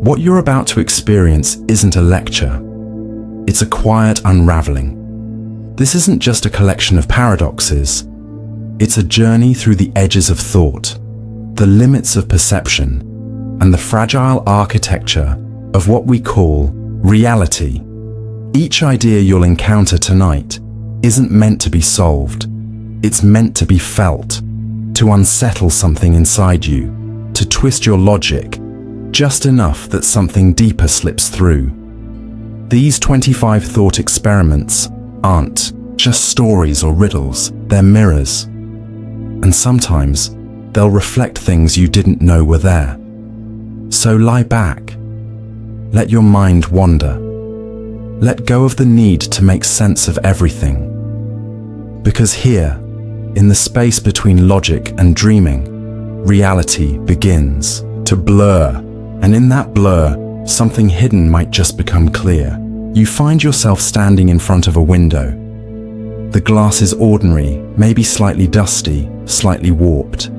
What you're about to experience isn't a lecture. It's a quiet unraveling. This isn't just a collection of paradoxes. It's a journey through the edges of thought, the limits of perception, and the fragile architecture of what we call reality. Each idea you'll encounter tonight isn't meant to be solved. It's meant to be felt, to unsettle something inside you, to twist your logic, just enough that something deeper slips through. These 25 thought experiments aren't just stories or riddles, they're mirrors. And sometimes they'll reflect things you didn't know were there. So lie back, let your mind wander. Let go of the need to make sense of everything. Because here, in the space between logic and dreaming, reality begins to blur. And in that blur, something hidden might just become clear. You find yourself standing in front of a window. The glass is ordinary, maybe slightly dusty, slightly warped.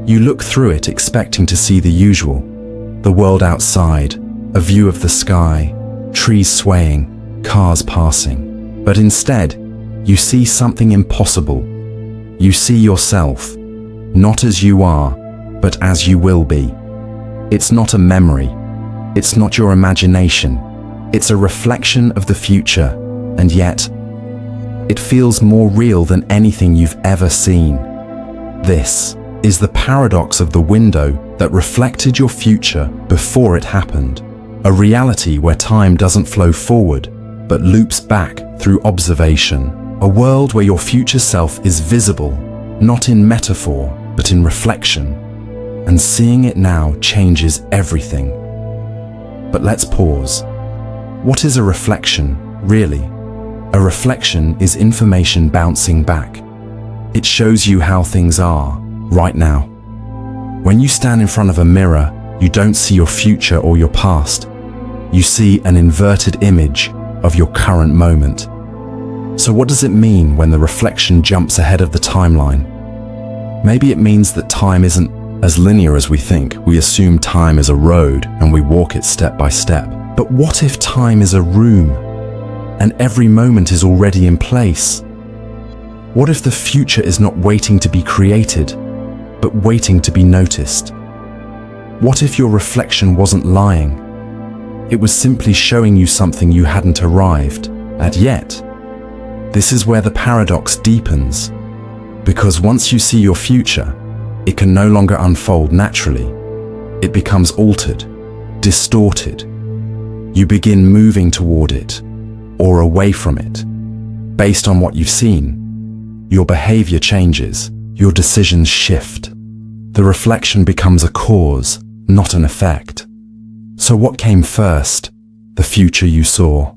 You look through it expecting to see the usual, the world outside, a view of the sky, trees swaying, cars passing. But instead, you see something impossible. You see yourself, not as you are, but as you will be. It's not a memory. It's not your imagination. It's a reflection of the future, and yet, it feels more real than anything you've ever seen. This is the paradox of the window that reflected your future before it happened. A reality where time doesn't flow forward, but loops back through observation. A world where your future self is visible, not in metaphor, but in reflection. And seeing it now changes everything. But let's pause. What is a reflection, really? A reflection is information bouncing back. It shows you how things are, right now. When you stand in front of a mirror, you don't see your future or your past. You see an inverted image of your current moment. So what does it mean when the reflection jumps ahead of the timeline? Maybe it means that time isn't as linear as we think. We assume time is a road and we walk it step by step. But what if time is a room and every moment is already in place? What if the future is not waiting to be created, but waiting to be noticed? What if your reflection wasn't lying? It was simply showing you something you hadn't arrived at yet. This is where the paradox deepens, because once you see your future, it can no longer unfold naturally. It becomes altered, distorted. You begin moving toward it, or away from it. Based on what you've seen, your behavior changes, your decisions shift. The reflection becomes a cause, not an effect. So what came first? The future you saw,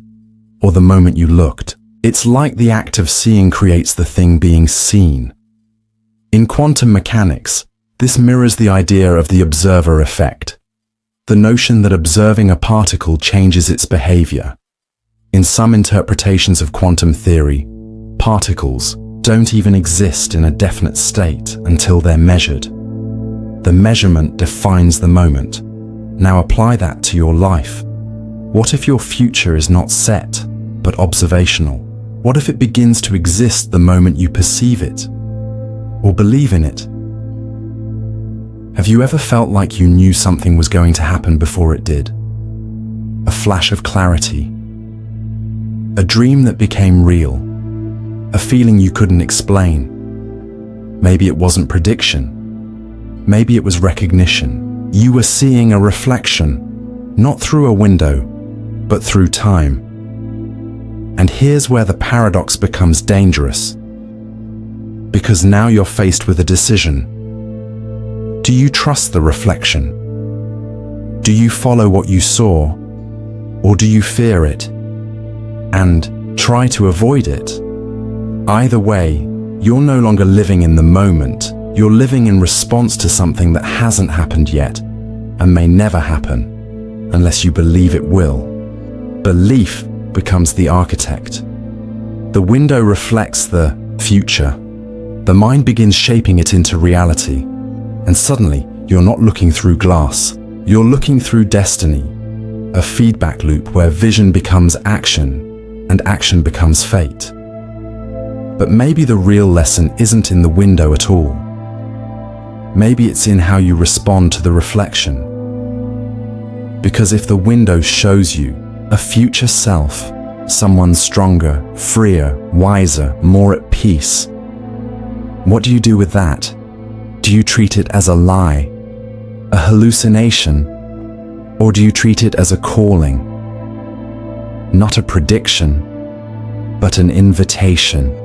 or the moment you looked? It's like the act of seeing creates the thing being seen. In quantum mechanics, this mirrors the idea of the observer effect, the notion that observing a particle changes its behavior. In some interpretations of quantum theory, particles don't even exist in a definite state until they're measured. The measurement defines the moment. Now apply that to your life. What if your future is not set, but observational? What if it begins to exist the moment you perceive it, or believe in it? Have you ever felt like you knew something was going to happen before it did? A flash of clarity. A dream that became real. A feeling you couldn't explain. Maybe it wasn't prediction. Maybe it was recognition. You were seeing a reflection, not through a window, but through time. And here's where the paradox becomes dangerous. Because now you're faced with a decision. Do you trust the reflection? Do you follow what you saw? Or do you fear it and try to avoid it? Either way, you're no longer living in the moment. You're living in response to something that hasn't happened yet and may never happen unless you believe it will. Belief becomes the architect. The window reflects the future. The mind begins shaping it into reality, and suddenly you're not looking through glass. You're looking through destiny, a feedback loop where vision becomes action and action becomes fate. But maybe the real lesson isn't in the window at all. Maybe it's in how you respond to the reflection. Because if the window shows you a future self, someone stronger, freer, wiser, more at peace, what do you do with that? Do you treat it as a lie, a hallucination, or do you treat it as a calling? Not a prediction, but an invitation.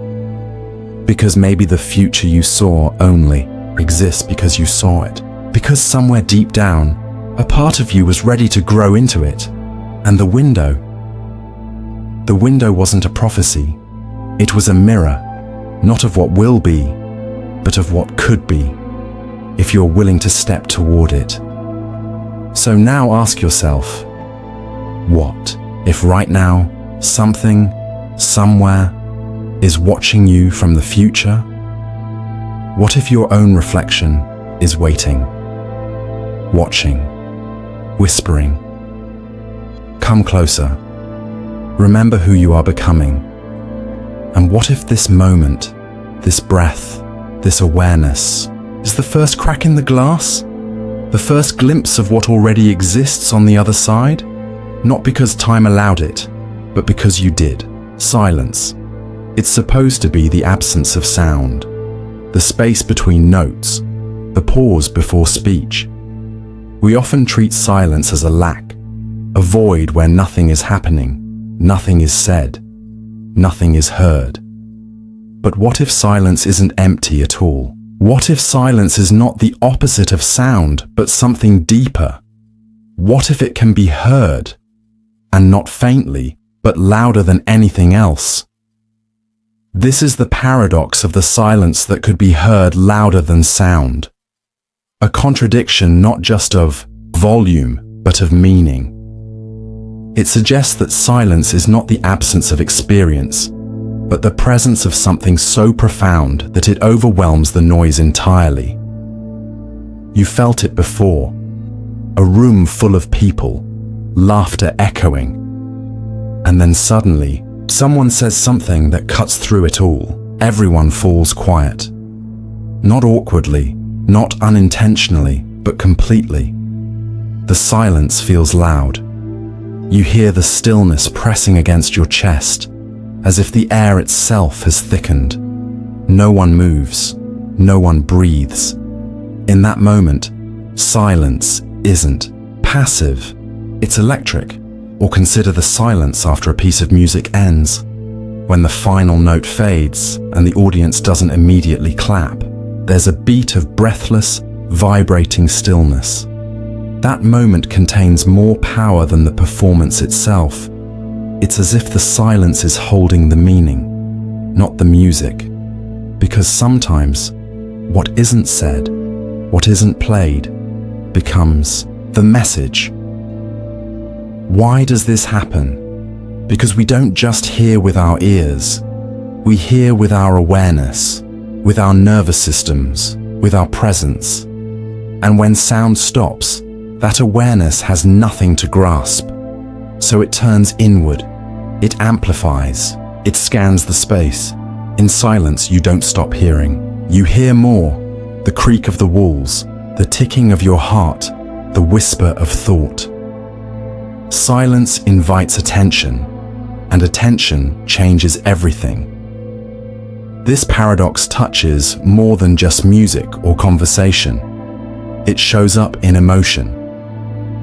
Because maybe the future you saw only exists because you saw it. Because somewhere deep down, a part of you was ready to grow into it. And the window wasn't a prophecy. It was a mirror, not of what will be, but of what could be, if you're willing to step toward it. So now ask yourself, what if right now something, somewhere, is watching you from the future? What if your own reflection is waiting, watching, whispering? Come closer. Remember who you are becoming. And what if this moment, this breath, this awareness is the first crack in the glass? The first glimpse of what already exists on the other side? Not because time allowed it, but because you did. Silence. It's supposed to be the absence of sound, the space between notes, the pause before speech. We often treat silence as a lack, a void where nothing is happening, nothing is said, nothing is heard. But what if silence isn't empty at all? What if silence is not the opposite of sound, but something deeper? What if it can be heard, and not faintly, but louder than anything else? This is the paradox of the silence that could be heard louder than sound. A contradiction not just of volume, but of meaning. It suggests that silence is not the absence of experience, but the presence of something so profound that it overwhelms the noise entirely. You felt it before. A room full of people, laughter echoing, and then suddenly, someone says something that cuts through it all. Everyone falls quiet. Not awkwardly, not unintentionally, but completely. The silence feels loud. You hear the stillness pressing against your chest, as if the air itself has thickened. No one moves. No one breathes. In that moment, silence isn't passive. It's electric. Or consider the silence after a piece of music ends. When the final note fades and the audience doesn't immediately clap, there's a beat of breathless, vibrating stillness. That moment contains more power than the performance itself. It's as if the silence is holding the meaning, not the music. Because sometimes, what isn't said, what isn't played, becomes the message. Why does this happen? Because we don't just hear with our ears. We hear with our awareness, with our nervous systems, with our presence. And when sound stops, that awareness has nothing to grasp. So it turns inward. It amplifies. It scans the space. In silence, you don't stop hearing. You hear more. The creak of the walls, the ticking of your heart, the whisper of thought. Silence invites attention, and attention changes everything. This paradox touches more than just music or conversation. It shows up in emotion.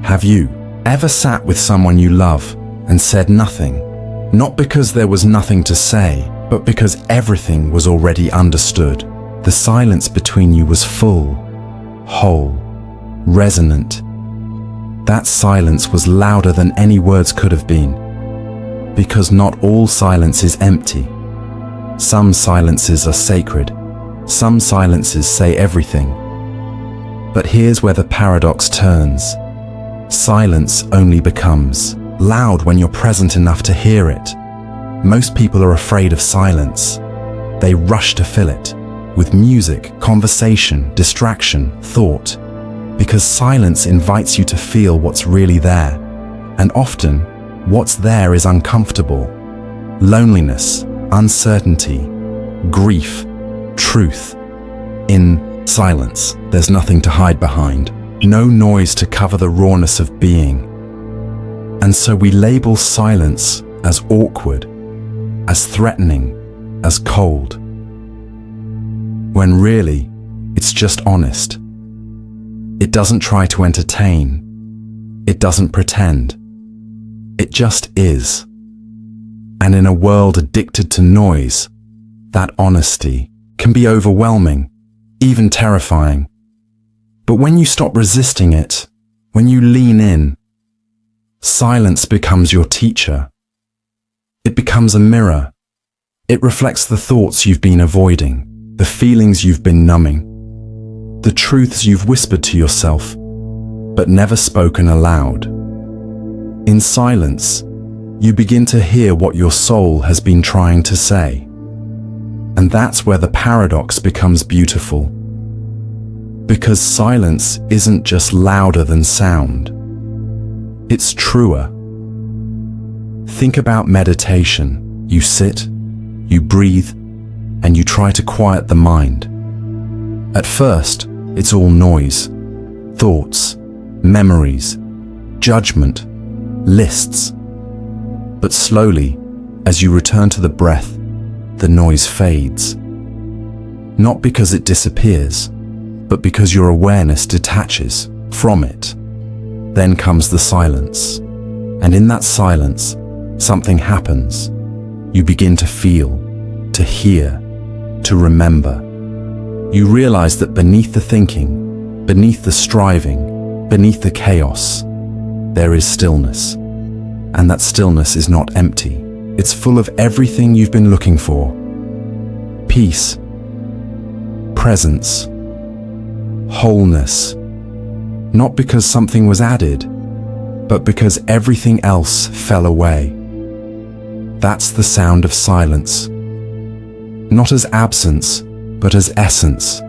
Have you ever sat with someone you love and said nothing? Not because there was nothing to say, but because everything was already understood. The silence between you was full, whole, resonant. That silence was louder than any words could have been. Because not all silence is empty. Some silences are sacred. Some silences say everything. But here's where the paradox turns. Silence only becomes loud when you're present enough to hear it. Most people are afraid of silence. They rush to fill it with music, conversation, distraction, thought. Because silence invites you to feel what's really there. And often, what's there is uncomfortable. Loneliness, uncertainty, grief, truth. In silence, there's nothing to hide behind. No noise to cover the rawness of being. And so we label silence as awkward, as threatening, as cold. When really, it's just honest. It doesn't try to entertain. It doesn't pretend. It just is. And in a world addicted to noise, that honesty can be overwhelming, even terrifying. But when you stop resisting it, when you lean in, silence becomes your teacher. It becomes a mirror. It reflects the thoughts you've been avoiding, the feelings you've been numbing, the truths you've whispered to yourself, but never spoken aloud. In silence, you begin to hear what your soul has been trying to say. And that's where the paradox becomes beautiful. Because silence isn't just louder than sound. It's truer. Think about meditation. You sit, you breathe, and you try to quiet the mind. At first, it's all noise, thoughts, memories, judgment, lists. But slowly, as you return to the breath, the noise fades. Not because it disappears, but because your awareness detaches from it. Then comes the silence. And in that silence, something happens. You begin to feel, to hear, to remember. You realize that beneath the thinking, beneath the striving, beneath the chaos, there is stillness. And that stillness is not empty. It's full of everything you've been looking for. Peace, presence, wholeness. Not because something was added, but because everything else fell away. That's the sound of silence. Not as absence, but as essence.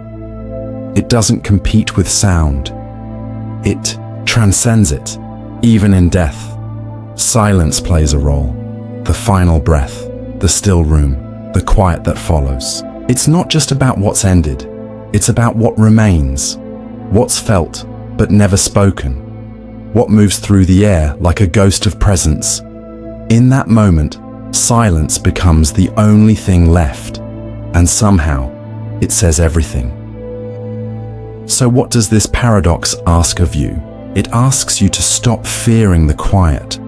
It doesn't compete with sound. It transcends it, even in death. Silence plays a role. The final breath, the still room, the quiet that follows. It's not just about what's ended. It's about what remains, what's felt but never spoken, what moves through the air like a ghost of presence. In that moment, silence becomes the only thing left, and somehow it says everything. So what does this paradox ask of you? It asks you to stop fearing the quiet,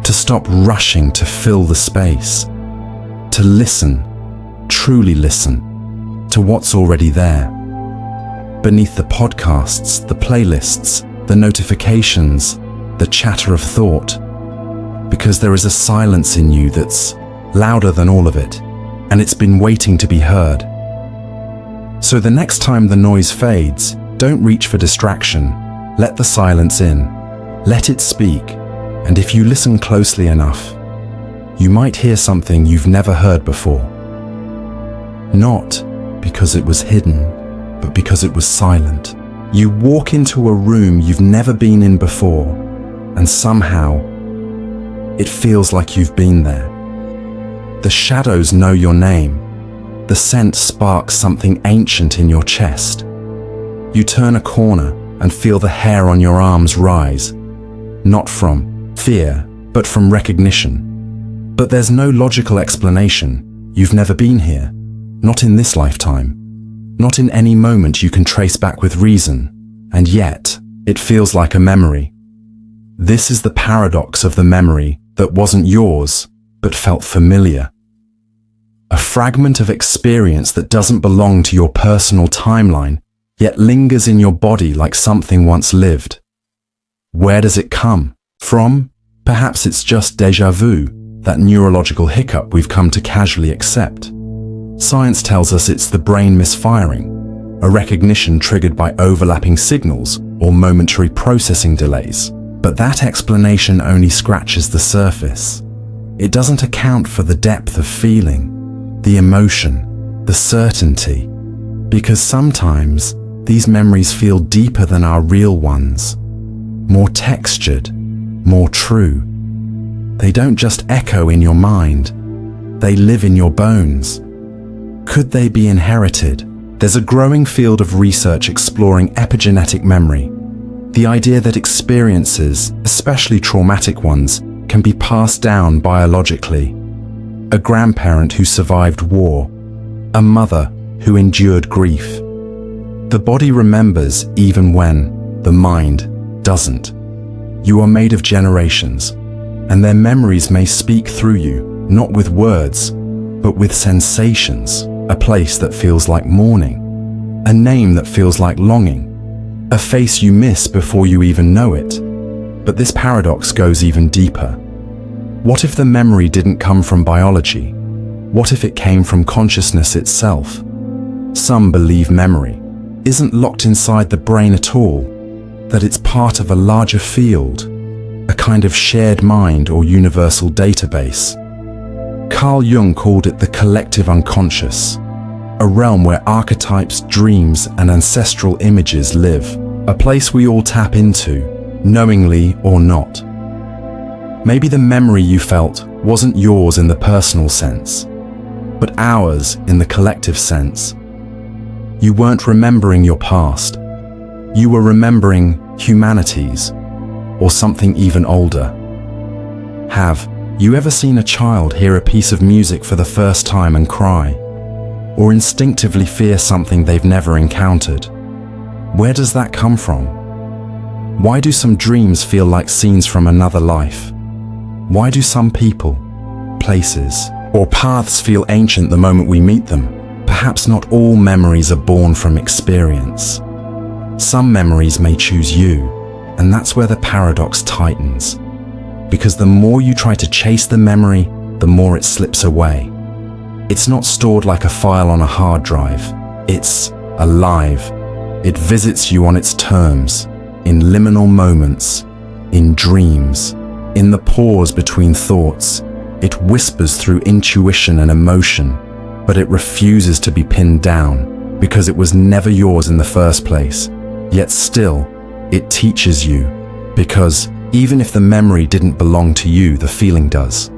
to stop rushing to fill the space, to listen, truly listen, to what's already there. Beneath the podcasts, the playlists, the notifications, the chatter of thought, because there is a silence in you that's louder than all of it, and it's been waiting to be heard. So the next time the noise fades, don't reach for distraction. Let the silence in. Let it speak. And if you listen closely enough, you might hear something you've never heard before. Not because it was hidden, but because it was silent. You walk into a room you've never been in before, and somehow it feels like you've been there. The shadows know your name. The scent sparks something ancient in your chest. You turn a corner and feel the hair on your arms rise, not from fear, but from recognition. But there's no logical explanation. You've never been here, not in this lifetime, not in any moment you can trace back with reason, and yet it feels like a memory. This is the paradox of the memory that wasn't yours, but felt familiar. A fragment of experience that doesn't belong to your personal timeline, yet lingers in your body like something once lived. Where does it come from? Perhaps it's just déjà vu, that neurological hiccup we've come to casually accept. Science tells us it's the brain misfiring, a recognition triggered by overlapping signals or momentary processing delays. But that explanation only scratches the surface. It doesn't account for the depth of feeling, the emotion, the certainty, because sometimes These memories feel deeper than our real ones, more textured, more true. They don't just echo in your mind, they live in your bones. Could they be inherited? There's a growing field of research exploring epigenetic memory, the idea that experiences, especially traumatic ones, can be passed down biologically. A grandparent who survived war, a mother who endured grief. The body remembers even when the mind doesn't. You are made of generations, and their memories may speak through you, not with words, but with sensations. A place that feels like mourning, a name that feels like longing, a face you miss before you even know it. But this paradox goes even deeper. What if the memory didn't come from biology? What if it came from consciousness itself? Some believe memory isn't locked inside the brain at all, that it's part of a larger field, a kind of shared mind or universal database. Carl Jung called it the collective unconscious, a realm where archetypes, dreams, and ancestral images live, a place we all tap into, knowingly or not. Maybe the memory you felt wasn't yours in the personal sense, but ours in the collective sense. You weren't remembering your past. You were remembering humanity's, or something even older. Have you ever seen a child hear a piece of music for the first time and cry? Or instinctively fear something they've never encountered? Where does that come from? Why do some dreams feel like scenes from another life? Why do some people, places, or paths feel ancient the moment we meet them? Perhaps not all memories are born from experience. Some memories may choose you, and that's where the paradox tightens. Because the more you try to chase the memory, the more it slips away. It's not stored like a file on a hard drive. It's alive. It visits you on its terms, in liminal moments, in dreams, in the pause between thoughts. It whispers through intuition and emotion, but it refuses to be pinned down because it was never yours in the first place. Yet still, it teaches you, because even if the memory didn't belong to you, the feeling does.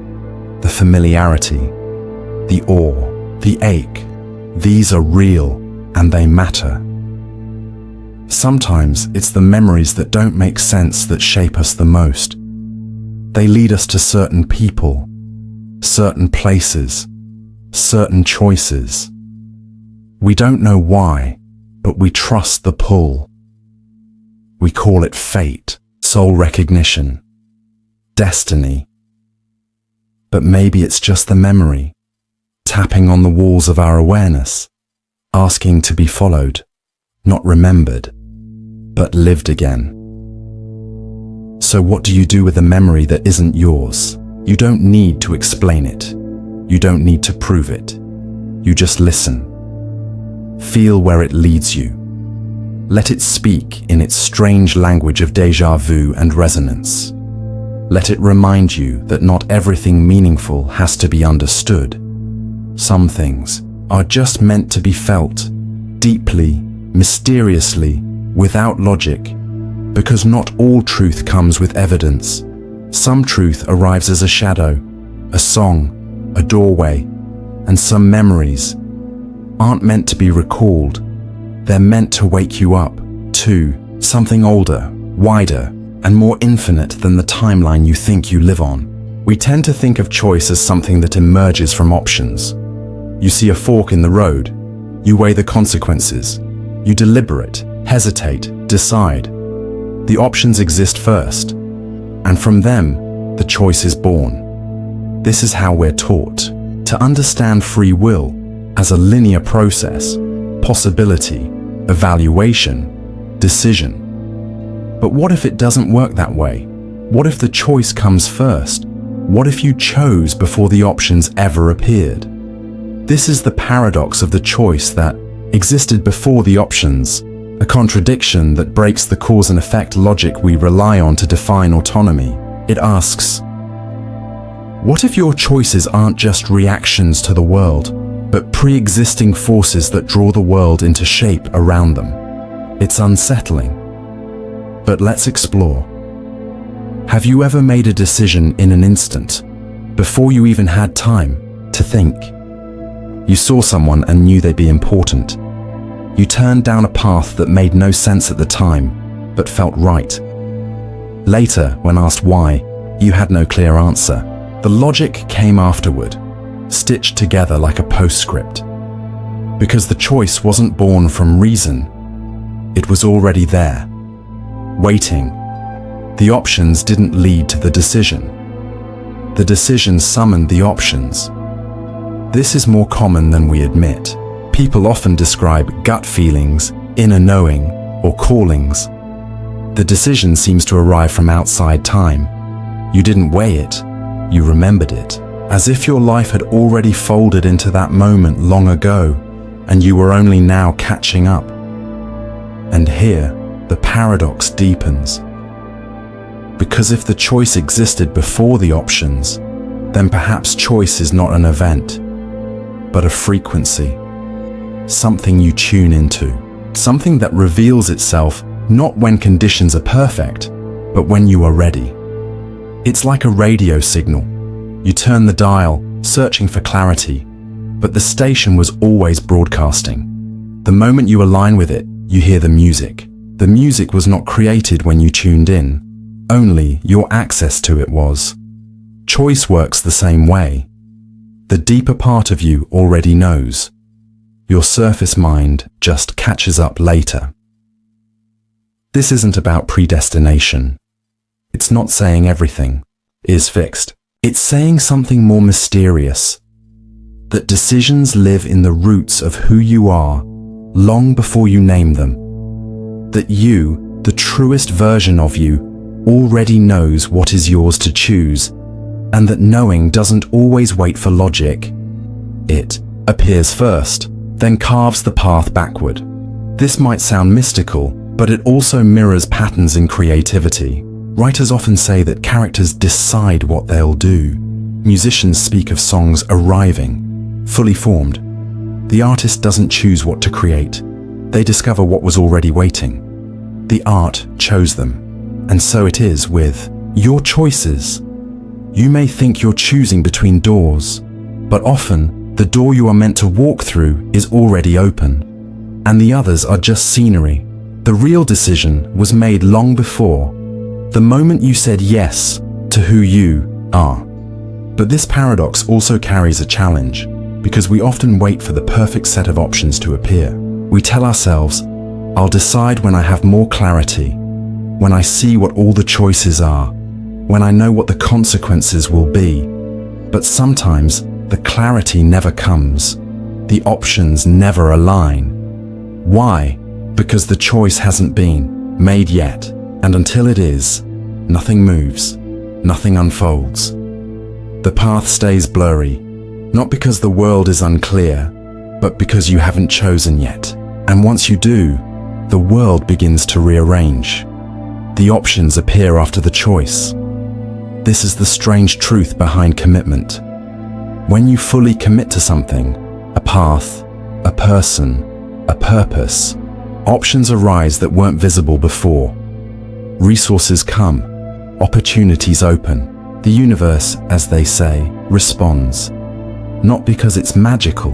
The familiarity, the awe, the ache, these are real and they matter. Sometimes it's the memories that don't make sense that shape us the most. They lead us to certain people, certain places, certain choices. We don't know why, but we trust the pull. We call it fate, soul recognition, destiny. But maybe it's just the memory, tapping on the walls of our awareness, asking to be followed, not remembered, but lived again. So what do you do with a memory that isn't yours? You don't need to explain it. You don't need to prove it. You just listen. Feel where it leads you. Let it speak in its strange language of déjà vu and resonance. Let it remind you that not everything meaningful has to be understood. Some things are just meant to be felt, deeply, mysteriously, without logic, because not all truth comes with evidence. Some truth arrives as a shadow, a song, a doorway, and some memories aren't meant to be recalled. They're meant to wake you up to something older, wider, and more infinite than the timeline you think you live on. We tend to think of choice as something that emerges from options. You see a fork in the road, you weigh the consequences, you deliberate, hesitate, decide. The options exist first, and from them, the choice is born. This is how we're taught to understand free will as a linear process, possibility, evaluation, decision. But what if it doesn't work that way? What if the choice comes first? What if you chose before the options ever appeared? This is the paradox of the choice that existed before the options, a contradiction that breaks the cause and effect logic we rely on to define autonomy. It asks, what if your choices aren't just reactions to the world, but pre-existing forces that draw the world into shape around them? It's unsettling. But let's explore. Have you ever made a decision in an instant, before you even had time to think? You saw someone and knew they'd be important. You turned down a path that made no sense at the time, but felt right. Later, when asked why, you had no clear answer. The logic came afterward, stitched together like a postscript. Because the choice wasn't born from reason, it was already there, waiting. The options didn't lead to the decision. The decision summoned the options. This is more common than we admit. People often describe gut feelings, inner knowing, or callings. The decision seems to arrive from outside time. You didn't weigh it, you remembered it, as if your life had already folded into that moment long ago, and you were only now catching up. And here, the paradox deepens. Because if the choice existed before the options, then perhaps choice is not an event, but a frequency. Something you tune into. Something that reveals itself not when conditions are perfect, but when you are ready. It's like a radio signal. You turn the dial, searching for clarity, but the station was always broadcasting. The moment you align with it, you hear the music. The music was not created when you tuned in, only your access to it was. Choice works the same way. The deeper part of you already knows. Your surface mind just catches up later. This isn't about predestination. It's not saying everything is fixed. It's saying something more mysterious. That decisions live in the roots of who you are long before you name them. That you, the truest version of you, already knows what is yours to choose, and that knowing doesn't always wait for logic. It appears first, then carves the path backward. This might sound mystical, but it also mirrors patterns in creativity. Writers often say that characters decide what they'll do. Musicians speak of songs arriving, fully formed. The artist doesn't choose what to create. They discover what was already waiting. The art chose them. And so it is with your choices. You may think you're choosing between doors, but often the door you are meant to walk through is already open, and the others are just scenery. The real decision was made long before, the moment you said yes to who you are. But this paradox also carries a challenge, because we often wait for the perfect set of options to appear. We tell ourselves, I'll decide when I have more clarity, when I see what all the choices are, when I know what the consequences will be. But sometimes the clarity never comes. The options never align. Why? Because the choice hasn't been made yet. And until it is, nothing moves, nothing unfolds. The path stays blurry, not because the world is unclear, but because you haven't chosen yet. And once you do, the world begins to rearrange. The options appear after the choice. This is the strange truth behind commitment. When you fully commit to something, a path, a person, a purpose, options arise that weren't visible before. Resources come, opportunities open. The universe, as they say, responds. Not because it's magical,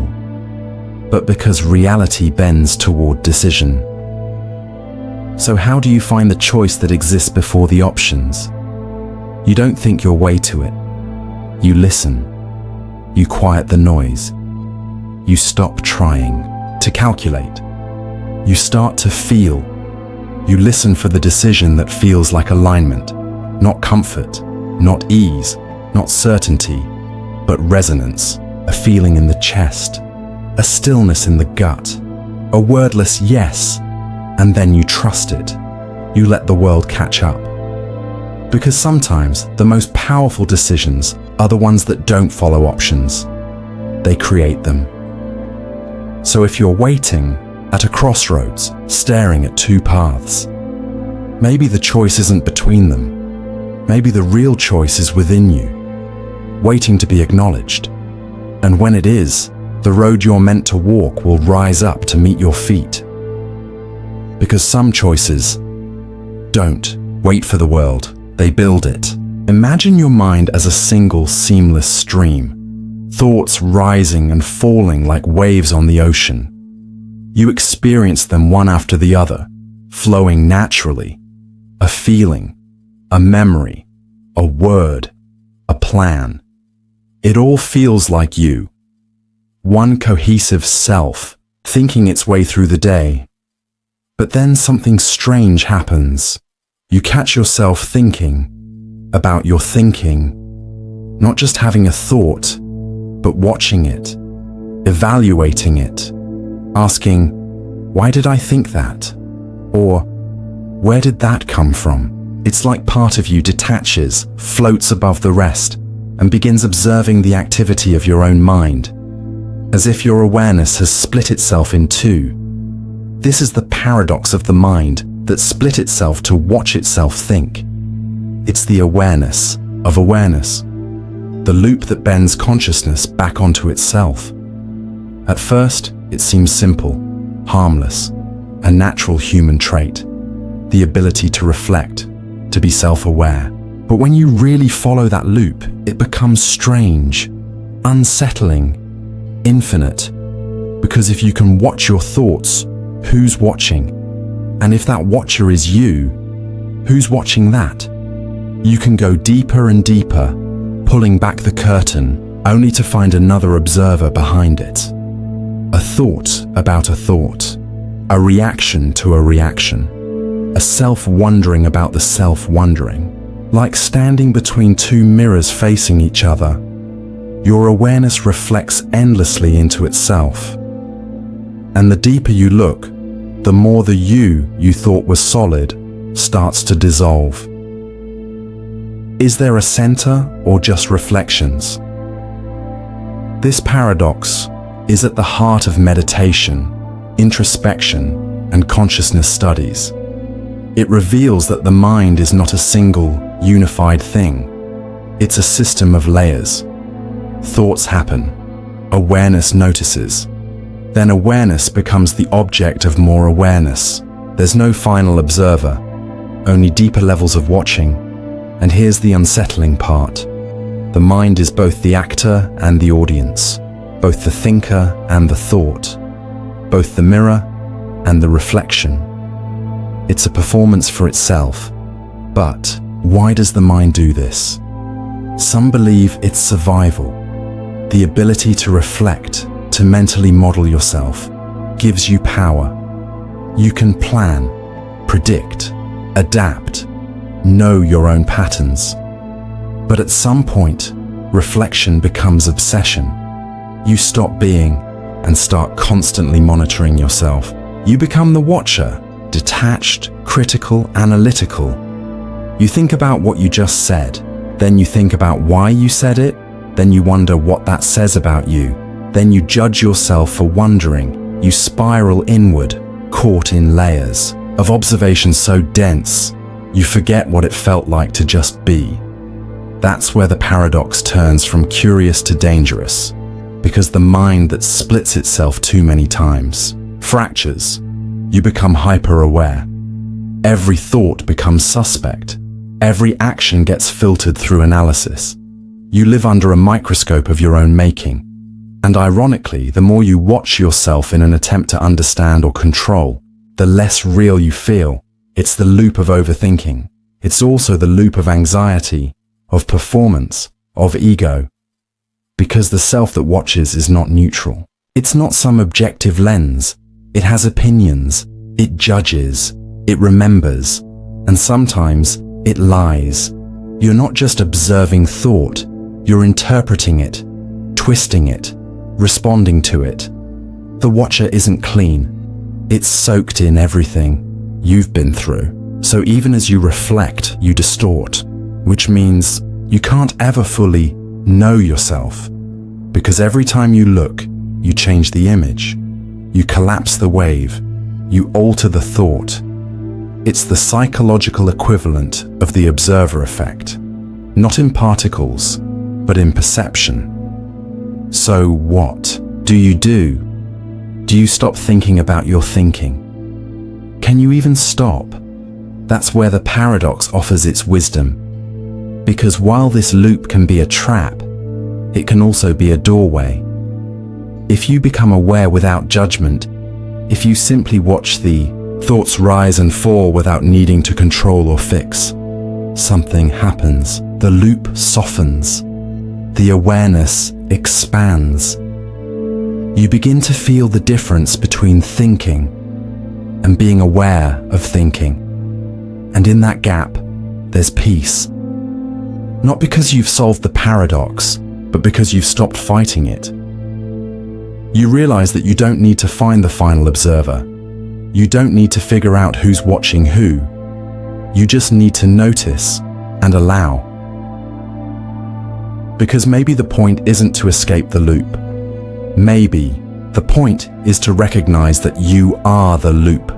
but because reality bends toward decision. So how do you find the choice that exists before the options? You don't think your way to it. You listen. You quiet the noise. You stop trying to calculate. You start to feel. You listen for the decision that feels like alignment, not comfort, not ease, not certainty, but resonance, a feeling in the chest, a stillness in the gut, a wordless yes, and then you trust it. You let the world catch up. Because sometimes the most powerful decisions are the ones that don't follow options. They create them. So if you're waiting at a crossroads, staring at two paths, maybe the choice isn't between them. Maybe the real choice is within you, waiting to be acknowledged. And when it is, the road you're meant to walk will rise up to meet your feet. Because Because some choices don't wait for the world, they build it. Imagine your mind as a single seamless stream, thoughts rising and falling like waves on the ocean. You experience them one after the other, flowing naturally. A feeling, a memory, a word, a plan. It all feels like you. One cohesive self, thinking its way through the day. But then something strange happens. You catch yourself thinking about your thinking, not just having a thought, but watching it, evaluating it, asking, why did I think that? Or, where did that come from? It's like part of you detaches, floats above the rest, and begins observing the activity of your own mind, as if your awareness has split itself in two. This is the paradox of the mind that split itself to watch itself think. It's the awareness of awareness, the loop that bends consciousness back onto itself. At first, it seems simple, harmless, a natural human trait, the ability to reflect, to be self-aware. But when you really follow that loop, it becomes strange, unsettling, infinite. Because if you can watch your thoughts, who's watching? And if that watcher is you, who's watching that? You can go deeper and deeper, pulling back the curtain, only to find another observer behind it. A thought about a thought, a reaction to a reaction, a self-wondering about the self-wondering. Like standing between two mirrors facing each other, your awareness reflects endlessly into itself. And the deeper you look, the more the you thought was solid starts to dissolve. Is there a center or just reflections? This paradox is at the heart of meditation, introspection, and consciousness studies. It reveals that the mind is not a single, unified thing. It's a system of layers. Thoughts happen. Awareness notices. Then awareness becomes the object of more awareness. There's no final observer, only deeper levels of watching. And here's the unsettling part. The mind is both the actor and the audience, both the thinker and the thought, both the mirror and the reflection. It's a performance for itself. But why does the mind do this? Some believe it's survival. The ability to reflect, to mentally model yourself, gives you power. You can plan, predict, adapt, know your own patterns. But at some point, reflection becomes obsession. You stop being and start constantly monitoring yourself. You become the watcher, detached, critical, analytical. You think about what you just said, then you think about why you said it, then you wonder what that says about you. Then you judge yourself for wondering. You spiral inward, caught in layers of observation so dense, you forget what it felt like to just be. That's where the paradox turns from curious to dangerous, because the mind that splits itself too many times fractures. You become hyper-aware. Every thought becomes suspect. Every action gets filtered through analysis. You live under a microscope of your own making. And ironically, the more you watch yourself in an attempt to understand or control, the less real you feel. It's the loop of overthinking. It's also the loop of anxiety, of performance, of ego. Because the self that watches is not neutral. It's not some objective lens. It has opinions. It judges. It remembers. And sometimes it lies. You're not just observing thought. You're interpreting it, twisting it, responding to it. The watcher isn't clean. It's soaked in everything you've been through. So even as you reflect, you distort, which means you can't ever fully know yourself. Because every time you look, you change the image. You collapse the wave. You alter the thought. It's the psychological equivalent of the observer effect. Not in particles, but in perception. So what do? Do you stop thinking about your thinking? Can Can you even stop? That's where the paradox offers its wisdom. Because while this loop can be a trap, it can also be a doorway. If you become aware without judgment, if you simply watch the thoughts rise and fall without needing to control or fix, something happens. The loop softens. The awareness expands. You begin to feel the difference between thinking and being aware of thinking. And in that gap, there's peace. Not because you've solved the paradox, but because you've stopped fighting it. You realize that you don't need to find the final observer. You don't need to figure out who's watching who. You just need to notice and allow. Because maybe the point isn't to escape the loop. Maybe the point is to recognize that you are the loop,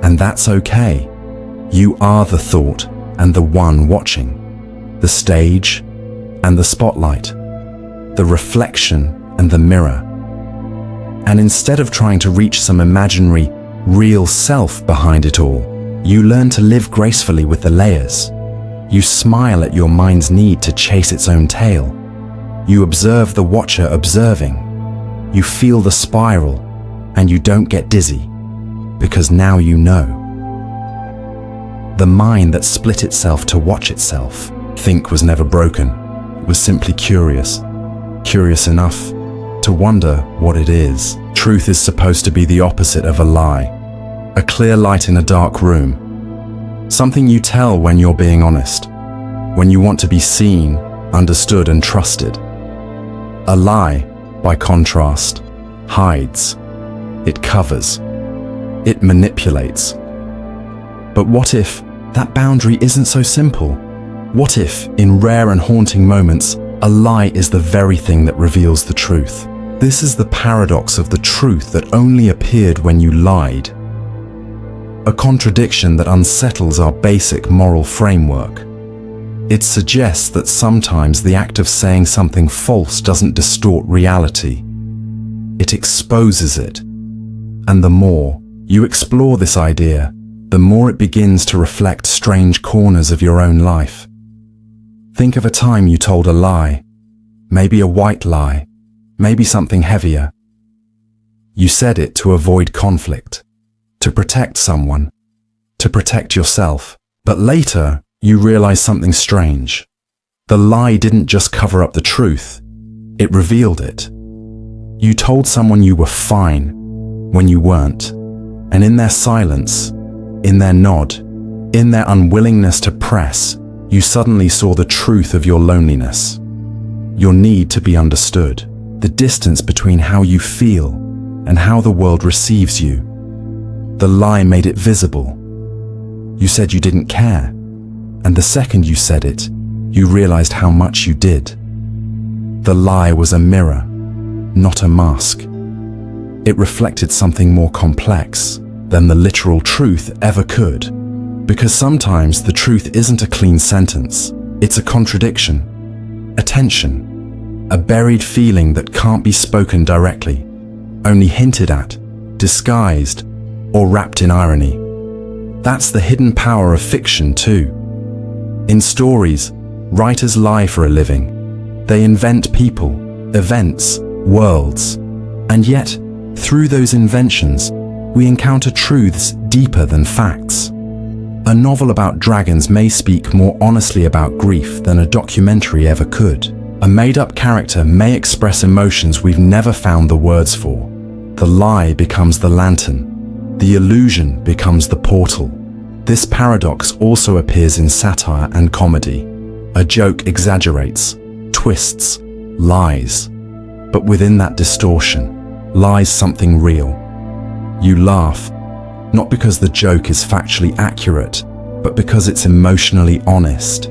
and that's okay. You are the thought and the one watching, the stage and the spotlight, the reflection and the mirror. And instead of trying to reach some imaginary, real self behind it all, you learn to live gracefully with the layers. You smile at your mind's need to chase its own tail. You observe the watcher observing. You feel the spiral, and you don't get dizzy, because now you know. The mind that split itself to watch itself think was never broken. It was simply curious. Curious enough to wonder what it is. Truth is supposed to be the opposite of a lie. A clear light in a dark room. Something you tell when you're being honest. When you want to be seen, understood, and trusted. A lie, by contrast, hides. It covers. It manipulates. But what if that boundary isn't so simple? What if, in rare and haunting moments, a lie is the very thing that reveals the truth? This is the paradox of the truth that only appeared when you lied. A contradiction that unsettles our basic moral framework. It suggests that sometimes the act of saying something false doesn't distort reality. It exposes it. And the more you explore this idea, the more it begins to reflect strange corners of your own life. Think of a time you told a lie, maybe a white lie, maybe something heavier. You said it to avoid conflict, to protect someone, to protect yourself. But later, you realize something strange. The lie didn't just cover up the truth, it revealed it. You told someone you were fine when you weren't, and in their silence, in their nod, in their unwillingness to press, you suddenly saw the truth of your loneliness, your need to be understood, the distance between how you feel and how the world receives you. The lie made it visible. You said you didn't care, and the second you said it, you realized how much you did. The lie was a mirror, not a mask. It reflected something more complex than the literal truth ever could. Because sometimes the truth isn't a clean sentence, it's a contradiction, a tension, a buried feeling that can't be spoken directly, only hinted at, disguised, or wrapped in irony. That's the hidden power of fiction too. In stories, writers lie for a living. They invent people, events, worlds, and yet, through those inventions, we encounter truths deeper than facts. A novel about dragons may speak more honestly about grief than a documentary ever could. A made-up character may express emotions we've never found the words for. The lie becomes the lantern. The illusion becomes the portal. This paradox also appears in satire and comedy. A joke exaggerates, twists, lies. But within that distortion lies something real. You laugh, not because the joke is factually accurate, but because it's emotionally honest.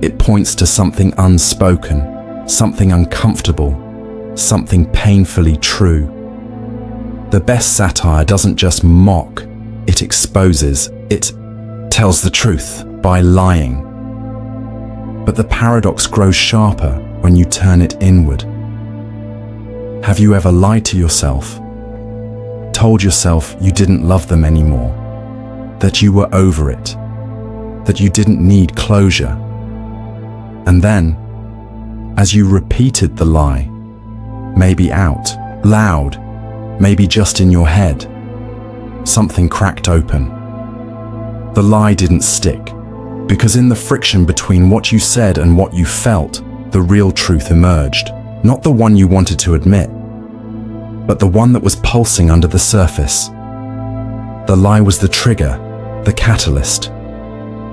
It points to something unspoken, something uncomfortable, something painfully true. The best satire doesn't just mock, it exposes, it tells the truth by lying. But the paradox grows sharper when you turn it inward. Have you ever lied to yourself? Told yourself you didn't love them anymore? that you were over it, that you didn't need closure. And then, as you repeated the lie, maybe out loud, maybe just in your head, something cracked open. The lie didn't stick, because in the friction between what you said and what you felt, the real truth emerged. Not the one you wanted to admit, but the one that was pulsing under the surface. The lie was the trigger, the catalyst.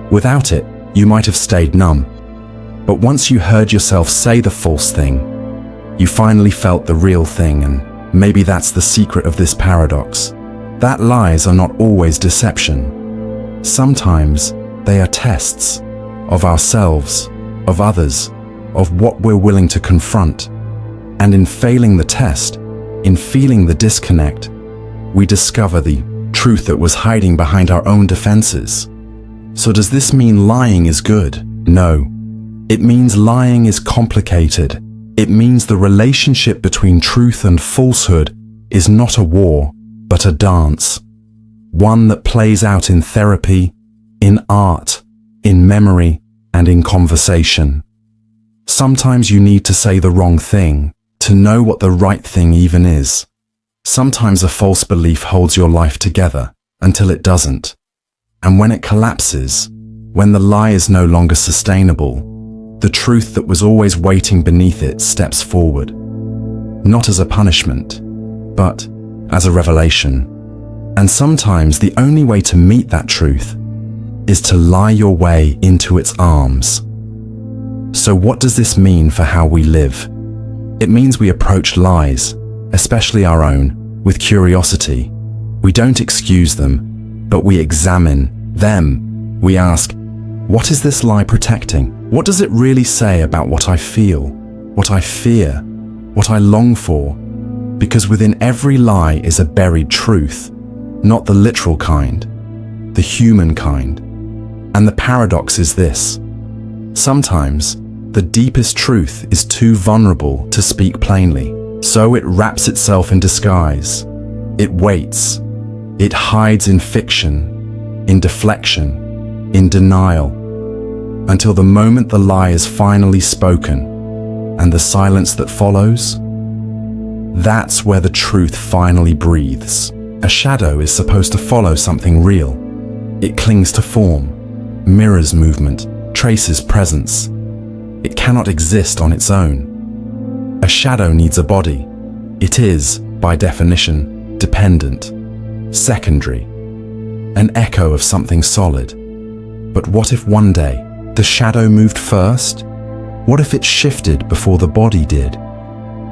Without it, you might have stayed numb. But once you heard yourself say the false thing, you finally felt the real thing, and maybe that's the secret of this paradox. That lies are not always deception. Sometimes they are tests of ourselves, of others, of what we're willing to confront. And in failing the test, in feeling the disconnect, we discover the truth that was hiding behind our own defenses. So does this mean lying is good? No. It means lying is complicated. It means the relationship between truth and falsehood is not a war, but a dance. One that plays out in therapy, in art, in memory, and in conversation. Sometimes you need to say the wrong thing to know what the right thing even is. Sometimes a false belief holds your life together until it doesn't. And when it collapses, when the lie is no longer sustainable, the truth that was always waiting beneath it steps forward. Not as a punishment, but as a revelation. And sometimes the only way to meet that truth is to lie your way into its arms. So what does this mean for how we live? It means we approach lies, especially our own, with curiosity. We don't excuse them, but we examine them. We ask, what is this lie protecting? What does it really say about what I feel, what I fear, what I long for? Because within every lie is a buried truth, not the literal kind, the human kind. And the paradox is this: sometimes the deepest truth is too vulnerable to speak plainly, so it wraps itself in disguise. It waits. It hides in fiction, in deflection, in denial, until the moment the lie is finally spoken, and the silence that follows, that's where the truth finally breathes. A shadow is supposed to follow something real. It clings to form, mirrors movement, traces presence. It cannot exist on its own. A shadow needs a body. It is, by definition, dependent, secondary, an echo of something solid. But what if one day the shadow moved first? What if it shifted before the body did?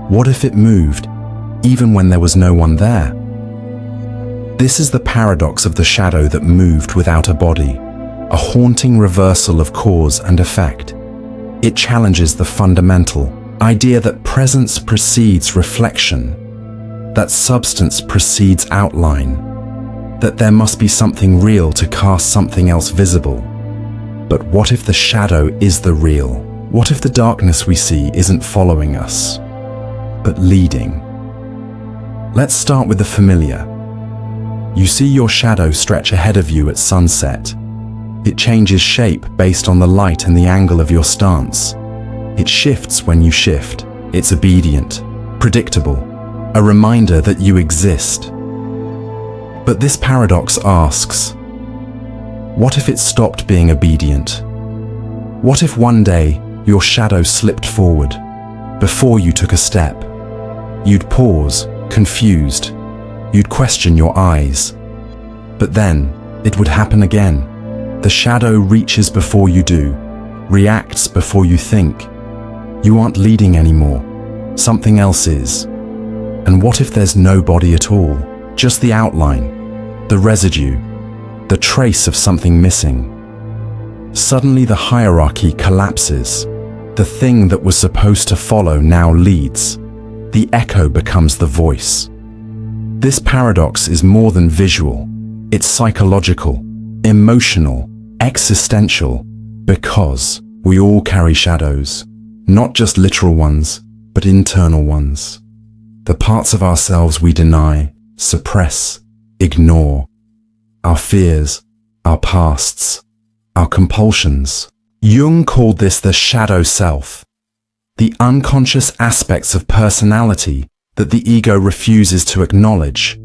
What if it moved even when there was no one there? This is the paradox of the shadow that moved without a body, a haunting reversal of cause and effect. It challenges the fundamental idea that presence precedes reflection, that substance precedes outline, that there must be something real to cast something else visible. But what if the shadow is the real? What if the darkness we see isn't following us, but leading? Let's start with the familiar. You see your shadow stretch ahead of you at sunset. It changes shape based on the light and the angle of your stance. It shifts when you shift. It's obedient, predictable, a reminder that you exist. But this paradox asks, what if it stopped being obedient? What if one day your shadow slipped forward before you took a step? You'd pause, confused. You'd question your eyes. But then it would happen again. The shadow reaches before you do, reacts before you think. You aren't leading anymore. Something else is. And what if there's no body at all? Just the outline, the residue, the trace of something missing. Suddenly the hierarchy collapses. The thing that was supposed to follow now leads. The echo becomes the voice. This paradox is more than visual. It's psychological, emotional, existential, because we all carry shadows, not just literal ones, but internal ones. The parts of ourselves we deny, suppress, ignore. Our fears, our pasts, our compulsions. Jung called this the shadow self, the unconscious aspects of personality that the ego refuses to acknowledge.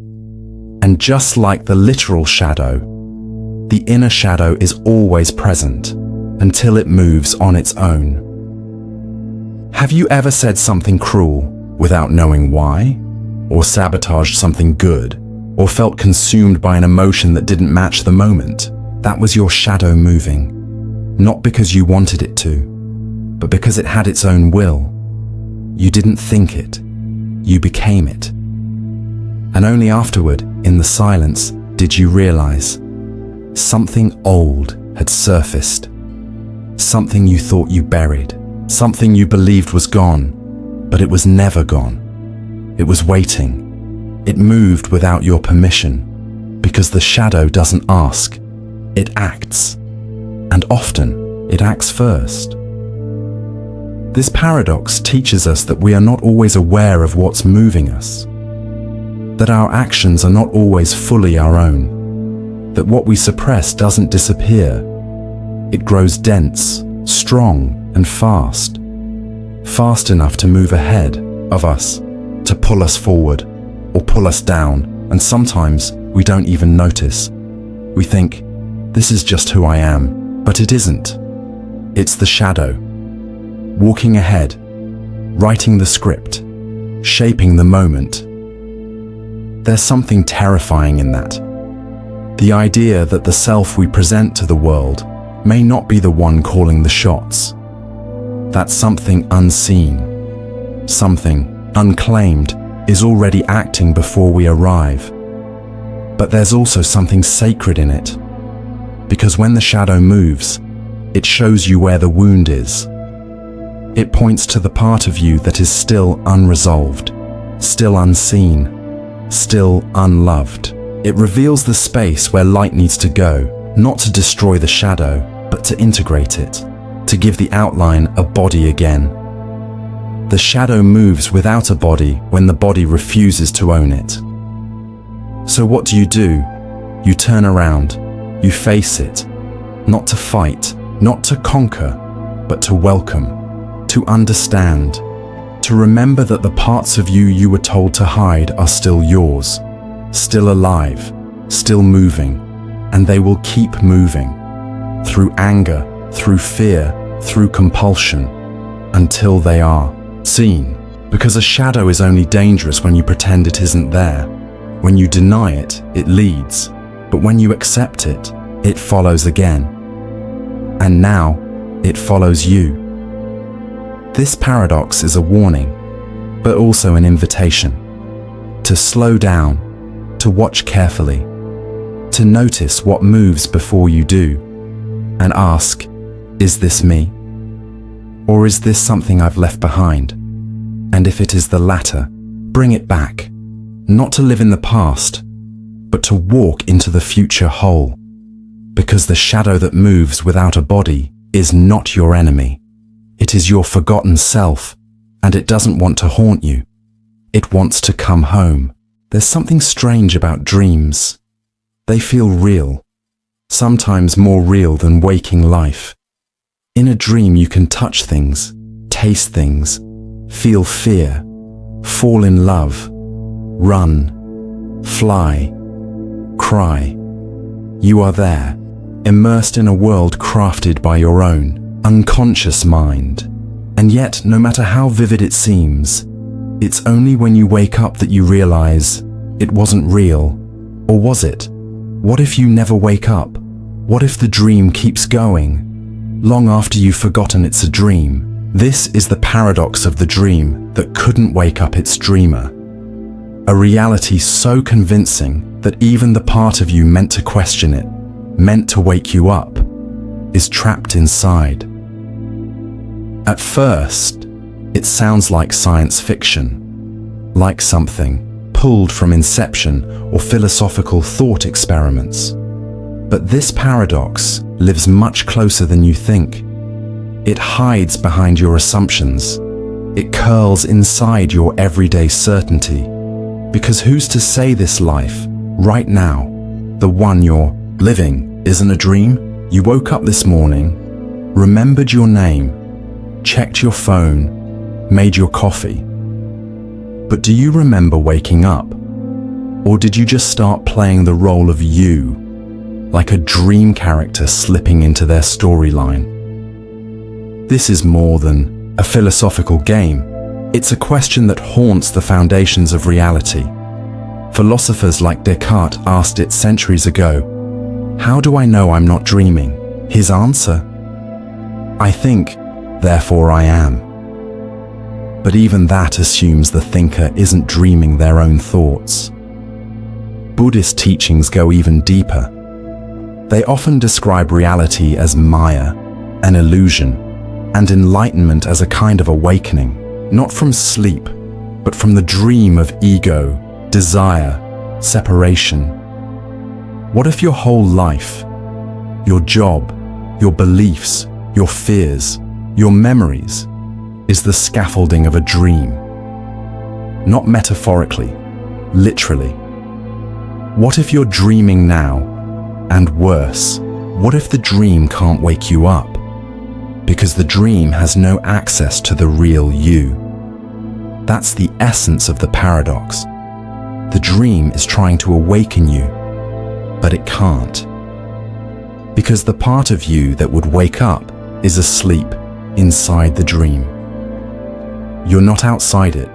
And just like the literal shadow, the inner shadow is always present until it moves on its own. Have you ever said something cruel without knowing why? Or sabotaged something good? Or felt consumed by an emotion that didn't match the moment? That was your shadow moving. Not because you wanted it to, but because it had its own will. You didn't think it. You became it. And only afterward, in the silence, did you realize something old had surfaced. Something you thought you buried. Something you believed was gone, but it was never gone. It was waiting. It moved without your permission, because the shadow doesn't ask. It acts. And often, it acts first. This paradox teaches us that we are not always aware of what's moving us, that our actions are not always fully our own, that what we suppress doesn't disappear. It grows dense, strong, and fast enough to move ahead of us, to pull us forward or pull us down, and sometimes we don't even notice. We think, this is just who I am, but it isn't. It's the shadow, walking ahead, writing the script, shaping the moment. There's something terrifying in that. The idea that the self we present to the world may not be the one calling the shots. That something unseen, something unclaimed, is already acting before we arrive. But there's also something sacred in it, because when the shadow moves, it shows you where the wound is. It points to the part of you that is still unresolved, still unseen, still unloved. It reveals the space where light needs to go, not to destroy the shadow, but to integrate it, to give the outline a body again. The shadow moves without a body when the body refuses to own it. So what do? You turn around, you face it, not to fight, not to conquer, but to welcome, to understand, to remember that the parts of you were told to hide are still yours, still alive, still moving, and they will keep moving, through anger, through fear, through compulsion, until they are seen. Because a shadow is only dangerous when you pretend it isn't there. When you deny it, it leads. But when you accept it, it follows again. And now, it follows you. This paradox is a warning, but also an invitation to slow down, to watch carefully, to notice what moves before you do, and ask, is this me? Or is this something I've left behind? And if it is the latter, bring it back, not to live in the past, but to walk into the future whole. Because the shadow that moves without a body is not your enemy. It is your forgotten self, and it doesn't want to haunt you. It wants to come home. There's something strange about dreams. They feel real, sometimes more real than waking life. In a dream you can touch things, taste things, feel fear, fall in love, run, fly, cry. You are there, immersed in a world crafted by your own unconscious mind. And yet, no matter how vivid it seems, it's only when you wake up that you realize it wasn't real. Or was it? What if you never wake up? What if the dream keeps going, long after you've forgotten it's a dream? This is the paradox of the dream that couldn't wake up its dreamer. A reality so convincing that even the part of you meant to question it, meant to wake you up, is trapped inside. At first, it sounds like science fiction, like something pulled from Inception or philosophical thought experiments. But this paradox lives much closer than you think. It hides behind your assumptions. It curls inside your everyday certainty. Because who's to say this life, right now, the one you're living, isn't a dream? You woke up this morning, remembered your name, checked your phone, made your coffee. But do you remember waking up? Or did you just start playing the role of you, like a dream character slipping into their storyline? This is more than a philosophical game. It's a question that haunts the foundations of reality. Philosophers like Descartes asked it centuries ago, "How do I know I'm not dreaming?" His answer, "I think, therefore I am." But even that assumes the thinker isn't dreaming their own thoughts. Buddhist teachings go even deeper. They often describe reality as Maya, an illusion, and enlightenment as a kind of awakening, not from sleep, but from the dream of ego, desire, separation. What if your whole life, your job, your beliefs, your fears, your memories, is the scaffolding of a dream? Not metaphorically, literally. What if you're dreaming now? And worse, what if the dream can't wake you up? Because the dream has no access to the real you. That's the essence of the paradox. The dream is trying to awaken you, but it can't. Because the part of you that would wake up is asleep inside the dream. You're not outside it,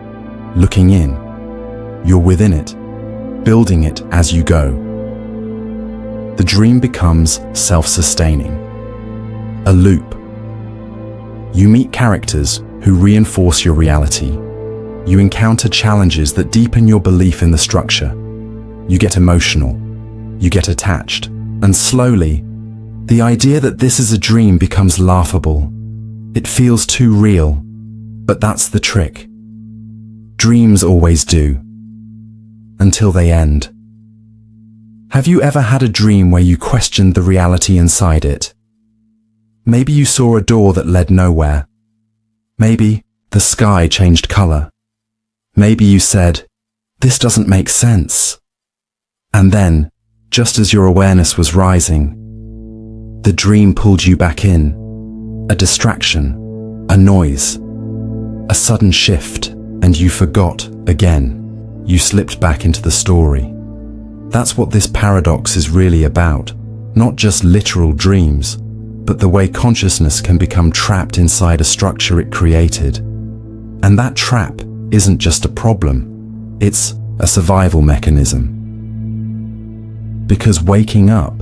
looking in. You're within it, building it as you go. The dream becomes self-sustaining, a loop. You meet characters who reinforce your reality. You encounter challenges that deepen your belief in the structure. You get emotional, you get attached, and slowly, the idea that this is a dream becomes laughable. It feels too real, but that's the trick. Dreams always do, until they end. Have you ever had a dream where you questioned the reality inside it? Maybe you saw a door that led nowhere. Maybe the sky changed color. Maybe you said, "This doesn't make sense." And then, just as your awareness was rising, the dream pulled you back in. A distraction, a noise, a sudden shift, and you forgot again. You slipped back into the story. That's what this paradox is really about. Not just literal dreams, but the way consciousness can become trapped inside a structure it created. And that trap isn't just a problem, it's a survival mechanism. Because waking up,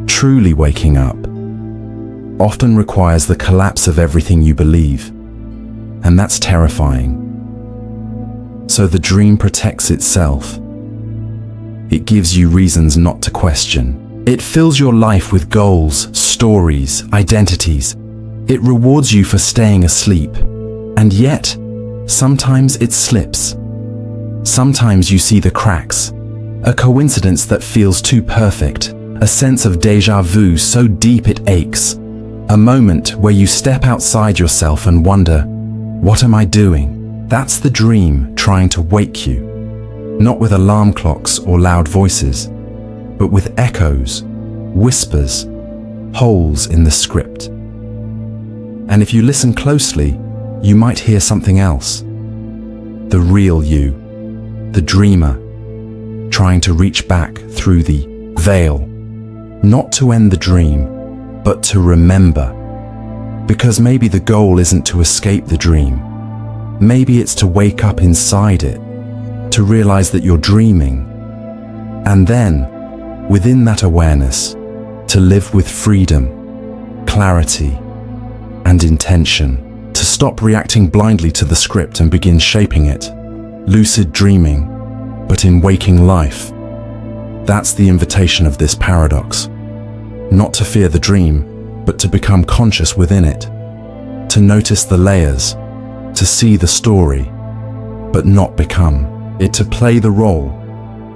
truly waking up, often requires the collapse of everything you believe, and that's terrifying. So the dream protects itself. It gives you reasons not to question. It fills your life with goals, stories, identities. It rewards you for staying asleep. And yet, sometimes it slips. Sometimes you see the cracks. A coincidence that feels too perfect. A sense of déjà vu so deep it aches. A moment where you step outside yourself and wonder, what am I doing? That's the dream trying to wake you. Not with alarm clocks or loud voices, but with echoes, whispers, holes in the script. And if you listen closely, you might hear something else. The real you, the dreamer, trying to reach back through the veil, not to end the dream, but to remember. Because maybe the goal isn't to escape the dream. Maybe it's to wake up inside it, to realize that you're dreaming. And then, within that awareness, to live with freedom, clarity, and intention. To stop reacting blindly to the script and begin shaping it. Lucid dreaming, but in waking life. That's the invitation of this paradox. Not to fear the dream, but to become conscious within it. To notice the layers, to see the story, but not become it. To play the role,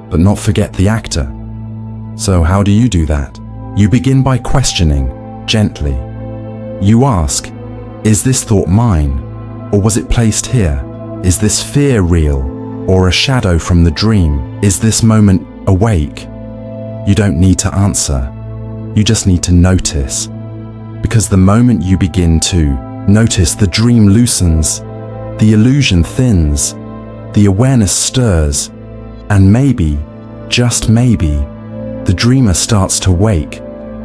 but not forget the actor. So how do you do that? You begin by questioning, gently. You ask, is this thought mine, or was it placed here? Is this fear real, or a shadow from the dream? Is this moment awake? You don't need to answer. You just need to notice. Because the moment you begin to notice, the dream loosens, the illusion thins, the awareness stirs, and maybe, just maybe, the dreamer starts to wake,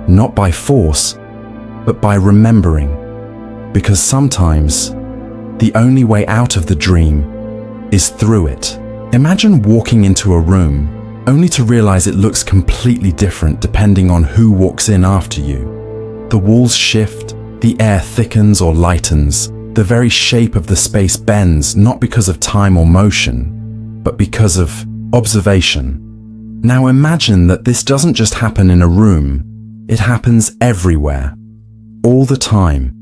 not by force, but by remembering. Because sometimes, the only way out of the dream is through it. Imagine walking into a room only to realize it looks completely different depending on who walks in after you. The walls shift, the air thickens or lightens, the very shape of the space bends, not because of time or motion, but because of observation. Now imagine that this doesn't just happen in a room, it happens everywhere, all the time.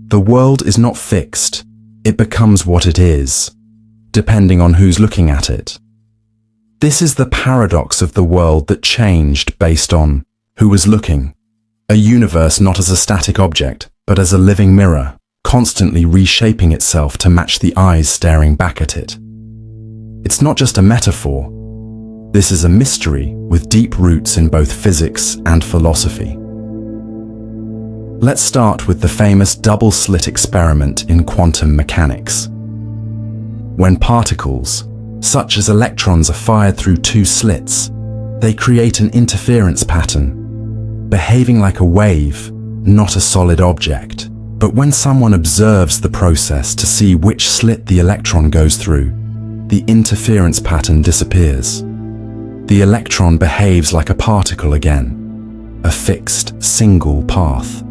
The world is not fixed, it becomes what it is, depending on who's looking at it. This is the paradox of the world that changed based on who was looking. A universe not as a static object, but as a living mirror, constantly reshaping itself to match the eyes staring back at it. It's not just a metaphor. This is a mystery with deep roots in both physics and philosophy. Let's start with the famous double-slit experiment in quantum mechanics. When particles, such as electrons, are fired through two slits, they create an interference pattern, behaving like a wave, not a solid object. But when someone observes the process to see which slit the electron goes through, the interference pattern disappears. The electron behaves like a particle again, a fixed, single path.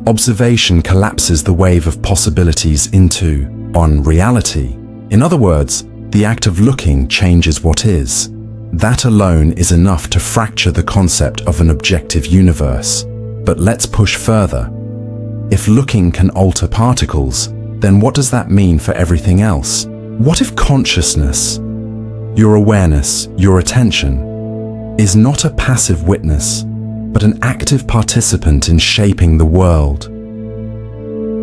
Observation collapses the wave of possibilities into, on reality. In other words, the act of looking changes what is. That alone is enough to fracture the concept of an objective universe. But let's push further. If looking can alter particles, then what does that mean for everything else? What if consciousness, your awareness, your attention, is not a passive witness, but an active participant in shaping the world?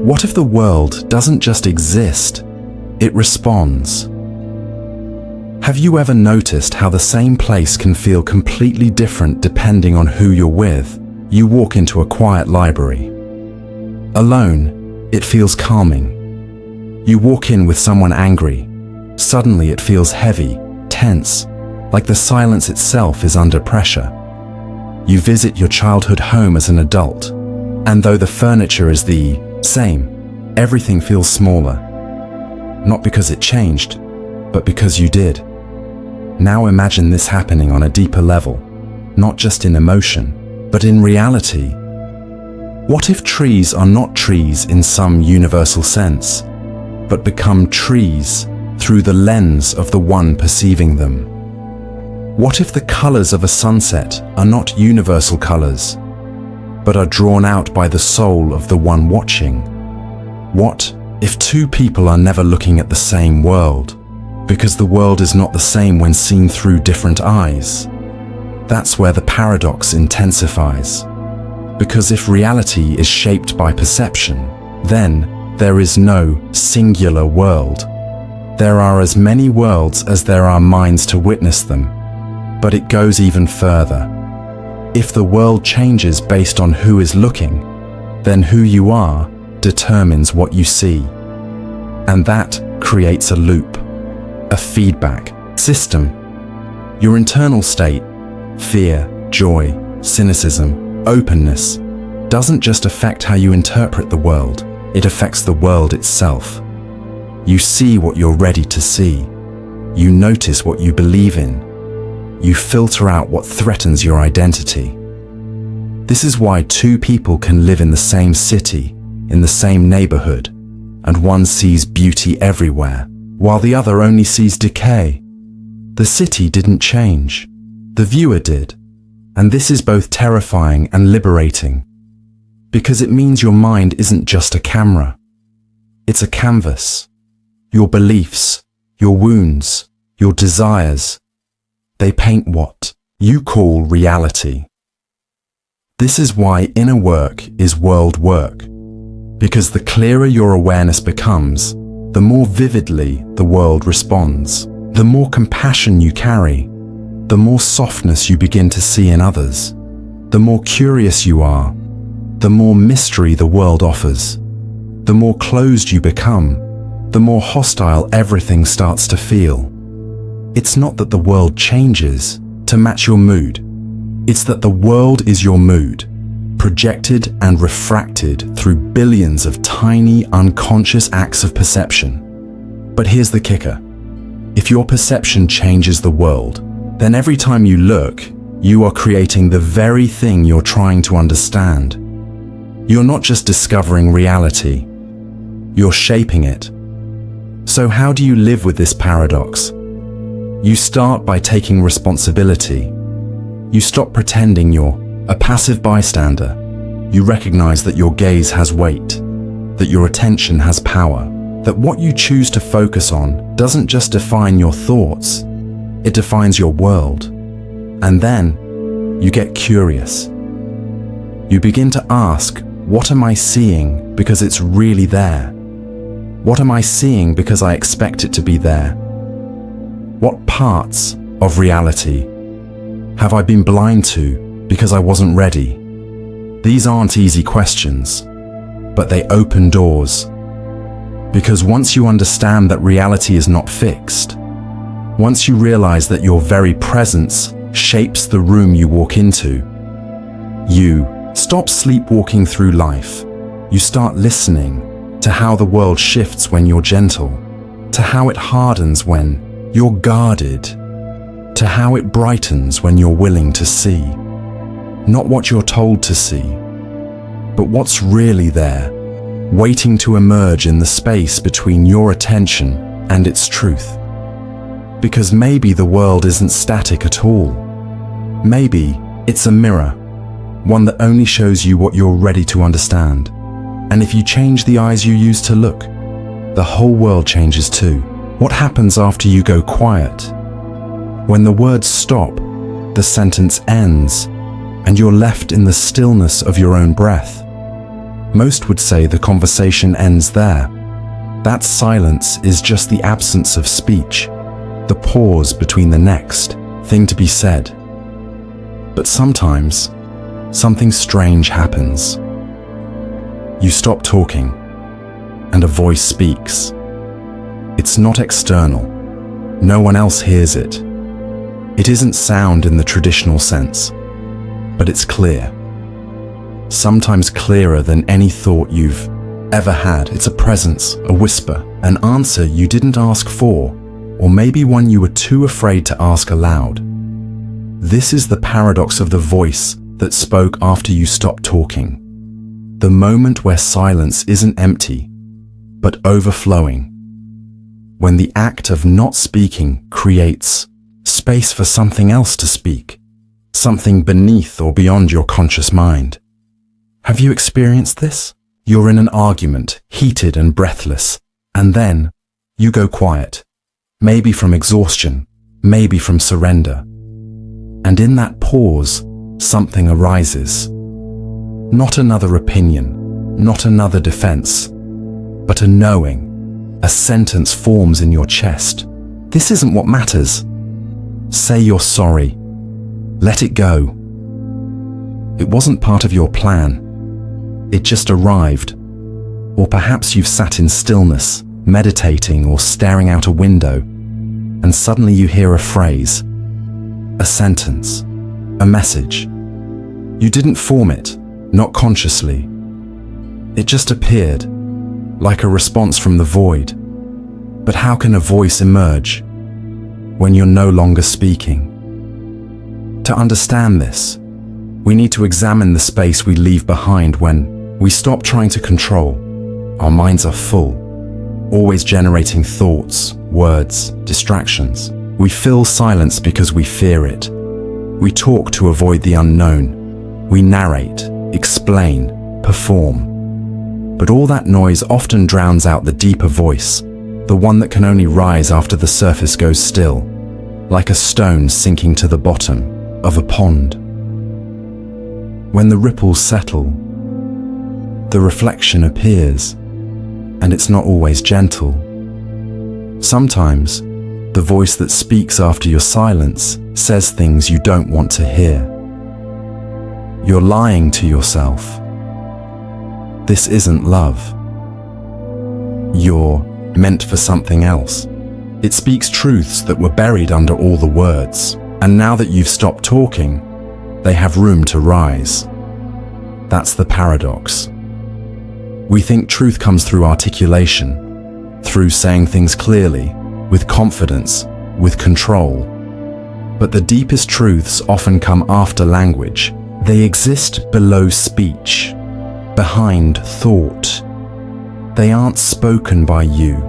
What if the world doesn't just exist, it responds? Have you ever noticed how the same place can feel completely different depending on who you're with? You walk into a quiet library. Alone, it feels calming. You walk in with someone angry. Suddenly it feels heavy, tense, like the silence itself is under pressure. You visit your childhood home as an adult, and though the furniture is the same, everything feels smaller. Not because it changed, but because you did. Now imagine this happening on a deeper level, not just in emotion, but in reality. What if trees are not trees in some universal sense, but become trees through the lens of the one perceiving them? What if the colors of a sunset are not universal colors, but are drawn out by the soul of the one watching? What if two people are never looking at the same world, because the world is not the same when seen through different eyes? That's where the paradox intensifies. Because if reality is shaped by perception, then there is no singular world. There are as many worlds as there are minds to witness them. But it goes even further. If the world changes based on who is looking, then who you are determines what you see. And that creates a loop, a feedback system. Your internal state, fear, joy, cynicism, openness, doesn't just affect how you interpret the world, it affects the world itself. You see what you're ready to see. You notice what you believe in. You filter out what threatens your identity. This is why two people can live in the same city, in the same neighborhood, and one sees beauty everywhere, while the other only sees decay. The city didn't change. The viewer did. And this is both terrifying and liberating, because it means your mind isn't just a camera. It's a canvas. Your beliefs, your wounds, your desires, they paint what you call reality. This is why inner work is world work, because the clearer your awareness becomes, the more vividly the world responds. The more compassion you carry, the more softness you begin to see in others. The more curious you are, the more mystery the world offers. The more closed you become, the more hostile everything starts to feel. It's not that the world changes to match your mood. It's that the world is your mood, projected and refracted through billions of tiny, unconscious acts of perception. But here's the kicker. If your perception changes the world, then every time you look, you are creating the very thing you're trying to understand. You're not just discovering reality, you're shaping it. So how do you live with this paradox? You start by taking responsibility. You stop pretending you're a passive bystander. You recognize that your gaze has weight, that your attention has power, that what you choose to focus on doesn't just define your thoughts, it defines your world. And then you get curious. You begin to ask, what am I seeing because it's really there? What am I seeing because I expect it to be there? What parts of reality have I been blind to because I wasn't ready? These aren't easy questions, but they open doors. Because once you understand that reality is not fixed, once you realize that your very presence shapes the room you walk into, you stop sleepwalking through life. You start listening to how the world shifts when you're gentle, to how it hardens when you're guarded, to how it brightens when you're willing to see. Not what you're told to see, but what's really there, waiting to emerge in the space between your attention and its truth. Because maybe the world isn't static at all. Maybe it's a mirror, one that only shows you what you're ready to understand. And if you change the eyes you use to look, the whole world changes too. What happens after you go quiet? When the words stop, the sentence ends, and you're left in the stillness of your own breath. Most would say the conversation ends there. That silence is just the absence of speech, the pause between the next thing to be said. But sometimes, something strange happens. You stop talking, and a voice speaks. It's not external. No one else hears it. It isn't sound in the traditional sense, but it's clear. Sometimes clearer than any thought you've ever had. It's a presence, a whisper, an answer you didn't ask for, or maybe one you were too afraid to ask aloud. This is the paradox of the voice that spoke after you stopped talking. The moment where silence isn't empty, but overflowing. When the act of not speaking creates space for something else to speak, something beneath or beyond your conscious mind. Have you experienced this? You're in an argument, heated and breathless, and then you go quiet. Maybe from exhaustion, maybe from surrender. And in that pause, something arises. Not another opinion, not another defense, but a knowing. A sentence forms in your chest. This isn't what matters. Say you're sorry. Let it go. It wasn't part of your plan. It just arrived. Or perhaps you've sat in stillness, meditating or staring out a window, and suddenly you hear a phrase, a sentence, a message. You didn't form it, not consciously. It just appeared, like a response from the void. But how can a voice emerge when you're no longer speaking? To understand this, we need to examine the space we leave behind when we stop trying to control. Our minds are full, always generating thoughts, words, distractions. We fill silence because we fear it. We talk to avoid the unknown. We narrate, explain, perform. But all that noise often drowns out the deeper voice, the one that can only rise after the surface goes still, like a stone sinking to the bottom of a pond. When the ripples settle, the reflection appears, and it's not always gentle. Sometimes, the voice that speaks after your silence says things you don't want to hear. you're lying to yourself. This isn't love. You're meant for something else. It speaks truths that were buried under all the words, and now that you've stopped talking, they have room to rise. That's the paradox. We think truth comes through articulation, through saying things clearly, with confidence, with control. But the deepest truths often come after language. They exist below speech, behind thought. They aren't spoken by you.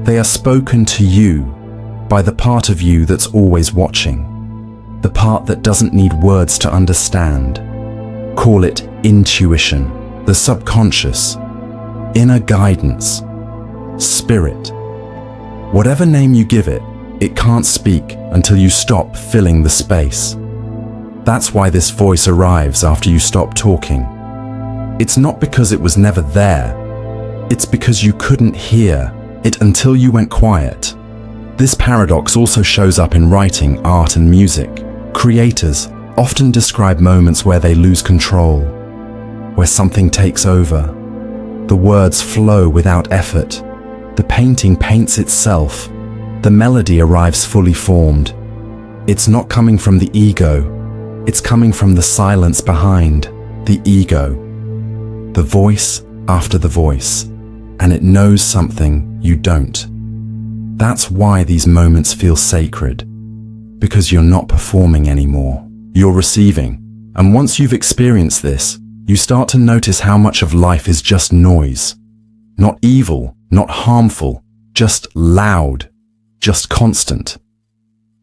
They are spoken to you by the part of you that's always watching, the part that doesn't need words to understand. Call it intuition, the subconscious, inner guidance, spirit. Whatever name you give it, it can't speak until you stop filling the space. That's why this voice arrives after you stop talking. It's not because it was never there. It's because you couldn't hear it until you went quiet. This paradox also shows up in writing, art, and music. Creators often describe moments where they lose control, where something takes over. The words flow without effort. The painting paints itself. The melody arrives fully formed. It's not coming from the ego. It's coming from the silence behind the ego. The voice after the voice. And it knows something you don't. That's why these moments feel sacred. Because you're not performing anymore. You're receiving. And once you've experienced this, you start to notice how much of life is just noise. Not evil, not harmful, just loud, just constant.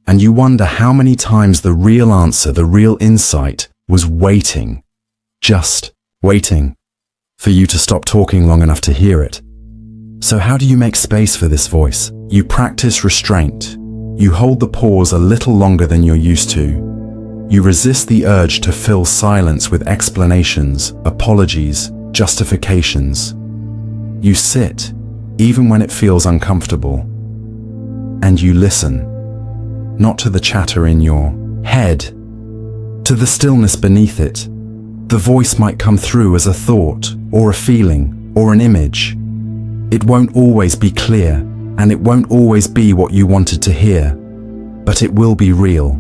And you wonder how many times the real answer, the real insight, was waiting. Just waiting for you to stop talking long enough to hear it. So how do you make space for this voice? You practice restraint. You hold the pause a little longer than you're used to. You resist the urge to fill silence with explanations, apologies, justifications. You sit, even when it feels uncomfortable. And you listen, not to the chatter in your head, to the stillness beneath it. The voice might come through as a thought, or a feeling, or an image. It won't always be clear, and it won't always be what you wanted to hear, but it will be real.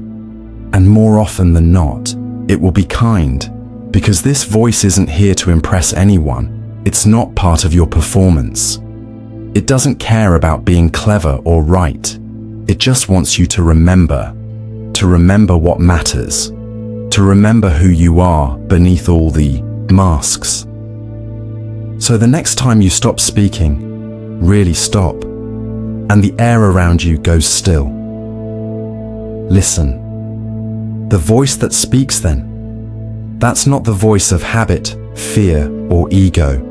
And more often than not, it will be kind, because this voice isn't here to impress anyone. It's not part of your performance. It doesn't care about being clever or right. It just wants you to remember what matters, to remember who you are beneath all the masks. So the next time you stop speaking, really stop, and the air around you goes still. Listen. The voice that speaks then, that's not the voice of habit, fear, or ego.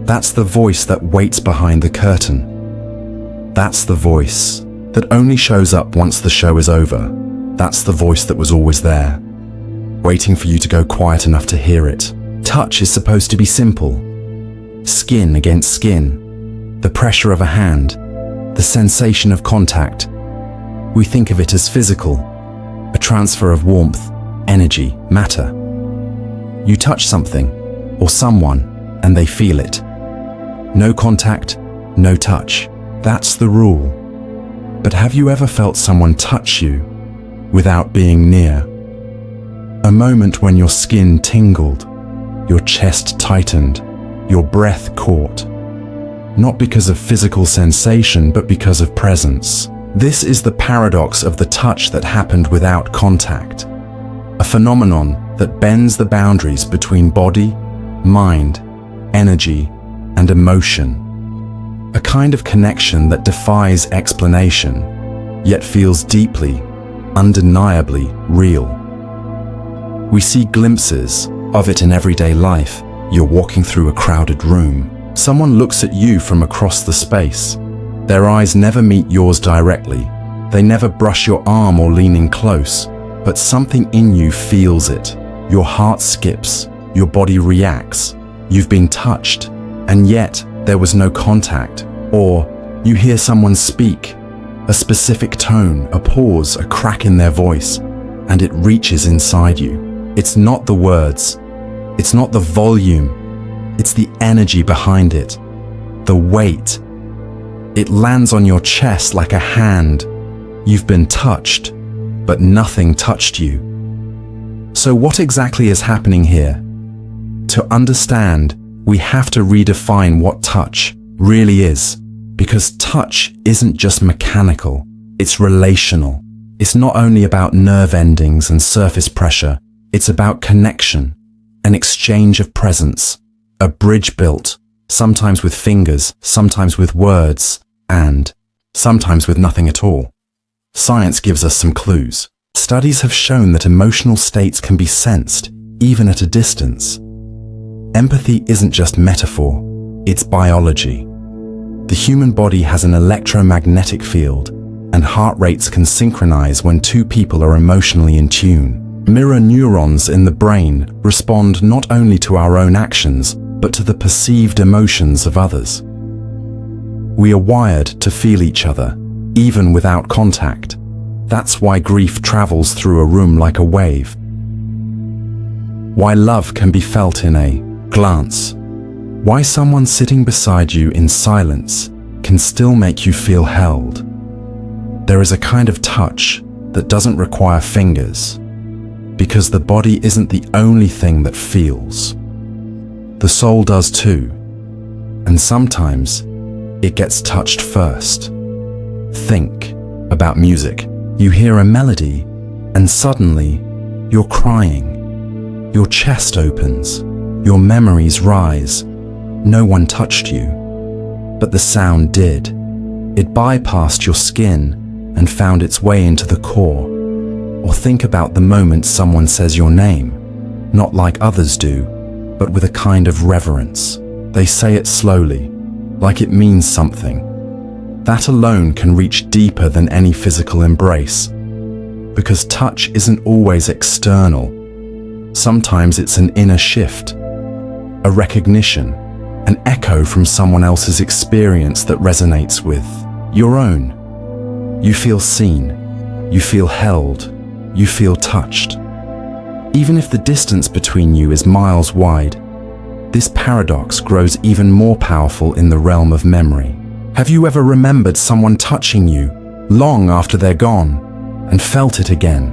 That's the voice that waits behind the curtain. That's the voice that only shows up once the show is over. That's the voice that was always there, waiting for you to go quiet enough to hear it. Touch is supposed to be simple. Skin against skin, the pressure of a hand, the sensation of contact. We think of it as physical, a transfer of warmth, energy, matter. You touch something or someone and they feel it. No contact, no touch. That's the rule. But have you ever felt someone touch you without being near? A moment when your skin tingled, your chest tightened, your breath caught. Not because of physical sensation, but because of presence. This is the paradox of the touch that happened without contact. A phenomenon that bends the boundaries between body, mind, energy, and emotion. A kind of connection that defies explanation, yet feels deeply, undeniably real. We see glimpses of it in everyday life. You're walking through a crowded room. Someone looks at you from across the space. Their eyes never meet yours directly. They never brush your arm or lean in close, but something in you feels it. Your heart skips, your body reacts. You've been touched, and yet there was no contact. Or you hear someone speak, a specific tone, a pause, a crack in their voice, and it reaches inside you. It's not the words. It's not the volume. It's the energy behind it. The weight. It lands on your chest like a hand. You've been touched, but nothing touched you. So what exactly is happening here? To understand, we have to redefine what touch really is, because touch isn't just mechanical, it's relational. It's not only about nerve endings and surface pressure, it's about connection, an exchange of presence, a bridge built, sometimes with fingers, sometimes with words, and sometimes with nothing at all. Science gives us some clues. Studies have shown that emotional states can be sensed, even at a distance. Empathy isn't just metaphor, it's biology. The human body has an electromagnetic field, and heart rates can synchronize when two people are emotionally in tune. Mirror neurons in the brain respond not only to our own actions, but to the perceived emotions of others. We are wired to feel each other, even without contact. That's why grief travels through a room like a wave. Why love can be felt in a glance. Why someone sitting beside you in silence can still make you feel held. There is a kind of touch that doesn't require fingers, because the body isn't the only thing that feels. The soul does too, and sometimes it gets touched first. Think about music. You hear a melody, and suddenly you're crying. Your chest opens, your memories rise. No one touched you, but the sound did. It bypassed your skin and found its way into the core. Or think about the moment someone says your name, not like others do, but with a kind of reverence. They say it slowly, like it means something. That alone can reach deeper than any physical embrace, because touch isn't always external. Sometimes it's an inner shift, a recognition, an echo from someone else's experience that resonates with your own. You feel seen, you feel held, you feel touched. Even if the distance between you is miles wide, this paradox grows even more powerful in the realm of memory. Have you ever remembered someone touching you long after they're gone and felt it again?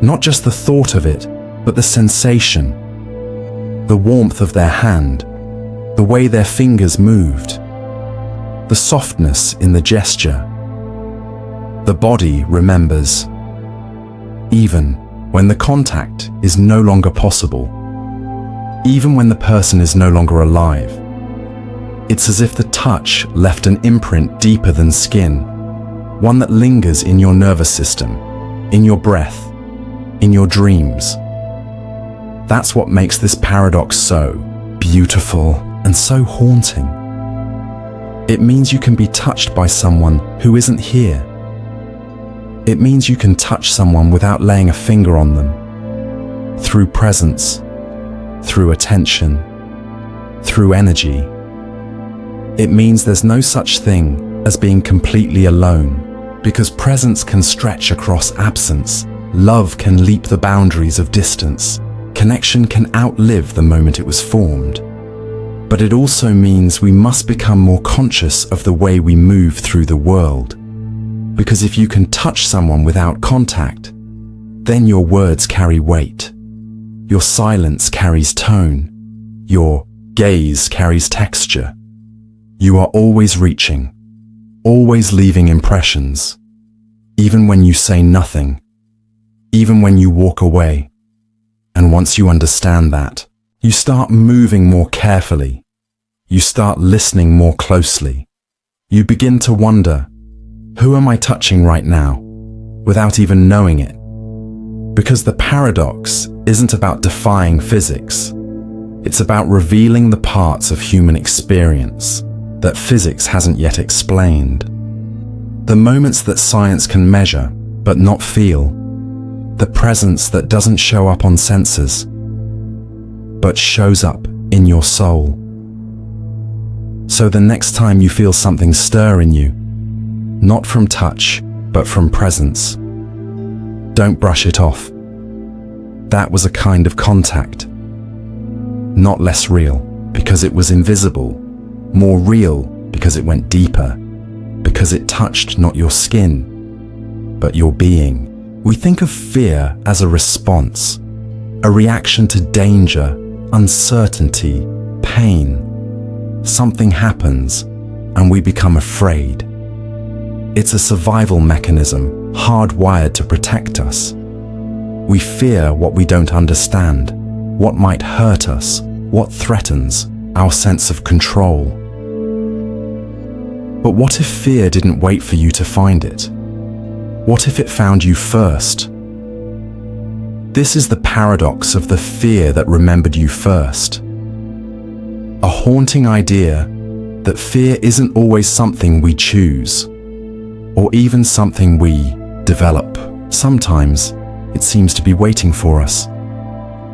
Not just the thought of it, but the sensation, the warmth of their hand, the way their fingers moved, the softness in the gesture. The body remembers, even when the contact is no longer possible, even when the person is no longer alive. It's as if the touch left an imprint deeper than skin, one that lingers in your nervous system, in your breath, in your dreams. That's what makes this paradox so beautiful and so haunting. It means you can be touched by someone who isn't here. It means you can touch someone without laying a finger on them, through presence, through attention, through energy. It means there's no such thing as being completely alone, because presence can stretch across absence, love can leap the boundaries of distance, connection can outlive the moment it was formed. But it also means we must become more conscious of the way we move through the world. Because if you can touch someone without contact, then your words carry weight. Your silence carries tone. Your gaze carries texture. You are always reaching, always leaving impressions, even when you say nothing, even when you walk away. And once you understand that, you start moving more carefully. You start listening more closely. You begin to wonder, who am I touching right now, without even knowing it? Because the paradox isn't about defying physics. It's about revealing the parts of human experience that physics hasn't yet explained. The moments that science can measure, but not feel. The presence that doesn't show up on sensors, but shows up in your soul. So the next time you feel something stir in you, not from touch, but from presence, don't brush it off. That was a kind of contact. Not less real, because it was invisible. More real, because it went deeper. Because it touched not your skin, but your being. We think of fear as a response, a reaction to danger, uncertainty, pain. Something happens, and we become afraid. It's a survival mechanism, hardwired to protect us. We fear what we don't understand, what might hurt us, what threatens our sense of control. But what if fear didn't wait for you to find it? What if it found you first? This is the paradox of the fear that remembered you first. A haunting idea that fear isn't always something we choose, or even something we develop. Sometimes it seems to be waiting for us,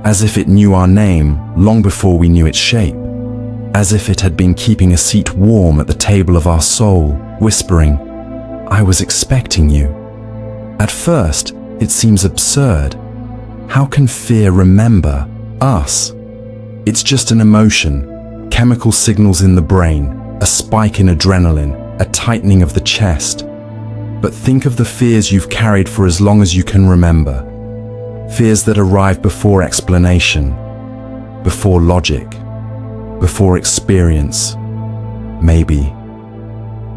as if it knew our name long before we knew its shape, as if it had been keeping a seat warm at the table of our soul, whispering, "I was expecting you." At first, it seems absurd. How can fear remember us? It's just an emotion, chemical signals in the brain, a spike in adrenaline, a tightening of the chest. But think of the fears you've carried for as long as you can remember. Fears that arrive before explanation, before logic, before experience. Maybe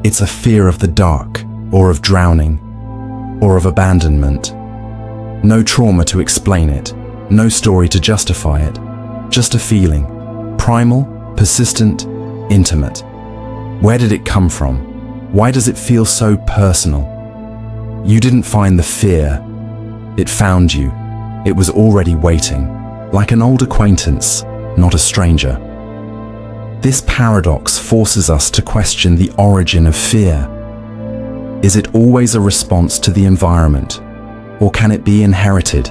it's a fear of the dark, or of drowning, or of abandonment. No trauma to explain it, no story to justify it, just a feeling, primal, persistent, intimate. Where did it come from? Why does it feel so personal? You didn't find the fear, it found you. It was already waiting, like an old acquaintance, not a stranger. This paradox forces us to question the origin of fear. Is it always a response to the environment, or can it be inherited,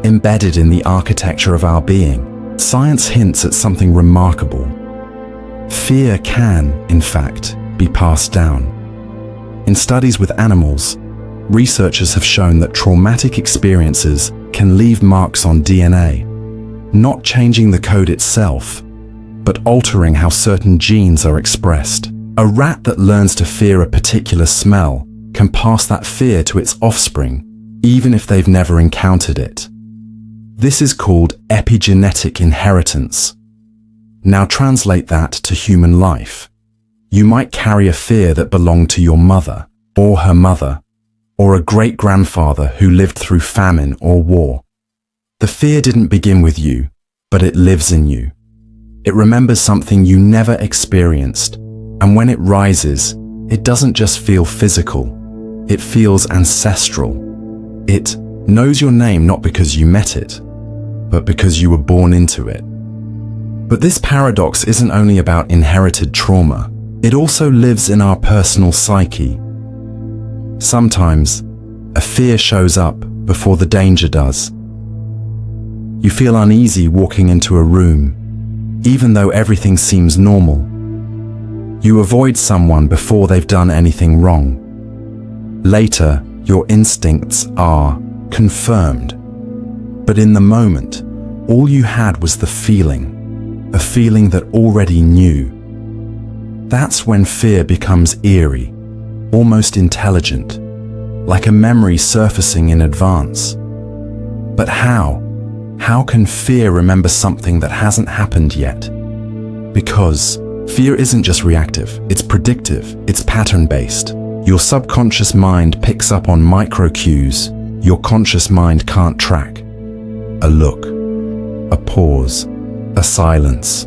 embedded in the architecture of our being? Science hints at something remarkable. Fear can, in fact, be passed down. In studies with animals, researchers have shown that traumatic experiences can leave marks on DNA, not changing the code itself, but altering how certain genes are expressed. A rat that learns to fear a particular smell can pass that fear to its offspring, even if they've never encountered it. This is called epigenetic inheritance. Now translate that to human life. You might carry a fear that belonged to your mother, or her mother, or a great-grandfather who lived through famine or war. The fear didn't begin with you, but it lives in you. It remembers something you never experienced, and when it rises, it doesn't just feel physical, it feels ancestral. It knows your name not because you met it, but because you were born into it. But this paradox isn't only about inherited trauma, it also lives in our personal psyche. Sometimes, a fear shows up before the danger does. You feel uneasy walking into a room, even though everything seems normal. You avoid someone before they've done anything wrong. Later, your instincts are confirmed. But in the moment, all you had was the feeling, a feeling that already knew. That's when fear becomes eerie, almost intelligent, like a memory surfacing in advance. But how? How can fear remember something that hasn't happened yet? Because fear isn't just reactive, it's predictive, it's pattern-based. Your subconscious mind picks up on micro cues your conscious mind can't track. A look, a pause, a silence.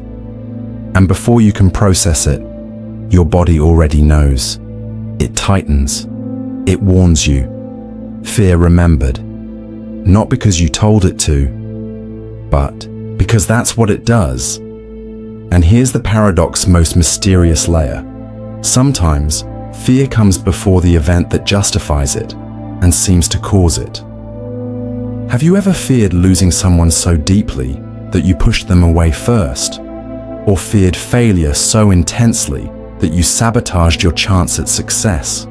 And before you can process it, your body already knows. It tightens. It warns you. Fear remembered. Not because you told it to, but because that's what it does. And here's the paradox's most mysterious layer. Sometimes, fear comes before the event that justifies it and seems to cause it. Have you ever feared losing someone so deeply that you pushed them away first? Or feared failure so intensely that you sabotaged your chance at success?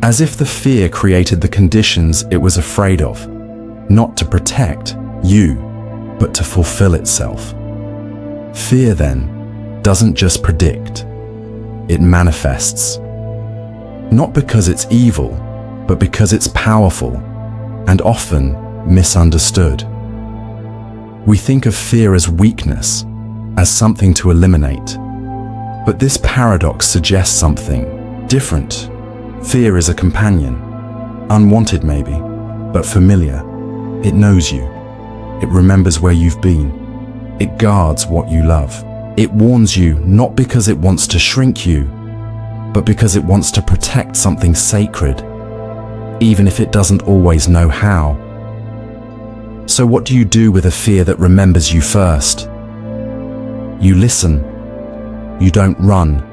As if the fear created the conditions it was afraid of. not to protect you, but to fulfill itself. Fear, then, doesn't just predict, it manifests. Not because it's evil, but because it's powerful and often misunderstood. We think of fear as weakness, as something to eliminate. But this paradox suggests something different. Fear is a companion, unwanted maybe, but familiar. It knows you. It remembers where you've been. It guards what you love. It warns you not because it wants to shrink you, but because it wants to protect something sacred, even if it doesn't always know how. So what do you do with a fear that remembers you first? You listen. You don't run.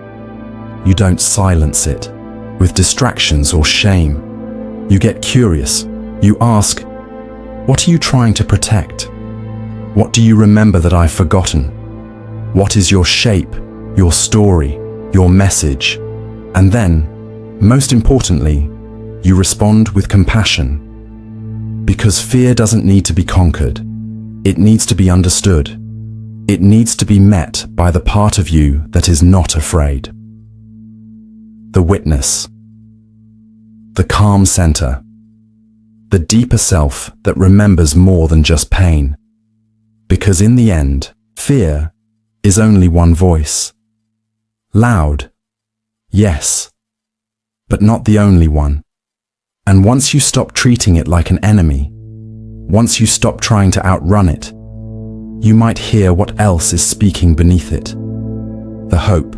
You don't silence it with distractions or shame. You get curious. You ask, what are you trying to protect? What do you remember that I've forgotten? What is your shape, your story, your message? And then, most importantly, you respond with compassion. Because fear doesn't need to be conquered. It needs to be understood. It needs to be met by the part of you that is not afraid. The witness. The calm center. The deeper self that remembers more than just pain. Because in the end, fear is only one voice. Loud, yes, but not the only one. And once you stop treating it like an enemy, once you stop trying to outrun it, you might hear what else is speaking beneath it. The hope,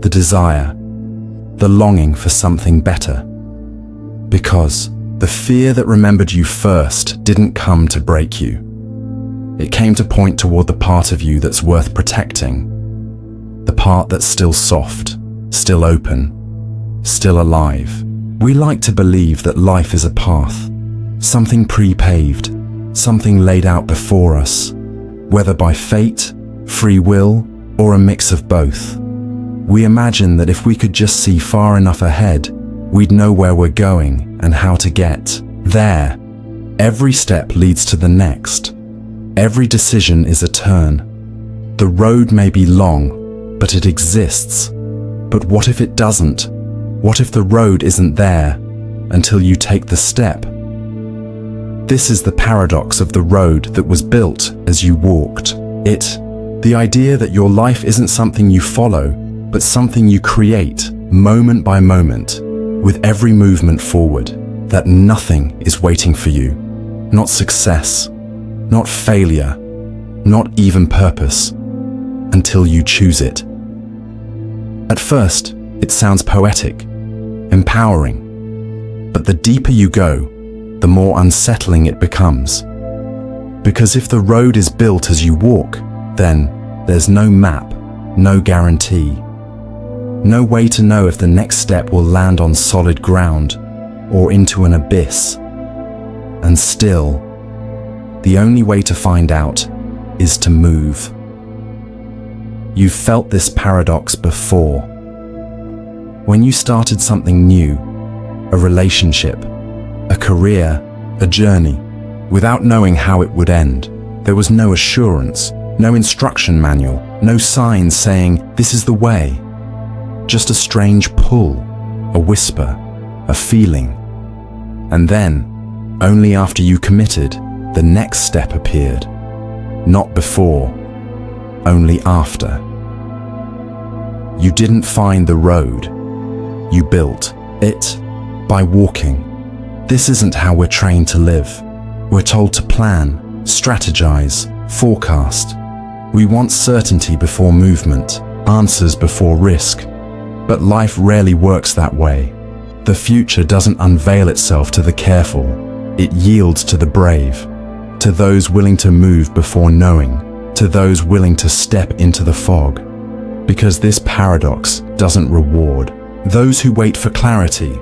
the desire, the longing for something better. Because the fear that remembered you first didn't come to break you. It came to point toward the part of you that's worth protecting. The part that's still soft, still open, still alive. We like to believe that life is a path, something pre-paved, something laid out before us, whether by fate, free will, or a mix of both. We imagine that if we could just see far enough ahead, we'd know where we're going and how to get there. Every step leads to the next. Every decision is a turn. The road may be long, but it exists. But what if it doesn't? What if the road isn't there until you take the step? This is the paradox of the road that was built as you walked. The idea that your life isn't something you follow, but something you create moment by moment, with every movement forward, that nothing is waiting for you. Not success, not failure, not even purpose, until you choose it. At first, it sounds poetic, empowering, but the deeper you go, the more unsettling it becomes. Because if the road is built as you walk, then there's no map, no guarantee, no way to know if the next step will land on solid ground or into an abyss. And still, the only way to find out is to move. You've felt this paradox before. When you started something new, a relationship, a career, a journey, without knowing how it would end, there was no assurance, no instruction manual, no signs saying, this is the way. Just a strange pull, a whisper, a feeling. And then, only after you committed, the next step appeared. Not before, only after. You didn't find the road. You built it by walking. This isn't how we're trained to live. We're told to plan, strategize, forecast. We want certainty before movement, answers before risk. But life rarely works that way. The future doesn't unveil itself to the careful. It yields to the brave, to those willing to move before knowing, to those willing to step into the fog. Because this paradox doesn't reward those who wait for clarity.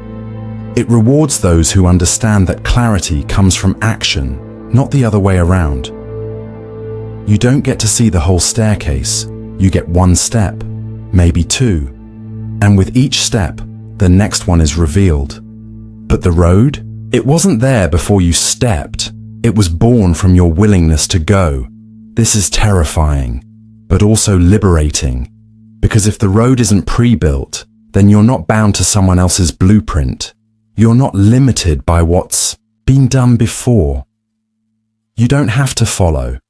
It rewards those who understand that clarity comes from action, not the other way around. You don't get to see the whole staircase. You get one step, maybe two. And with each step, the next one is revealed. But the road? It wasn't there before you stepped. It was born from your willingness to go. This is terrifying, but also liberating, because if the road isn't pre-built, then you're not bound to someone else's blueprint. You're not limited by what's been done before. You don't have to follow.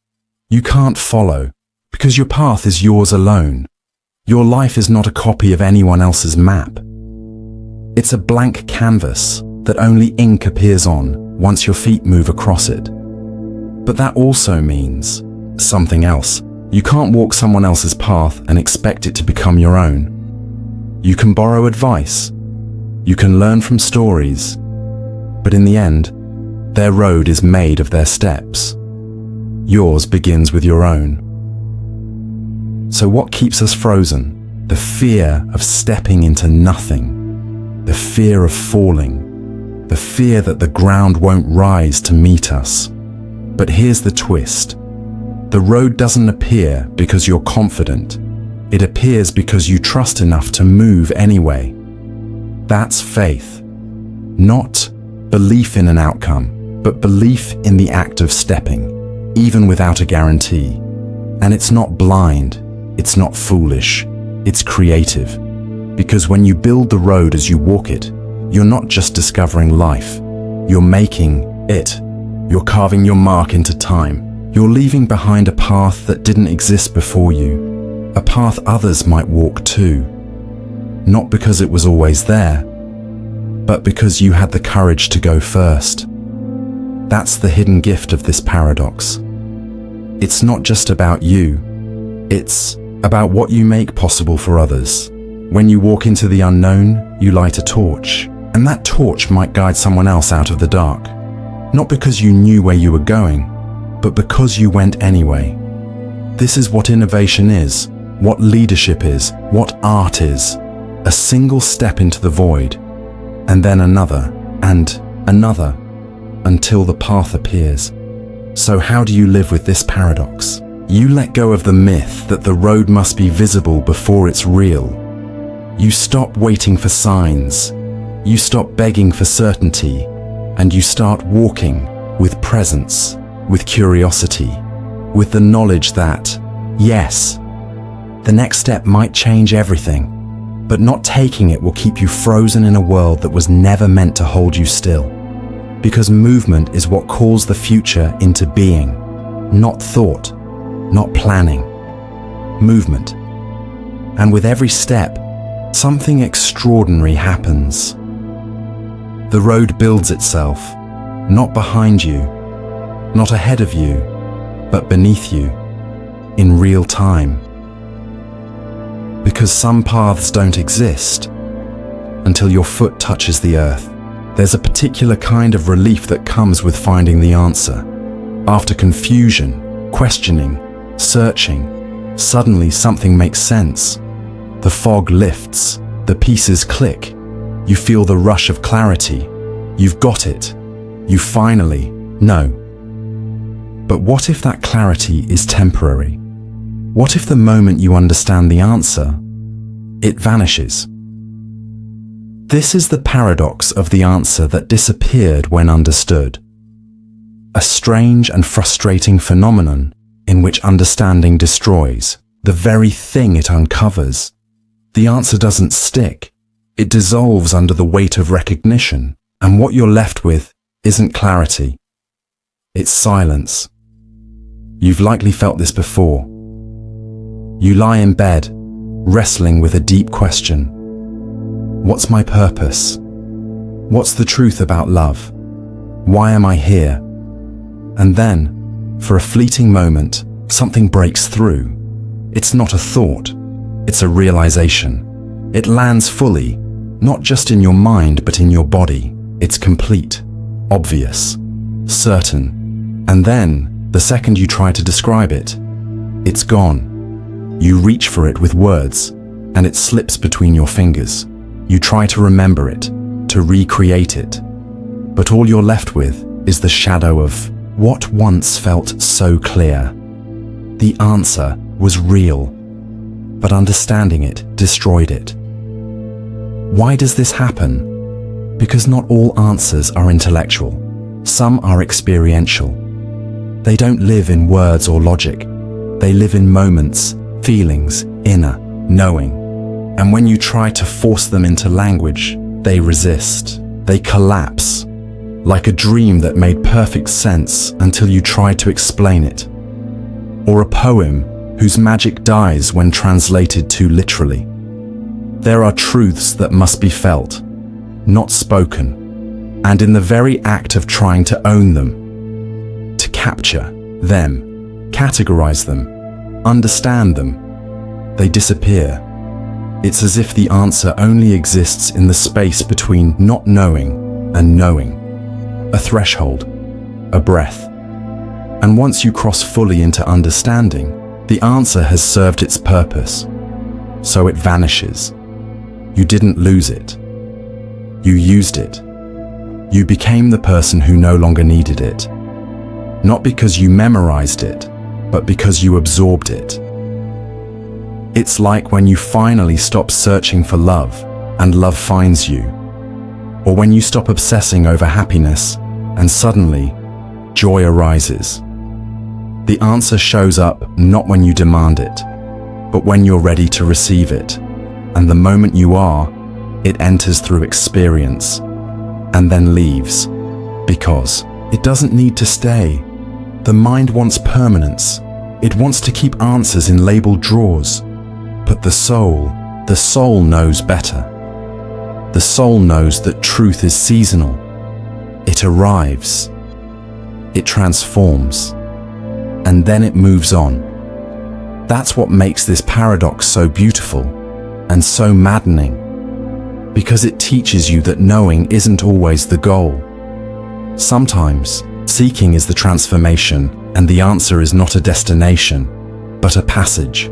You can't follow, because your path is yours alone. Your life is not a copy of anyone else's map. It's a blank canvas that only ink appears on once your feet move across it. But that also means something else. You can't walk someone else's path and expect it to become your own. You can borrow advice. You can learn from stories. But in the end, their road is made of their steps. Yours begins with your own. So what keeps us frozen? The fear of stepping into nothing. The fear of falling. The fear that the ground won't rise to meet us. But here's the twist. The road doesn't appear because you're confident. It appears because you trust enough to move anyway. That's faith. Not belief in an outcome, but belief in the act of stepping, even without a guarantee. And it's not blind, it's not foolish, it's creative. Because when you build the road as you walk it, you're not just discovering life, you're making it. You're carving your mark into time. You're leaving behind a path that didn't exist before you, a path others might walk too. Not because it was always there, but because you had the courage to go first. That's the hidden gift of this paradox. It's not just about you, it's about what you make possible for others. When you walk into the unknown, you light a torch, and that torch might guide someone else out of the dark. Not because you knew where you were going, but because you went anyway. This is what innovation is, what leadership is, what art is. A single step into the void, and then another, and another, until the path appears. So how do you live with this paradox? You let go of the myth that the road must be visible before it's real. You stop waiting for signs. You stop begging for certainty, and you start walking with presence, with curiosity, with the knowledge that, yes, the next step might change everything, but not taking it will keep you frozen in a world that was never meant to hold you still. Because movement is what calls the future into being, not thought, not planning. Movement. And with every step, something extraordinary happens. The road builds itself, not behind you, not ahead of you, but beneath you, in real time. Because some paths don't exist until your foot touches the earth. There's a particular kind of relief that comes with finding the answer. After confusion, questioning, searching, suddenly something makes sense. The fog lifts, the pieces click. You feel the rush of clarity. You've got it. You finally know. But what if that clarity is temporary? What if the moment you understand the answer, it vanishes? This is the paradox of the answer that disappeared when understood. A strange and frustrating phenomenon in which understanding destroys the very thing it uncovers. The answer doesn't stick. It dissolves under the weight of recognition, and what you're left with isn't clarity. It's silence. You've likely felt this before. You lie in bed, wrestling with a deep question. What's my purpose? What's the truth about love? Why am I here? And then, for a fleeting moment, something breaks through. It's not a thought, it's a realization. It lands fully, not just in your mind, but in your body. It's complete, obvious, certain. And then, the second you try to describe it, it's gone. You reach for it with words, and it slips between your fingers. You try to remember it, to recreate it. But all you're left with is the shadow of what once felt so clear. The answer was real, but understanding it destroyed it. Why does this happen? Because not all answers are intellectual. Some are experiential. They don't live in words or logic. They live in moments, feelings, inner knowing. And when you try to force them into language, they resist. They collapse, like a dream that made perfect sense until you tried to explain it. Or a poem whose magic dies when translated too literally. There are truths that must be felt, not spoken, and in the very act of trying to own them, to capture them, categorize them, understand them, they disappear. It's as if the answer only exists in the space between not knowing and knowing, a threshold, a breath. And once you cross fully into understanding, the answer has served its purpose, so it vanishes. You didn't lose it. You used it. You became the person who no longer needed it. Not because you memorized it, but because you absorbed it. It's like when you finally stop searching for love and love finds you. Or when you stop obsessing over happiness and suddenly joy arises. The answer shows up not when you demand it, but when you're ready to receive it. And the moment you are, it enters through experience and then leaves, because it doesn't need to stay. The mind wants permanence. It wants to keep answers in labeled drawers. But the soul knows better. The soul knows that truth is seasonal. It arrives. It transforms. And then it moves on. That's what makes this paradox so beautiful and so maddening, because it teaches you that knowing isn't always the goal. Sometimes, seeking is the transformation, and the answer is not a destination, but a passage.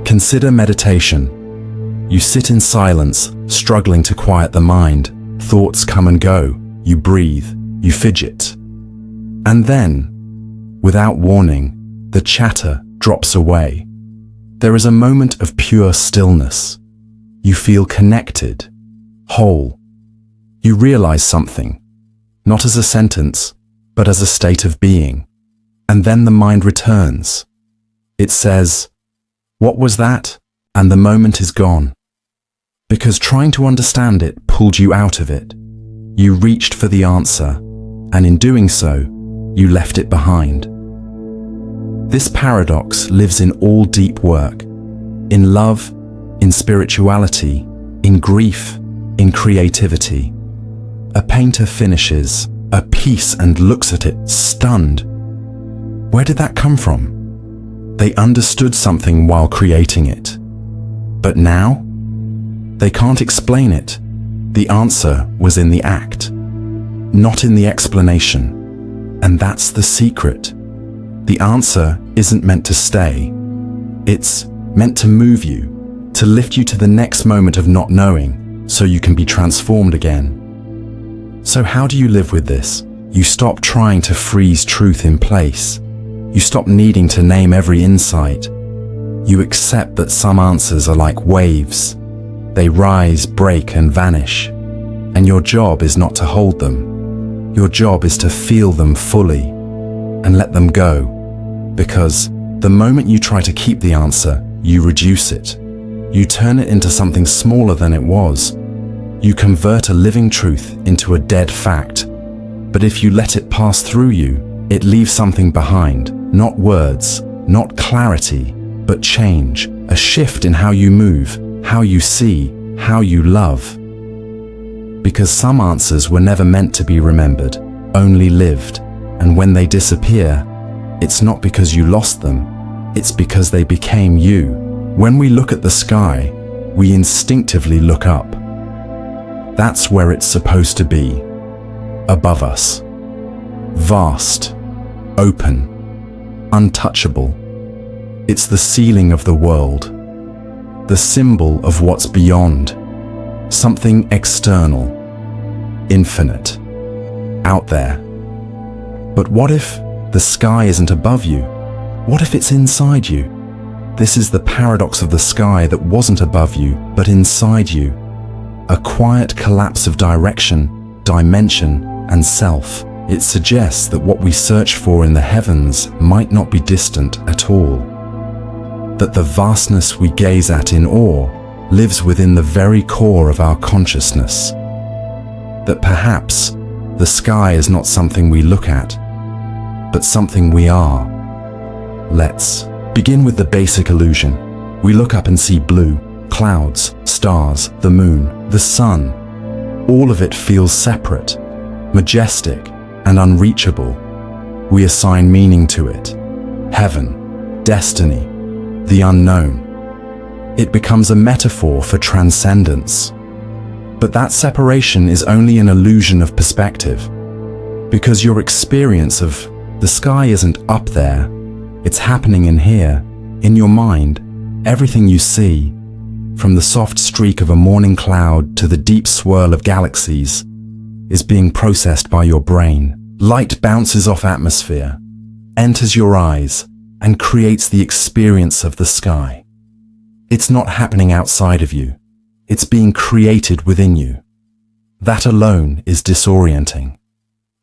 Consider meditation. You sit in silence, struggling to quiet the mind. Thoughts come and go. You breathe. You fidget. And then, without warning, the chatter drops away. There is a moment of pure stillness. You feel connected, whole. You realize something, not as a sentence, but as a state of being. And then the mind returns. It says, "What was that?" And the moment is gone. Because trying to understand it pulled you out of it. You reached for the answer, and in doing so, you left it behind. This paradox lives in all deep work, in love, in spirituality, in grief, in creativity. A painter finishes a piece and looks at it, stunned. Where did that come from? They understood something while creating it. But now? They can't explain it. The answer was in the act, not in the explanation. And that's the secret. The answer isn't meant to stay. It's meant to move you, to lift you to the next moment of not knowing, so you can be transformed again. So how do you live with this? You stop trying to freeze truth in place. You stop needing to name every insight. You accept that some answers are like waves. They rise, break, and vanish. And your job is not to hold them. Your job is to feel them fully and let them go. Because the moment you try to keep the answer, you reduce it. You turn it into something smaller than it was. You convert a living truth into a dead fact. But if you let it pass through you, it leaves something behind. Not words, not clarity, but change. A shift in how you move, how you see, how you love. Because some answers were never meant to be remembered, only lived. And when they disappear, it's not because you lost them, it's because they became you. When we look at the sky, we instinctively look up. That's where it's supposed to be, above us. Vast, open, untouchable. It's the ceiling of the world, the symbol of what's beyond, something external, infinite, out there. But what if the sky isn't above you? What if it's inside you? This is the paradox of the sky that wasn't above you, but inside you. A quiet collapse of direction, dimension, and self. It suggests that what we search for in the heavens might not be distant at all. That the vastness we gaze at in awe lives within the very core of our consciousness. That perhaps the sky is not something we look at, but something we are. Let's begin with the basic illusion. We look up and see blue, clouds, stars, the moon, the sun. All of it feels separate, majestic, and unreachable. We assign meaning to it. Heaven, destiny, the unknown. It becomes a metaphor for transcendence. But that separation is only an illusion of perspective, because your experience of the sky isn't up there, it's happening in here, in your mind. Everything you see, from the soft streak of a morning cloud to the deep swirl of galaxies, is being processed by your brain. Light bounces off atmosphere, enters your eyes, and creates the experience of the sky. It's not happening outside of you. It's being created within you. That alone is disorienting.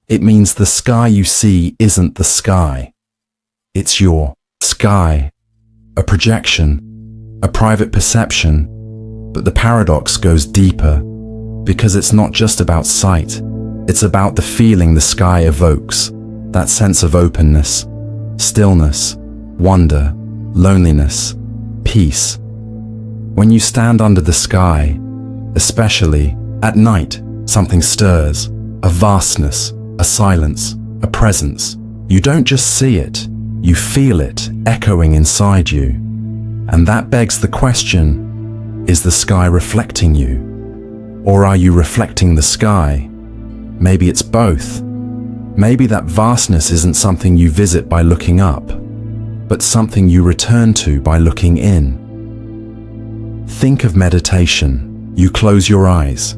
It means the sky you see isn't the sky. It's your sky, a projection, a private perception. But the paradox goes deeper, because it's not just about sight. It's about the feeling the sky evokes, that sense of openness, stillness, wonder, loneliness, peace. When you stand under the sky, especially at night, something stirs, a vastness, a silence, a presence. You don't just see it, you feel it echoing inside you. And that begs the question, is the sky reflecting you? Or are you reflecting the sky? Maybe it's both. Maybe that vastness isn't something you visit by looking up, but something you return to by looking in. Think of meditation. You close your eyes.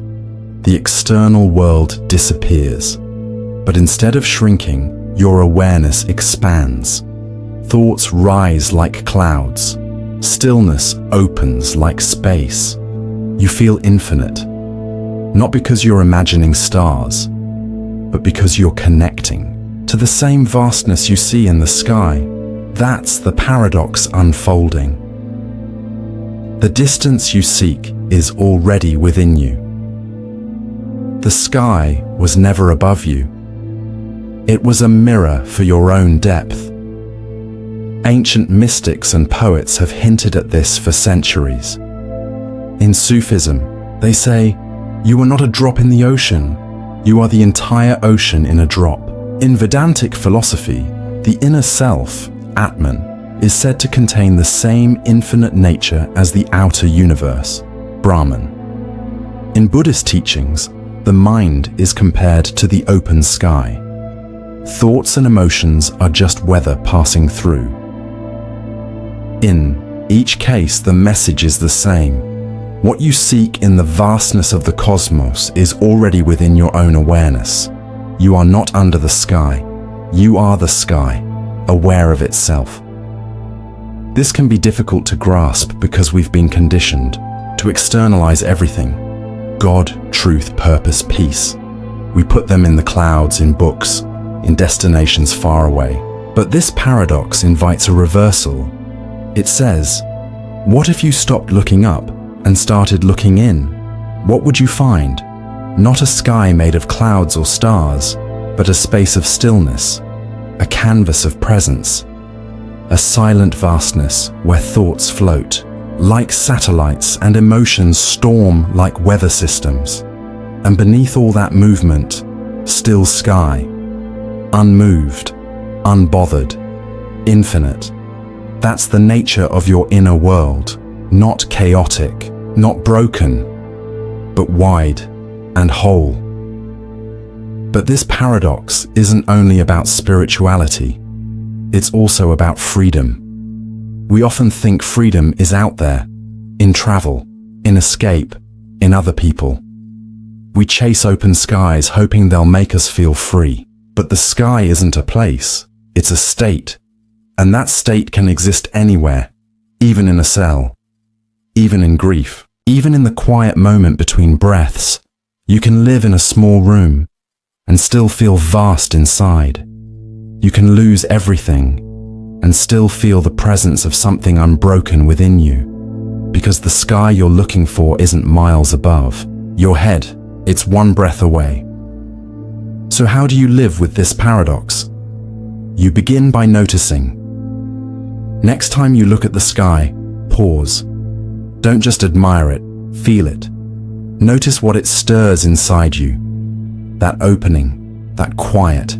The external world disappears. But instead of shrinking, your awareness expands. Thoughts rise like clouds. Stillness opens like space. You feel infinite. Not because you're imagining stars, but because you're connecting to the same vastness you see in the sky. That's the paradox unfolding. The distance you seek is already within you. The sky was never above you. It was a mirror for your own depth. Ancient mystics and poets have hinted at this for centuries. In Sufism, they say, "You are not a drop in the ocean, you are the entire ocean in a drop." In Vedantic philosophy, the inner self, Atman, is said to contain the same infinite nature as the outer universe, Brahman. In Buddhist teachings, the mind is compared to the open sky. Thoughts and emotions are just weather passing through. In each case, the message is the same. What you seek in the vastness of the cosmos is already within your own awareness. You are not under the sky. You are the sky, aware of itself. This can be difficult to grasp because we've been conditioned to externalize everything. God, truth, purpose, peace. We put them in the clouds, in books, in destinations far away. But this paradox invites a reversal. It says, what if you stopped looking up and started looking in? What would you find? Not a sky made of clouds or stars, but a space of stillness, a canvas of presence, a silent vastness where thoughts float, like satellites, and emotions storm like weather systems. And beneath all that movement, still sky, unmoved, unbothered, infinite. That's the nature of your inner world, not chaotic, not broken, but wide and whole. But this paradox isn't only about spirituality, it's also about freedom. We often think freedom is out there, in travel, in escape, in other people. We chase open skies hoping they'll make us feel free. But the sky isn't a place, it's a state. And that state can exist anywhere, even in a cell, even in grief, even in the quiet moment between breaths. You can live in a small room and still feel vast inside. You can lose everything and still feel the presence of something unbroken within you, because the sky you're looking for isn't miles above your head, it's one breath away. So how do you live with this paradox? You begin by noticing. Next time you look at the sky, pause. Don't just admire it, feel it. Notice what it stirs inside you. That opening, that quiet,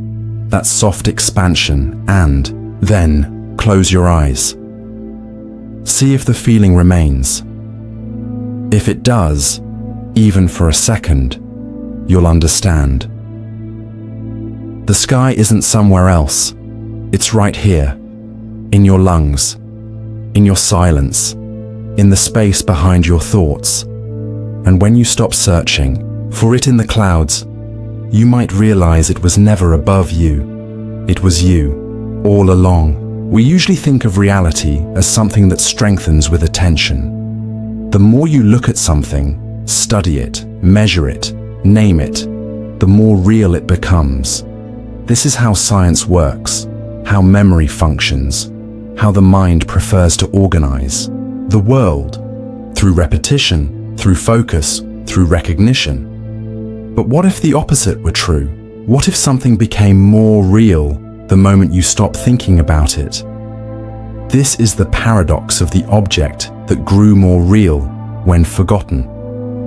that soft expansion, and then close your eyes. See if the feeling remains. If it does, even for a second, you'll understand. The sky isn't somewhere else. It's right here, in your lungs, in your silence, in the space behind your thoughts. And when you stop searching for it in the clouds, you might realize it was never above you. It was you, all along. We usually think of reality as something that strengthens with attention. The more you look at something, study it, measure it, name it, the more real it becomes. This is how science works, how memory functions, how the mind prefers to organize the world, through repetition, through focus, through recognition. But what if the opposite were true? What if something became more real the moment you stop thinking about it? This is the paradox of the object that grew more real when forgotten.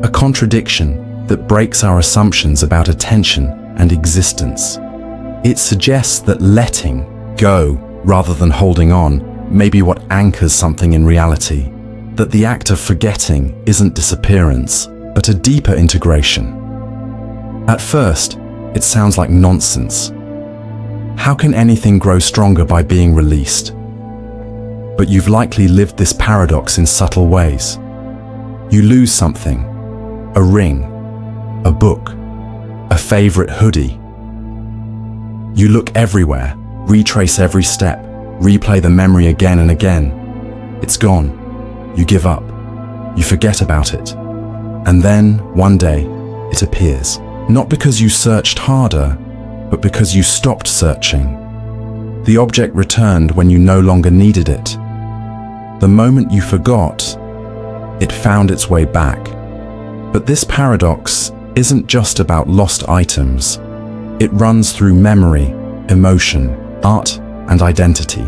A contradiction that breaks our assumptions about attention and existence. It suggests that letting go rather than holding on may be what anchors something in reality. That the act of forgetting isn't disappearance, but a deeper integration. At first, it sounds like nonsense. How can anything grow stronger by being released? But you've likely lived this paradox in subtle ways. You lose something, a ring, a book, a favorite hoodie. You look everywhere, retrace every step, replay the memory again and again. It's gone. You give up. You forget about it. And then, one day, it appears. Not because you searched harder, but because you stopped searching. The object returned when you no longer needed it. The moment you forgot, it found its way back. But this paradox isn't just about lost items. It runs through memory, emotion, art, and identity.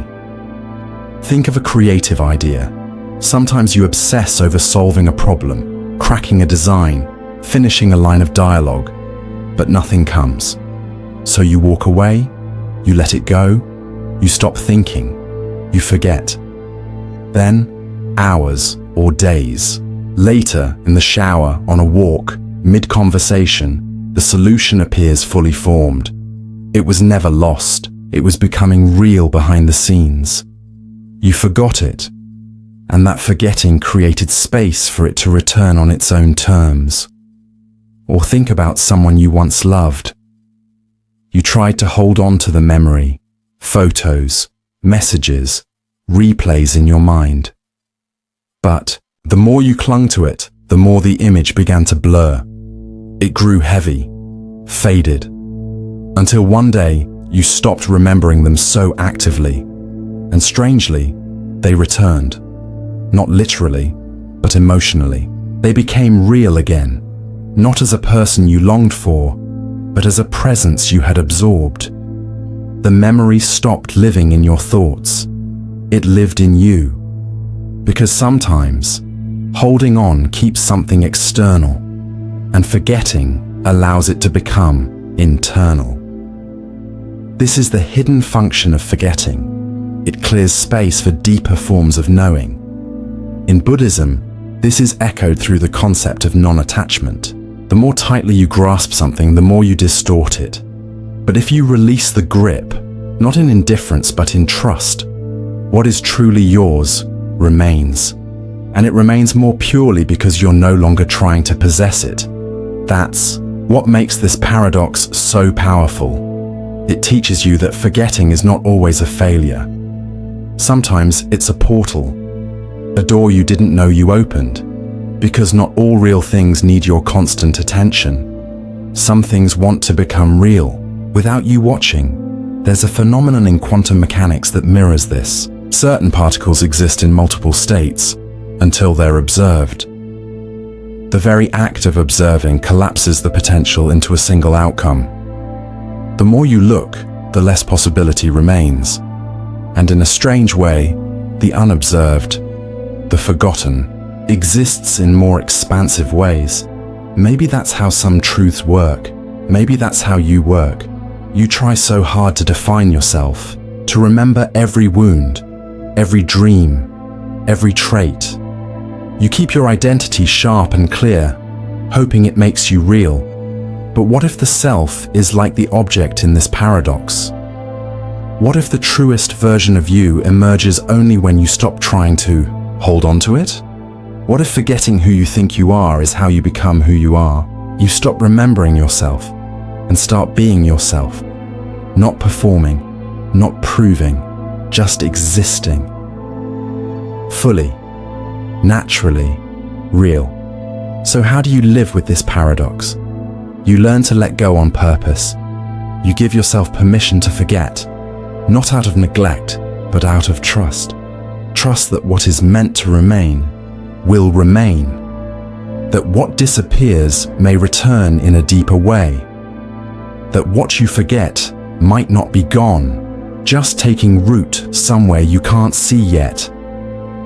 Think of a creative idea. Sometimes you obsess over solving a problem, cracking a design, finishing a line of dialogue, but nothing comes. So you walk away, you let it go, you stop thinking, you forget. Then, hours or days later, in the shower, on a walk, mid-conversation, the solution appears fully formed. It was never lost, it was becoming real behind the scenes. You forgot it, and that forgetting created space for it to return on its own terms. Or think about someone you once loved. You tried to hold on to the memory, photos, messages, replays in your mind. But the more you clung to it, the more the image began to blur. It grew heavy, faded, until one day you stopped remembering them so actively. And strangely, they returned. Not literally, but emotionally. They became real again, not as a person you longed for, but as a presence you had absorbed. The memory stopped living in your thoughts. It lived in you. Because sometimes, holding on keeps something external, and forgetting allows it to become internal. This is the hidden function of forgetting. It clears space for deeper forms of knowing. In Buddhism, this is echoed through the concept of non-attachment. The more tightly you grasp something, the more you distort it. But if you release the grip, not in indifference but in trust, what is truly yours remains. And it remains more purely because you're no longer trying to possess it. That's what makes this paradox so powerful. It teaches you that forgetting is not always a failure. Sometimes it's a portal, a door you didn't know you opened, because not all real things need your constant attention. Some things want to become real without you watching. There's a phenomenon in quantum mechanics that mirrors this. Certain particles exist in multiple states until they're observed. The very act of observing collapses the potential into a single outcome. The more you look, the less possibility remains. And in a strange way, the unobserved, the forgotten, exists in more expansive ways. Maybe that's how some truths work. Maybe that's how you work. You try so hard to define yourself, to remember every wound, every dream, every trait. You keep your identity sharp and clear, hoping it makes you real. But what if the self is like the object in this paradox? What if the truest version of you emerges only when you stop trying to hold on to it? What if forgetting who you think you are is how you become who you are? You stop remembering yourself and start being yourself. Not performing, not proving, just existing. Fully, naturally, real. So how do you live with this paradox? You learn to let go on purpose. You give yourself permission to forget, not out of neglect, but out of trust. Trust that what is meant to remain will remain. That what disappears may return in a deeper way. That what you forget might not be gone, just taking root somewhere you can't see yet.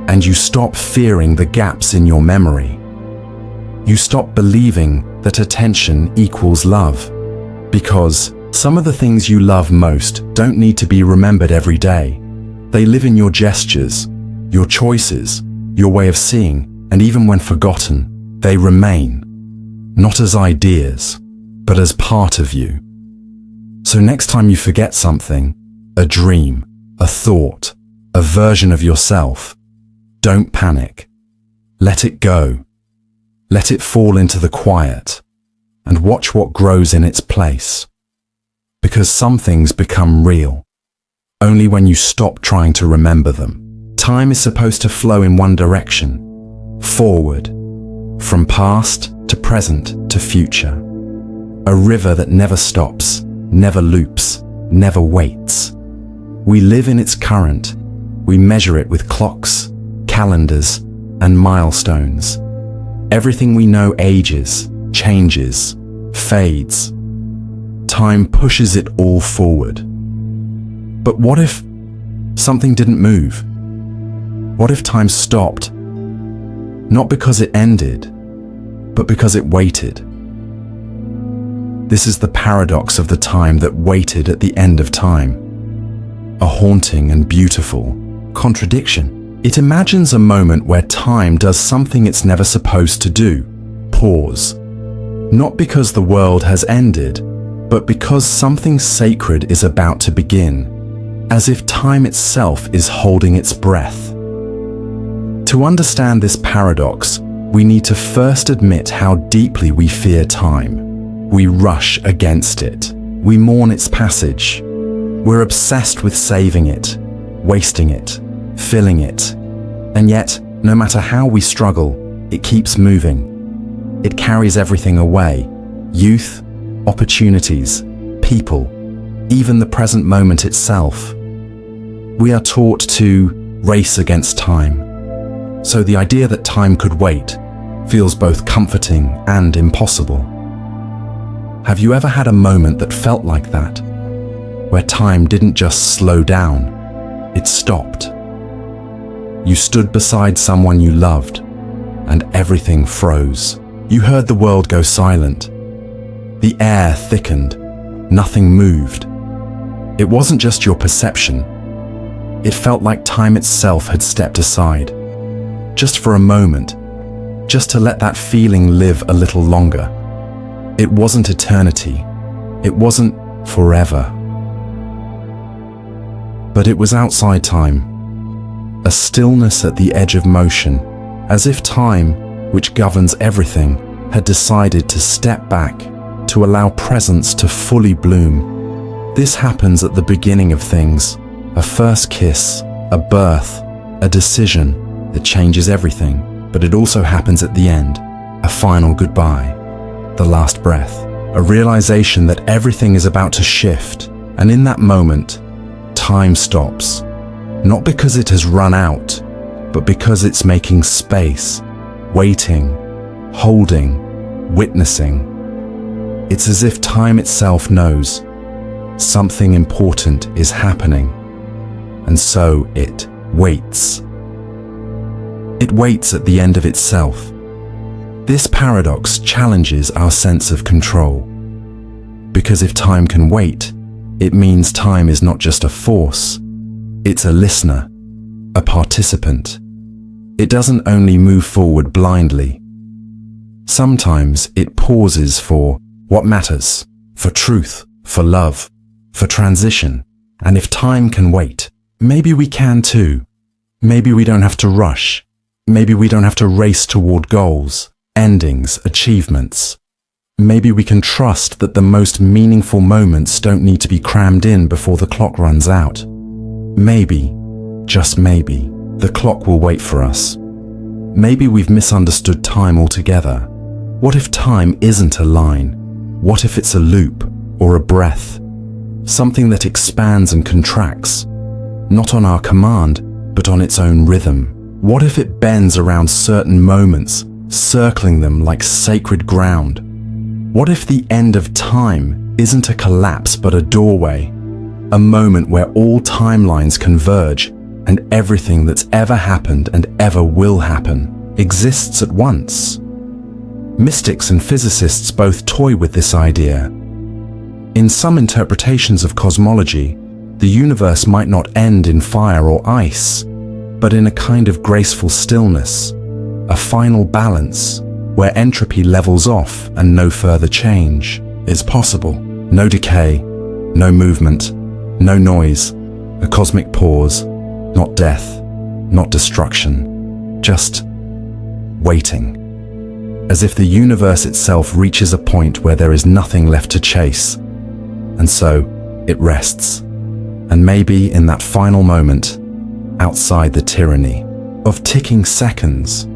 And you stop fearing the gaps in your memory. You stop believing that attention equals love. Because some of the things you love most don't need to be remembered every day. They live in your gestures, your choices, your way of seeing, and even when forgotten, they remain. Not as ideas, but as part of you. So next time you forget something, a dream, a thought, a version of yourself, don't panic. Let it go. Let it fall into the quiet and watch what grows in its place. Because some things become real only when you stop trying to remember them. Time is supposed to flow in one direction, forward, from past to present to future. A river that never stops, never loops, never waits. We live in its current. We measure it with clocks, calendars, and milestones. Everything we know ages, changes, fades. Time pushes it all forward. But what if something didn't move? What if time stopped? Not because it ended, but because it waited. This is the paradox of the time that waited at the end of time. A haunting and beautiful contradiction. It imagines a moment where time does something it's never supposed to do. Pause. Not because the world has ended, but because something sacred is about to begin. As if time itself is holding its breath. To understand this paradox, we need to first admit how deeply we fear time. We rush against it. We mourn its passage. We're obsessed with saving it, wasting it, filling it. And yet, no matter how we struggle, it keeps moving. It carries everything away. Youth, opportunities, people, even the present moment itself. We are taught to race against time. So the idea that time could wait feels both comforting and impossible. Have you ever had a moment that felt like that? Where time didn't just slow down, it stopped. You stood beside someone you loved, and everything froze. You heard the world go silent. The air thickened. Nothing moved. It wasn't just your perception. It felt like time itself had stepped aside. Just for a moment. Just to let that feeling live a little longer. It wasn't eternity. It wasn't forever. But it was outside time. A stillness at the edge of motion, as if time, which governs everything, had decided to step back, to allow presence to fully bloom. This happens at the beginning of things. A first kiss, a birth, a decision that changes everything. But it also happens at the end. A final goodbye. The last breath. a realization that everything is about to shift, and in that moment, time stops. Not because it has run out, but because it's making space, waiting, holding, witnessing. It's as if time itself knows something important is happening, and so it waits. It waits at the end of itself. This paradox challenges our sense of control, because if time can wait, it means time is not just a force, it's a listener, a participant. It doesn't only move forward blindly. Sometimes it pauses for what matters, for truth, for love, for transition. And if time can wait, maybe we can too. Maybe we don't have to rush. Maybe we don't have to race toward goals, endings, achievements. Maybe we can trust that the most meaningful moments don't need to be crammed in before the clock runs out. Maybe, just maybe, the clock will wait for us. Maybe we've misunderstood time altogether. What if time isn't a line? What if it's a loop or a breath? Something that expands and contracts, not on our command, but on its own rhythm. What if it bends around certain moments, circling them like sacred ground? What if the end of time isn't a collapse but a doorway, a moment where all timelines converge and everything that's ever happened and ever will happen exists at once? Mystics and physicists both toy with this idea. In some interpretations of cosmology, the universe might not end in fire or ice, but in a kind of graceful stillness, a final balance where entropy levels off and no further change is possible. No decay, no movement, no noise, a cosmic pause, not death, not destruction, just waiting. As if the universe itself reaches a point where there is nothing left to chase, and so it rests. And maybe in that final moment, outside the tyranny of ticking seconds,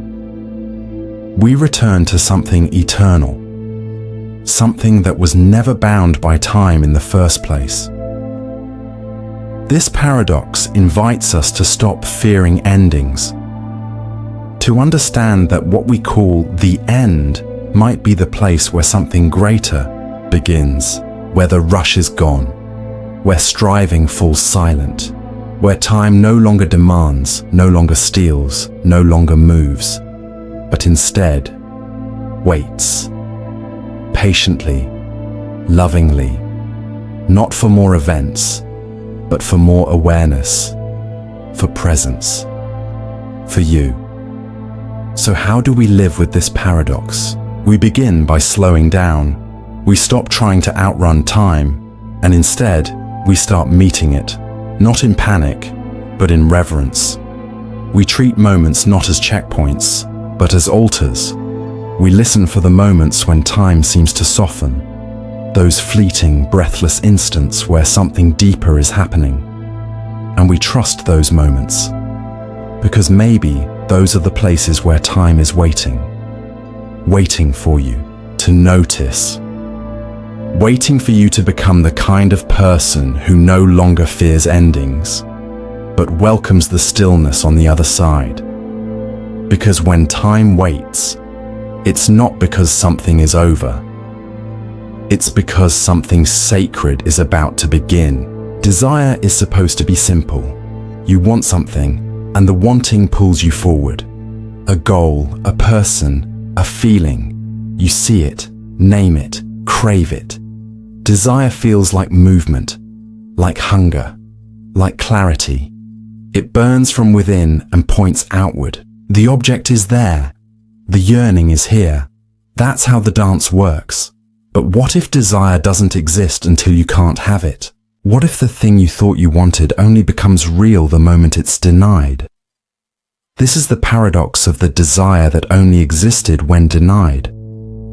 we return to something eternal, something that was never bound by time in the first place. This paradox invites us to stop fearing endings, to understand that what we call the end might be the place where something greater begins, where the rush is gone, where striving falls silent, where time no longer demands, no longer steals, no longer moves, but instead waits, patiently, lovingly, not for more events, but for more awareness, for presence, for you. So how do we live with this paradox? We begin by slowing down. We stop trying to outrun time, and instead, we start meeting it, not in panic, but in reverence. We treat moments not as checkpoints, but as altars. We listen for the moments when time seems to soften, those fleeting, breathless instants where something deeper is happening. And we trust those moments, because maybe those are the places where time is waiting for you to notice, waiting for you to become the kind of person who no longer fears endings, but welcomes the stillness on the other side. Because when time waits, it's not because something is over. It's because something sacred is about to begin. Desire is supposed to be simple. You want something, and the wanting pulls you forward. A goal, a person, a feeling. You see it, name it, crave it. Desire feels like movement, like hunger, like clarity. It burns from within and points outward. The object is there. The yearning is here. That's how the dance works. But what if desire doesn't exist until you can't have it? What if the thing you thought you wanted only becomes real the moment it's denied? This is the paradox of the desire that only existed when denied.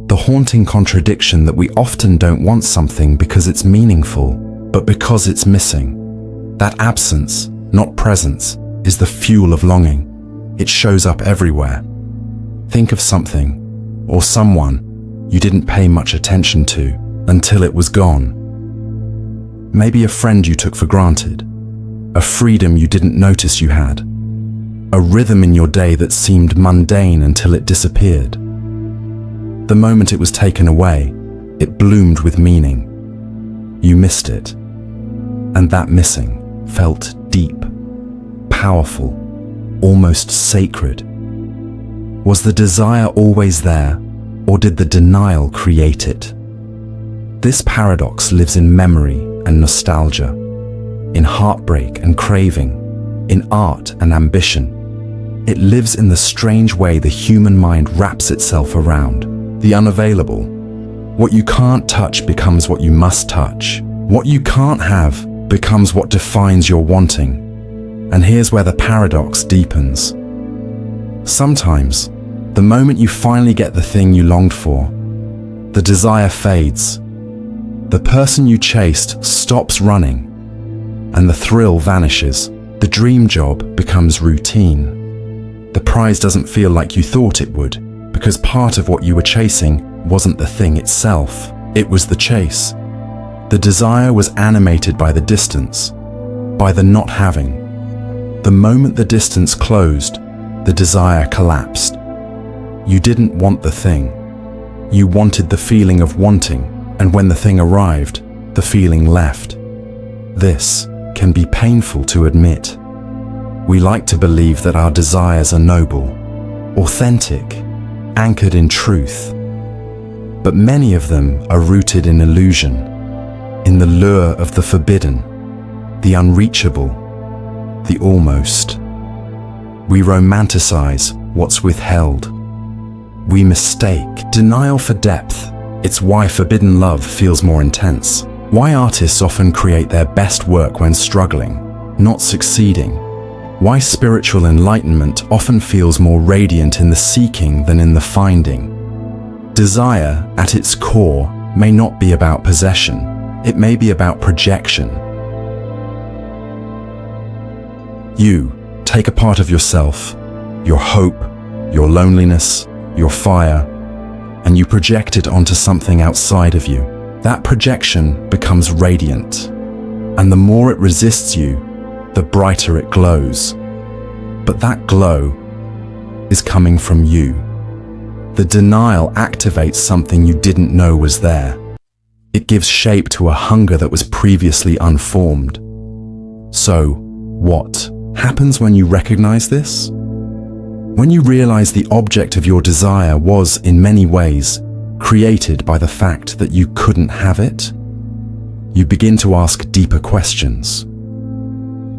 The haunting contradiction that we often don't want something because it's meaningful, but because it's missing. That absence, not presence, is the fuel of longing. It shows up everywhere. Think of something, or someone, you didn't pay much attention to, until it was gone. Maybe a friend you took for granted, a freedom you didn't notice you had, a rhythm in your day that seemed mundane until it disappeared. The moment it was taken away, it bloomed with meaning. You missed it, and that missing felt deep, powerful, almost sacred. Was the desire always there, or did the denial create it? This paradox lives in memory and nostalgia, in heartbreak and craving, in art and ambition. It lives in the strange way the human mind wraps itself around the unavailable. What you can't touch becomes what you must touch. What you can't have becomes what defines your wanting. And here's where the paradox deepens. Sometimes, the moment you finally get the thing you longed for, the desire fades. The person you chased stops running, and the thrill vanishes. The dream job becomes routine. The prize doesn't feel like you thought it would, because part of what you were chasing wasn't the thing itself. It was the chase. The desire was animated by the distance, by the not having. The moment the distance closed, the desire collapsed. You didn't want the thing. You wanted the feeling of wanting, and when the thing arrived, the feeling left. This can be painful to admit. We like to believe that our desires are noble, authentic, anchored in truth. But many of them are rooted in illusion, in the lure of the forbidden, the unreachable, the almost. We romanticize what's withheld. We mistake denial for depth. It's why forbidden love feels more intense. Why artists often create their best work when struggling, not succeeding. Why spiritual enlightenment often feels more radiant in the seeking than in the finding. Desire, at its core, may not be about possession. It may be about projection. You take a part of yourself, your hope, your loneliness, your fire, and you project it onto something outside of you. That projection becomes radiant, and the more it resists you, the brighter it glows. But that glow is coming from you. The denial activates something you didn't know was there. It gives shape to a hunger that was previously unformed. So, what happens when you recognize this? When you realize the object of your desire was, in many ways, created by the fact that you couldn't have it, you begin to ask deeper questions.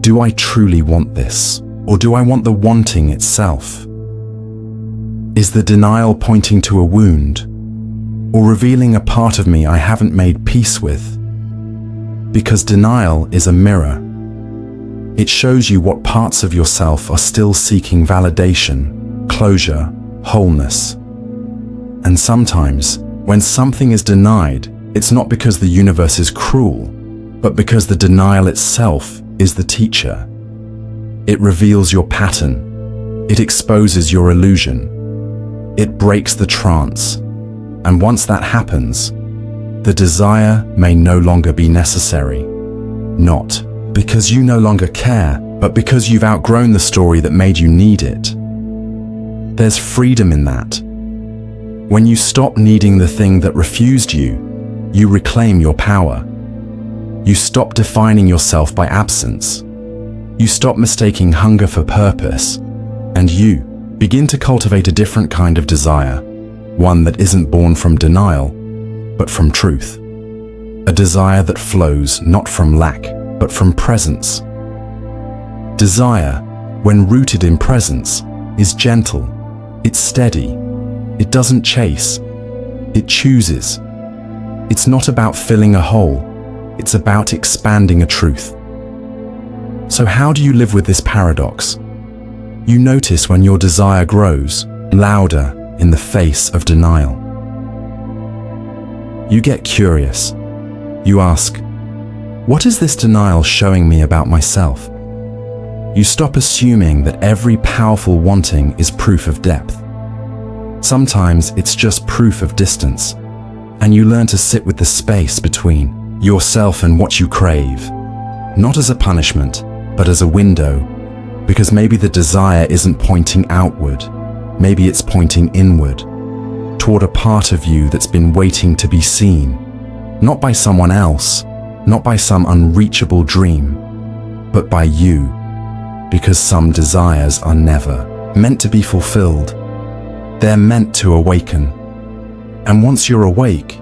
Do I truly want this? Or do I want the wanting itself? Is the denial pointing to a wound, or revealing a part of me I haven't made peace with? Because denial is a mirror. It shows you what parts of yourself are still seeking validation, closure, wholeness. And sometimes, when something is denied, it's not because the universe is cruel, but because the denial itself is the teacher. It reveals your pattern. It exposes your illusion. It breaks the trance. And once that happens, the desire may no longer be necessary. Not because you no longer care, but because you've outgrown the story that made you need it. There's freedom in that. When you stop needing the thing that refused you, you reclaim your power. You stop defining yourself by absence. You stop mistaking hunger for purpose, and you begin to cultivate a different kind of desire, one that isn't born from denial, but from truth. A desire that flows not from lack, but from presence. Desire, when rooted in presence, is gentle, it's steady, it doesn't chase, it chooses. It's not about filling a hole, it's about expanding a truth. So how do you live with this paradox? You notice when your desire grows, louder in the face of denial. You get curious. You ask, what is this denial showing me about myself? You stop assuming that every powerful wanting is proof of depth. Sometimes it's just proof of distance, And you learn to sit with the space between yourself and what you crave, not as a punishment, but as a window, because maybe the desire isn't pointing outward, maybe it's pointing inward, toward a part of you that's been waiting to be seen, not by someone else, not by some unreachable dream, but by you, because some desires are never meant to be fulfilled. They're meant to awaken. And once you're awake,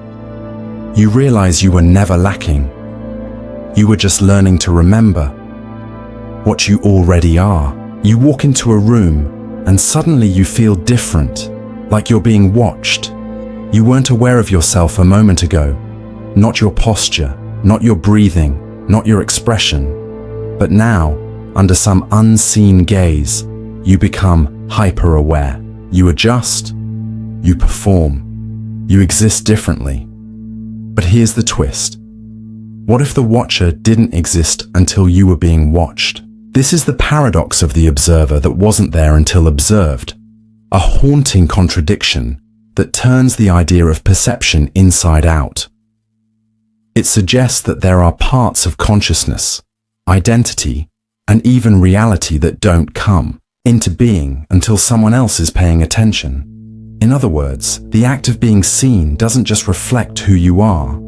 you realize you were never lacking. You were just learning to remember what you already are. You walk into a room and suddenly you feel different, like you're being watched. You weren't aware of yourself a moment ago, not your posture, not your breathing, not your expression. But now, under some unseen gaze, you become hyper-aware. You adjust, you perform, you exist differently. But here's the twist. What if the watcher didn't exist until you were being watched? This is the paradox of the observer that wasn't there until observed. A haunting contradiction that turns the idea of perception inside out. It suggests that there are parts of consciousness, identity, and even reality that don't come into being until someone else is paying attention. In other words, the act of being seen doesn't just reflect who you are,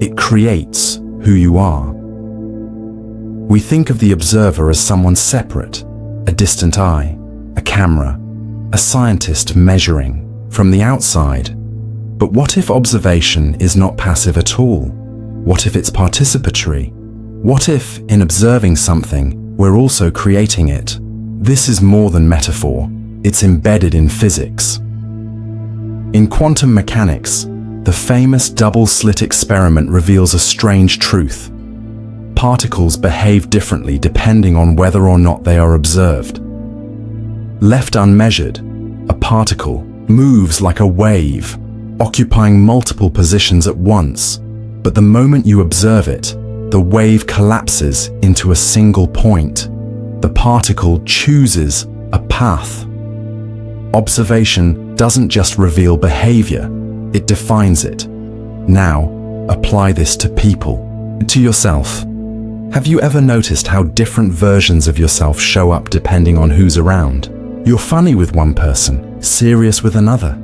it creates who you are. We think of the observer as someone separate, a distant eye, a camera, a scientist measuring from the outside. But what if observation is not passive at all? What if it's participatory? What if, in observing something, we're also creating it? This is more than metaphor, it's embedded in physics. In quantum mechanics, the famous double-slit experiment reveals a strange truth. Particles behave differently depending on whether or not they are observed. Left unmeasured, a particle moves like a wave, occupying multiple positions at once, but the moment you observe it, the wave collapses into a single point. The particle chooses a path. Observation doesn't just reveal behavior, it defines it. Now, apply this to people, to yourself. Have you ever noticed how different versions of yourself show up depending on who's around? You're funny with one person, serious with another.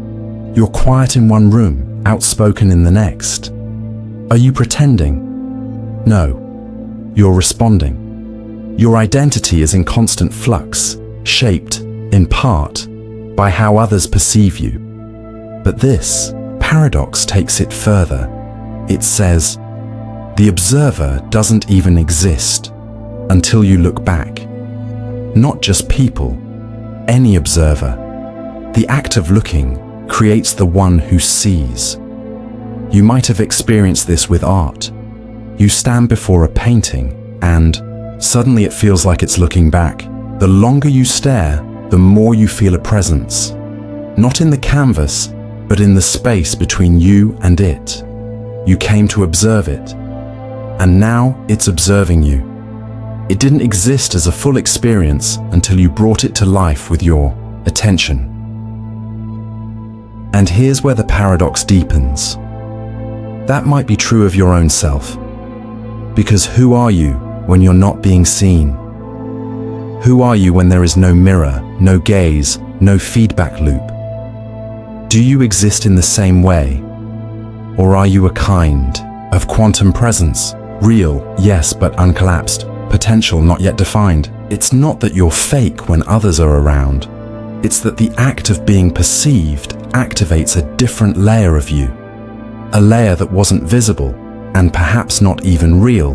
You're quiet in one room, outspoken in the next. Are you pretending? No, you're responding. Your identity is in constant flux, shaped, in part, by how others perceive you. But this paradox takes it further. It says, the observer doesn't even exist until you look back. Not just people, any observer. The act of looking creates the one who sees. You might have experienced this with art. You stand before a painting and suddenly it feels like it's looking back. The longer you stare, the more you feel a presence. Not in the canvas, but in the space between you and it. You came to observe it, and now it's observing you. It didn't exist as a full experience until you brought it to life with your attention. And here's where the paradox deepens. That might be true of your own self. Because who are you when you're not being seen? Who are you when there is no mirror, no gaze, no feedback loop? Do you exist in the same way? Or are you a kind of quantum presence? Real, yes, but uncollapsed. Potential not yet defined. It's not that you're fake when others are around. It's that the act of being perceived activates a different layer of you. A layer that wasn't visible, and perhaps not even real,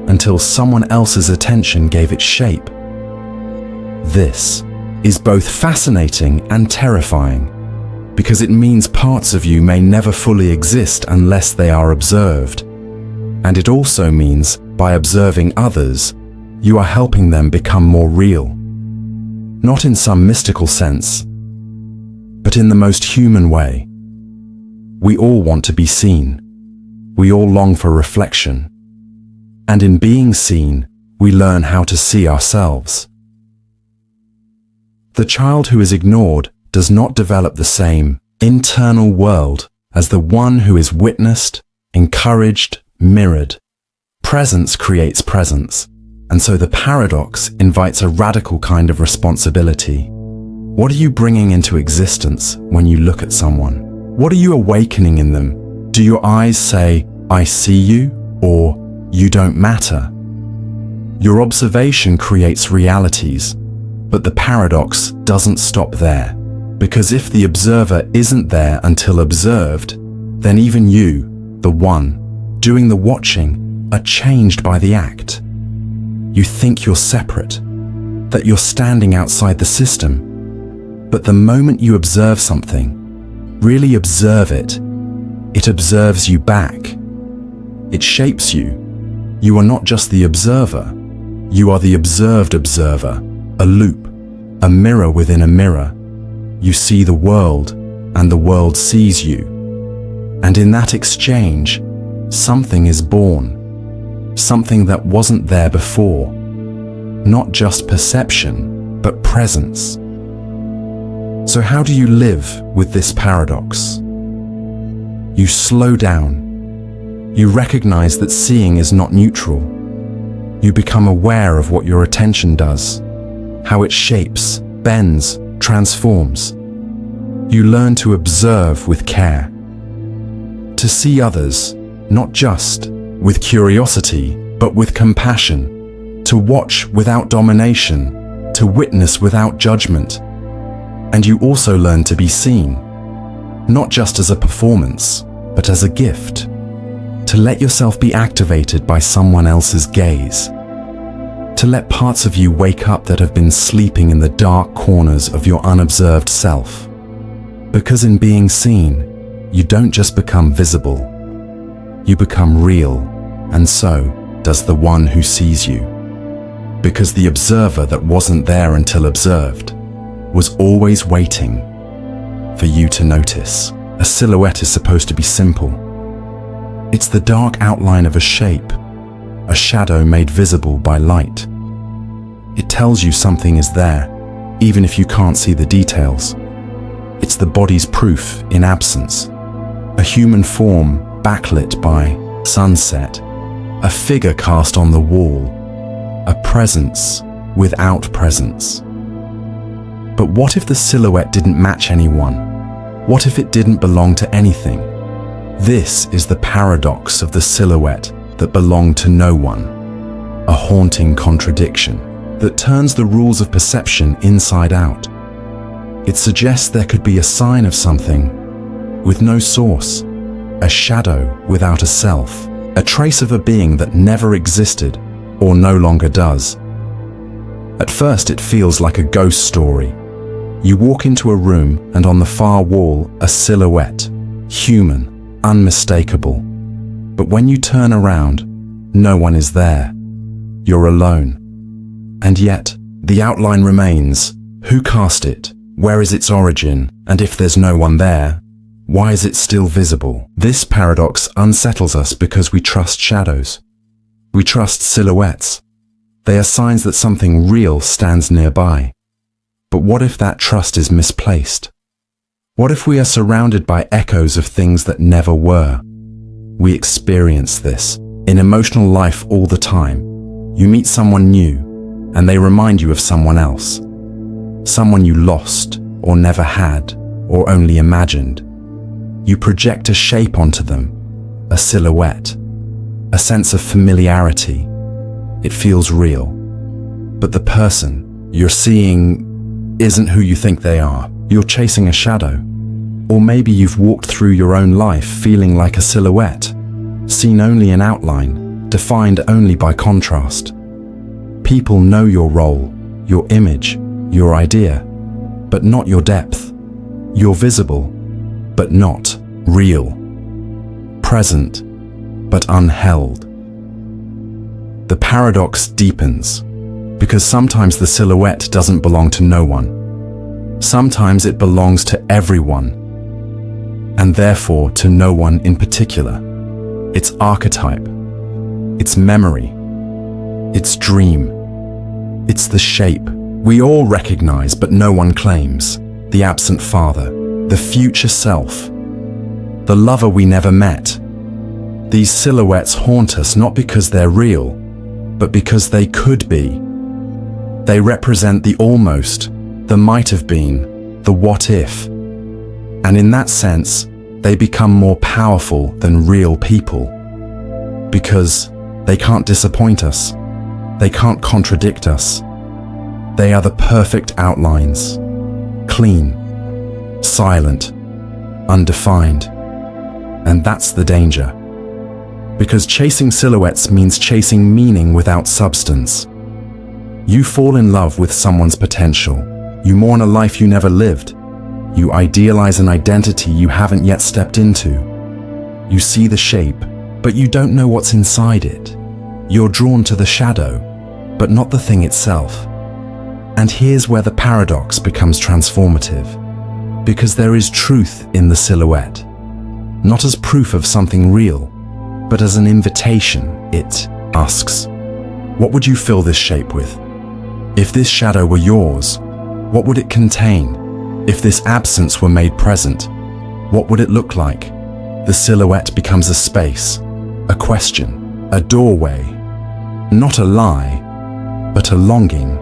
until someone else's attention gave it shape. This is both fascinating and terrifying, because it means parts of you may never fully exist unless they are observed. And it also means, by observing others, you are helping them become more real. Not in some mystical sense, but in the most human way. We all want to be seen. We all long for reflection. And in being seen, we learn how to see ourselves. The child who is ignored does not develop the same internal world as the one who is witnessed, encouraged, mirrored. Presence creates presence, and so the paradox invites a radical kind of responsibility. What are you bringing into existence when you look at someone? What are you awakening in them? Do your eyes say, "I see you," or "You don't matter"? Your observation creates realities, but the paradox doesn't stop there. Because if the observer isn't there until observed, then even you, the one doing the watching, are changed by the act. You think you're separate, that you're standing outside the system. But the moment you observe something, really observe it, it observes you back. It shapes you. You are not just the observer, you are the observed observer, a loop, a mirror within a mirror. You see the world, and the world sees you. And in that exchange, something is born. Something that wasn't there before. Not just perception, but presence. So how do you live with this paradox? You slow down. You recognize that seeing is not neutral. You become aware of what your attention does, how it shapes, bends, transforms. You learn to observe with care. To see others, not just with curiosity, but with compassion. To watch without domination, to witness without judgment. And you also learn to be seen, not just as a performance, but as a gift. To let yourself be activated by someone else's gaze. To let parts of you wake up that have been sleeping in the dark corners of your unobserved self. Because in being seen, you don't just become visible, you become real, and so does the one who sees you. Because the observer that wasn't there until observed was always waiting for you to notice. A silhouette is supposed to be simple. It's the dark outline of a shape, a shadow made visible by light. It tells you something is there, even if you can't see the details. It's the body's proof in absence. A human form backlit by sunset, a figure cast on the wall, a presence without presence. But what if the silhouette didn't match anyone? What if it didn't belong to anything? This is the paradox of the silhouette that belonged to no one, a haunting contradiction that turns the rules of perception inside out. It suggests there could be a sign of something with no source, a shadow without a self, a trace of a being that never existed or no longer does. At first it feels like a ghost story. You walk into a room and on the far wall a silhouette, human, unmistakable. But when you turn around, no one is there. You're alone. And yet, the outline remains. Who cast it? Where is its origin? And if there's no one there, why is it still visible? This paradox unsettles us because we trust shadows. We trust silhouettes. They are signs that something real stands nearby. But what if that trust is misplaced? What if we are surrounded by echoes of things that never were? We experience this in emotional life all the time. You meet someone new, and they remind you of someone else. Someone you lost, or never had, or only imagined. You project a shape onto them, a silhouette, a sense of familiarity. It feels real. But the person you're seeing isn't who you think they are. You're chasing a shadow. Or maybe you've walked through your own life feeling like a silhouette, seen only in outline, defined only by contrast. People know your role, your image, your idea, but not your depth. You're visible, but not real. Present, but unheld. The paradox deepens, because sometimes the silhouette doesn't belong to no one. Sometimes it belongs to everyone, and therefore to no one in particular. Its archetype, its memory, its dream. It's the shape we all recognize but no one claims. The absent father, the future self, the lover we never met. These silhouettes haunt us not because they're real, but because they could be. They represent the almost, the might have been, the what if. And in that sense, they become more powerful than real people. Because they can't disappoint us. They can't contradict us. They are the perfect outlines. Clean, silent, undefined. And that's the danger. Because chasing silhouettes means chasing meaning without substance. You fall in love with someone's potential. You mourn a life you never lived. You idealize an identity you haven't yet stepped into. You see the shape, but you don't know what's inside it. You're drawn to the shadow, but not the thing itself. And here's where the paradox becomes transformative. Because there is truth in the silhouette. Not as proof of something real, but as an invitation. It asks, what would you fill this shape with? If this shadow were yours, what would it contain? If this absence were made present, what would it look like? The silhouette becomes a space, a question, a doorway, not a lie, but a longing.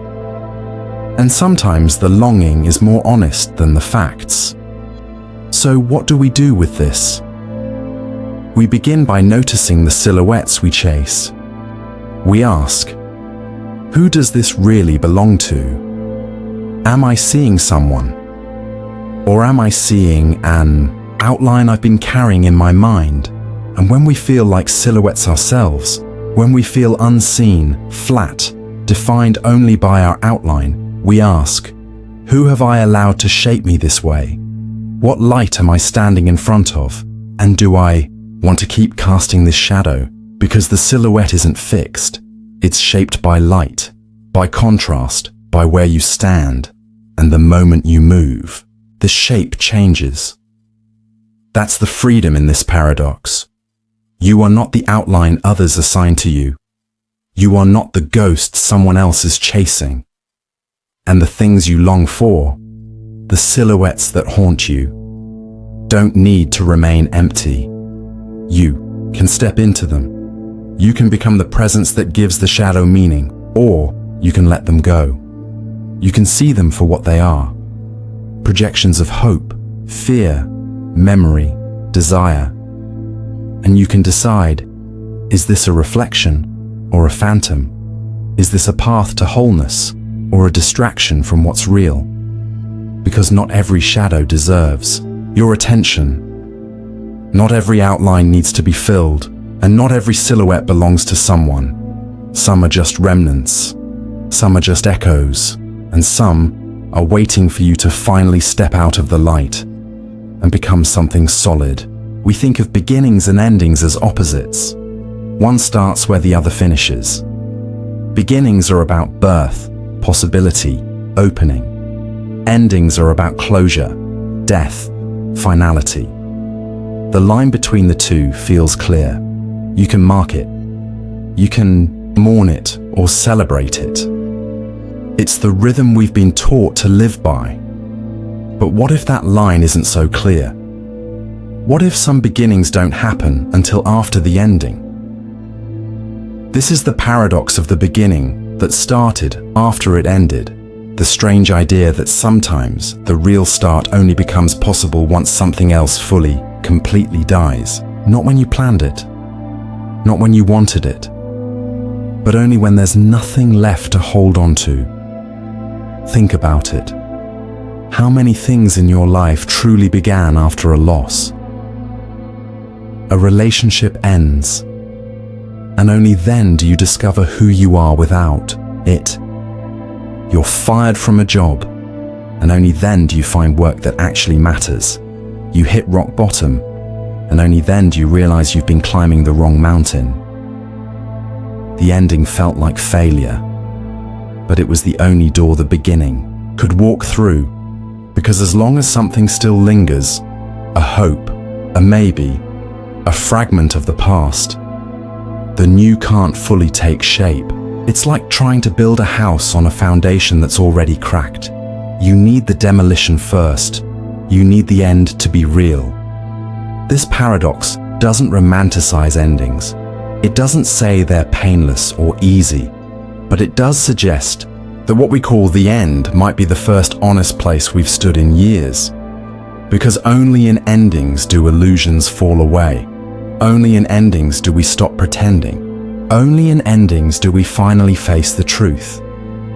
And sometimes the longing is more honest than the facts. So what do we do with this? We begin by noticing the silhouettes we chase. We ask, who does this really belong to? Am I seeing someone? Or am I seeing an outline I've been carrying in my mind? And when we feel like silhouettes ourselves, when we feel unseen, flat, defined only by our outline, we ask, who have I allowed to shape me this way? What light am I standing in front of? And do I want to keep casting this shadow? Because the silhouette isn't fixed. It's shaped by light, by contrast, by where you stand. And the moment you move, the shape changes. That's the freedom in this paradox. You are not the outline others assign to you. You are not the ghost someone else is chasing. And the things you long for, the silhouettes that haunt you, don't need to remain empty. You can step into them. You can become the presence that gives the shadow meaning, or you can let them go. You can see them for what they are. Projections of hope, fear, memory, desire. And you can decide, is this a reflection or a phantom? Is this a path to wholeness or a distraction from what's real? Because not every shadow deserves your attention. Not every outline needs to be filled, and not every silhouette belongs to someone. Some are just remnants, some are just echoes, and some are waiting for you to finally step out of the light and become something solid. We think of beginnings and endings as opposites. One starts where the other finishes. Beginnings are about birth, possibility, opening. Endings are about closure, death, finality. The line between the two feels clear. You can mark it. You can mourn it or celebrate it. It's the rhythm we've been taught to live by. But what if that line isn't so clear? What if some beginnings don't happen until after the ending? This is the paradox of the beginning that started after it ended. The strange idea that sometimes the real start only becomes possible once something else fully, completely dies. Not when you planned it, not when you wanted it, but only when there's nothing left to hold on to. Think about it. How many things in your life truly began after a loss? A relationship ends, and only then do you discover who you are without it. You're fired from a job, and only then do you find work that actually matters. You hit rock bottom, and only then do you realize you've been climbing the wrong mountain. The ending felt like failure, but it was the only door the beginning could walk through, because as long as something still lingers, a hope, a maybe, a fragment of the past, the new can't fully take shape. It's like trying to build a house on a foundation that's already cracked. You need the demolition first. You need the end to be real. This paradox doesn't romanticize endings. It doesn't say they're painless or easy, but it does suggest that what we call the end might be the first honest place we've stood in years. Because only in endings do illusions fall away. Only in endings do we stop pretending. Only in endings do we finally face the truth.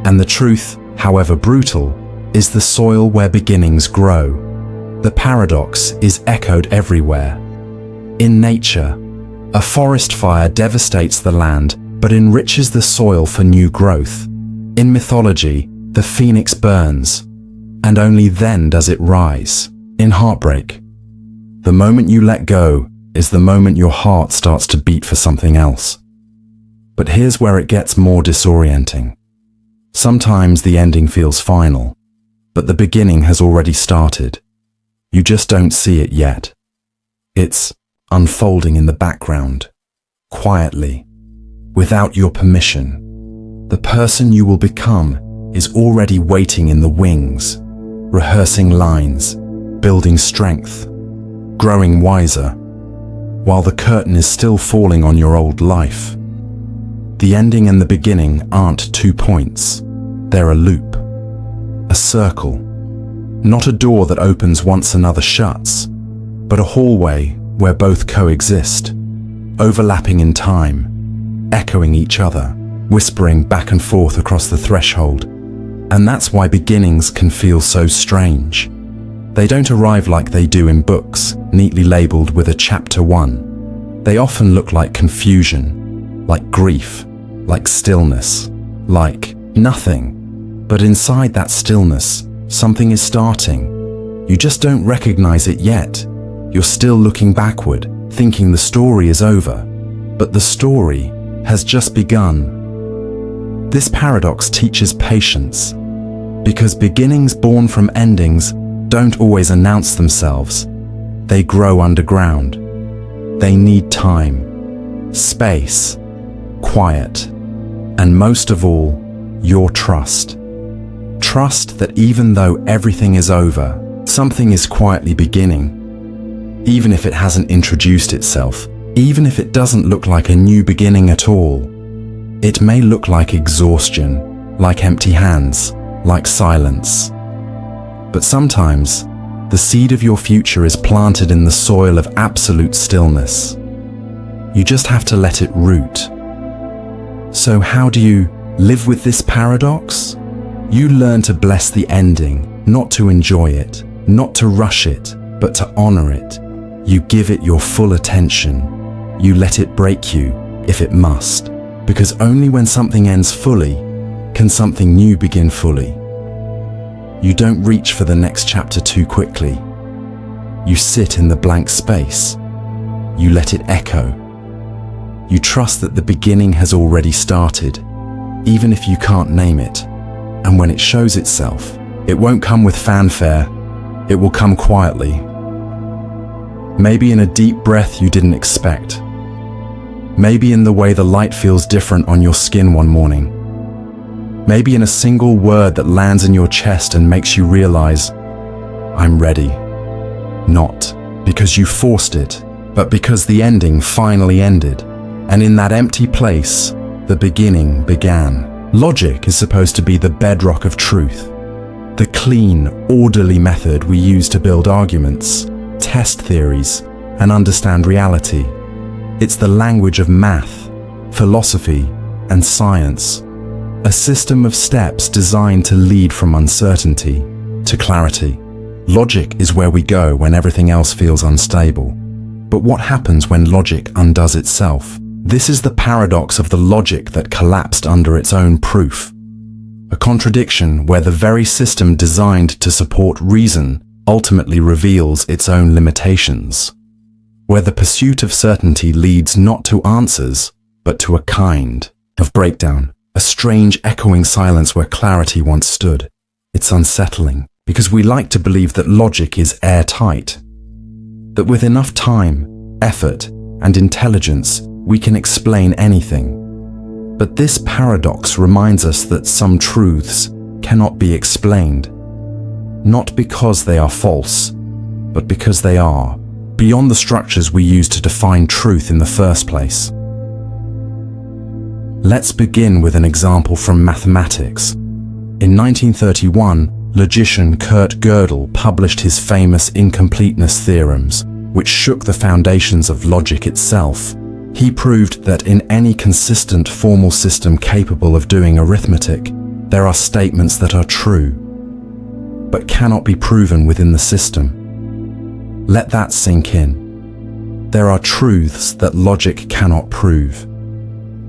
And the truth, however brutal, is the soil where beginnings grow. The paradox is echoed everywhere. In nature, a forest fire devastates the land but enriches the soil for new growth. In mythology, the phoenix burns, and only then does it rise. In heartbreak, the moment you let go is the moment your heart starts to beat for something else. But here's where it gets more disorienting. Sometimes the ending feels final, but the beginning has already started. You just don't see it yet. It's unfolding in the background, quietly, without your permission. The person you will become is already waiting in the wings, rehearsing lines, building strength, growing wiser, while the curtain is still falling on your old life. The ending and the beginning aren't 2 points. They're a loop, a circle, not a door that opens once another shuts, but a hallway where both coexist, overlapping in time, echoing each other, whispering back and forth across the threshold. And that's why beginnings can feel so strange. They don't arrive like they do in books, neatly labeled with a chapter 1. They often look like confusion, like grief, like stillness, like nothing. But inside that stillness, something is starting. You just don't recognize it yet. You're still looking backward, thinking the story is over. But the story has just begun. This paradox teaches patience, because beginnings born from endings don't always announce themselves. They grow underground. They need time, space, quiet, and most of all, your trust. Trust that even though everything is over, something is quietly beginning. Even if it hasn't introduced itself, even if it doesn't look like a new beginning at all. It may look like exhaustion, like empty hands, like silence. But sometimes, the seed of your future is planted in the soil of absolute stillness. You just have to let it root. So how do you live with this paradox? You learn to bless the ending, not to enjoy it, not to rush it, but to honor it. You give it your full attention. You let it break you, if it must. Because only when something ends fully, can something new begin fully. You don't reach for the next chapter too quickly. You sit in the blank space. You let it echo. You trust that the beginning has already started, even if you can't name it. And when it shows itself, it won't come with fanfare. It will come quietly. Maybe in a deep breath you didn't expect. Maybe in the way the light feels different on your skin one morning. Maybe in a single word that lands in your chest and makes you realize, I'm ready. Not because you forced it, but because the ending finally ended. And in that empty place, the beginning began. Logic is supposed to be the bedrock of truth. The clean, orderly method we use to build arguments, test theories, and understand reality. It's the language of math, philosophy, and science. A system of steps designed to lead from uncertainty to clarity. Logic is where we go when everything else feels unstable. But what happens when logic undoes itself? This is the paradox of the logic that collapsed under its own proof. A contradiction where the very system designed to support reason ultimately reveals its own limitations. Where the pursuit of certainty leads not to answers, but to a kind of breakdown, a strange echoing silence where clarity once stood. It's unsettling, because we like to believe that logic is airtight, that with enough time, effort, and intelligence, we can explain anything. But this paradox reminds us that some truths cannot be explained, not because they are false, but because they are beyond the structures we use to define truth in the first place. Let's begin with an example from mathematics. In 1931, logician Kurt Gödel published his famous incompleteness theorems, which shook the foundations of logic itself. He proved that in any consistent formal system capable of doing arithmetic, there are statements that are true, but cannot be proven within the system. Let that sink in. There are truths that logic cannot prove.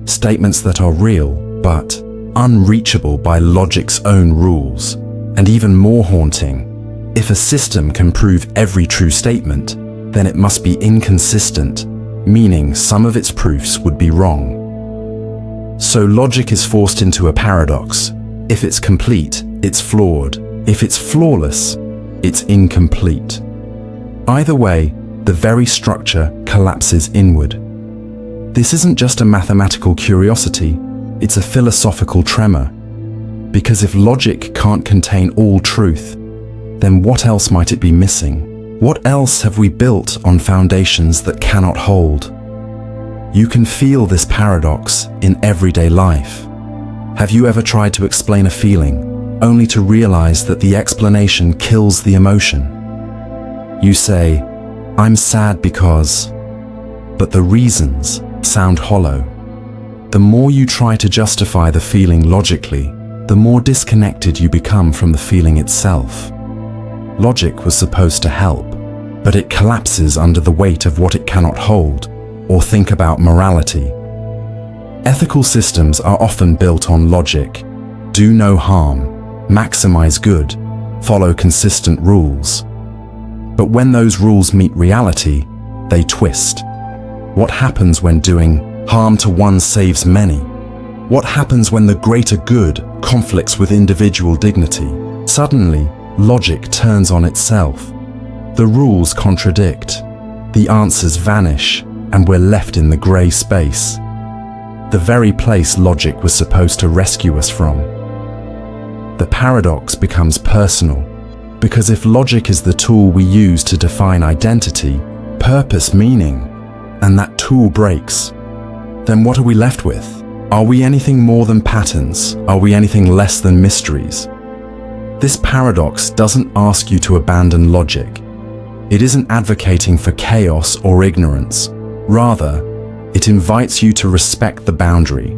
Statements that are real, but unreachable by logic's own rules. And even more haunting, if a system can prove every true statement, then it must be inconsistent, meaning some of its proofs would be wrong. So logic is forced into a paradox. If it's complete, it's flawed. If it's flawless, it's incomplete. Either way, the very structure collapses inward. This isn't just a mathematical curiosity, it's a philosophical tremor. Because if logic can't contain all truth, then what else might it be missing? What else have we built on foundations that cannot hold? You can feel this paradox in everyday life. Have you ever tried to explain a feeling, only to realize that the explanation kills the emotion? You say, "I'm sad because," but the reasons sound hollow. The more you try to justify the feeling logically, the more disconnected you become from the feeling itself. Logic was supposed to help, but it collapses under the weight of what it cannot hold. Or think about morality. Ethical systems are often built on logic. Do no harm, maximize good, follow consistent rules. But when those rules meet reality, they twist. What happens when doing harm to one saves many? What happens when the greater good conflicts with individual dignity? Suddenly, logic turns on itself. The rules contradict. The answers vanish, and we're left in the grey space. The very place logic was supposed to rescue us from. The paradox becomes personal, because if logic is the tool we use to define identity, purpose, meaning, and that tool breaks, then what are we left with? Are we anything more than patterns? Are we anything less than mysteries? This paradox doesn't ask you to abandon logic. It isn't advocating for chaos or ignorance. Rather, it invites you to respect the boundary,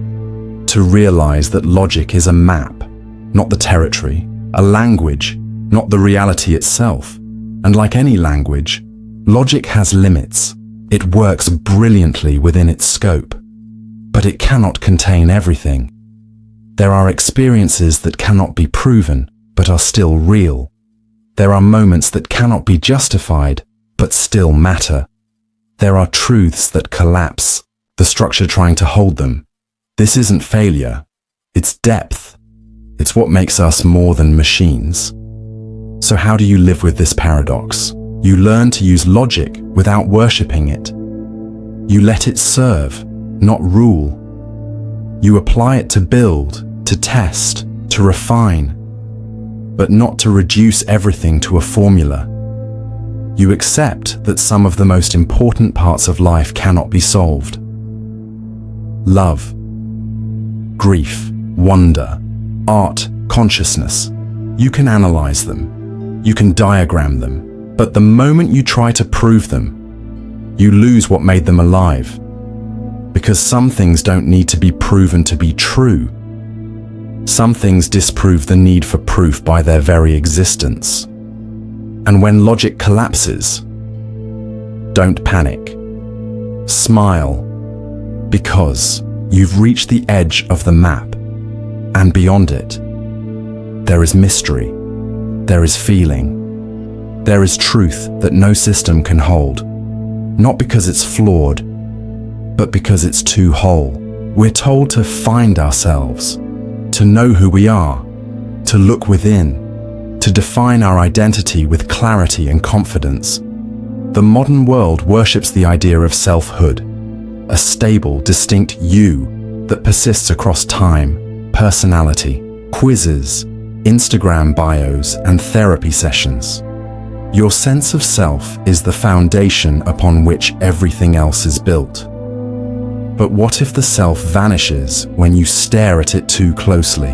to realize that logic is a map, not the territory, a language, not the reality itself. And like any language, logic has limits. It works brilliantly within its scope, but it cannot contain everything. There are experiences that cannot be proven, but are still real. There are moments that cannot be justified, but still matter. There are truths that collapse, the structure trying to hold them. This isn't failure, it's depth. It's what makes us more than machines. So how do you live with this paradox? You learn to use logic without worshipping it. You let it serve, not rule. You apply it to build, to test, to refine, but not to reduce everything to a formula. You accept that some of the most important parts of life cannot be solved. Love, grief, wonder, art, consciousness. You can analyze them. You can diagram them. But the moment you try to prove them, you lose what made them alive. Because some things don't need to be proven to be true. Some things disprove the need for proof by their very existence. And when logic collapses, don't panic. Smile, because you've reached the edge of the map, and beyond it, there is mystery, there is feeling, there is truth that no system can hold, not because it's flawed, but because it's too whole. We're told to find ourselves, to know who we are, to look within, to define our identity with clarity and confidence. The modern world worships the idea of selfhood, a stable, distinct you that persists across time, personality, quizzes, Instagram bios, and therapy sessions. Your sense of self is the foundation upon which everything else is built. But what if the self vanishes when you stare at it too closely?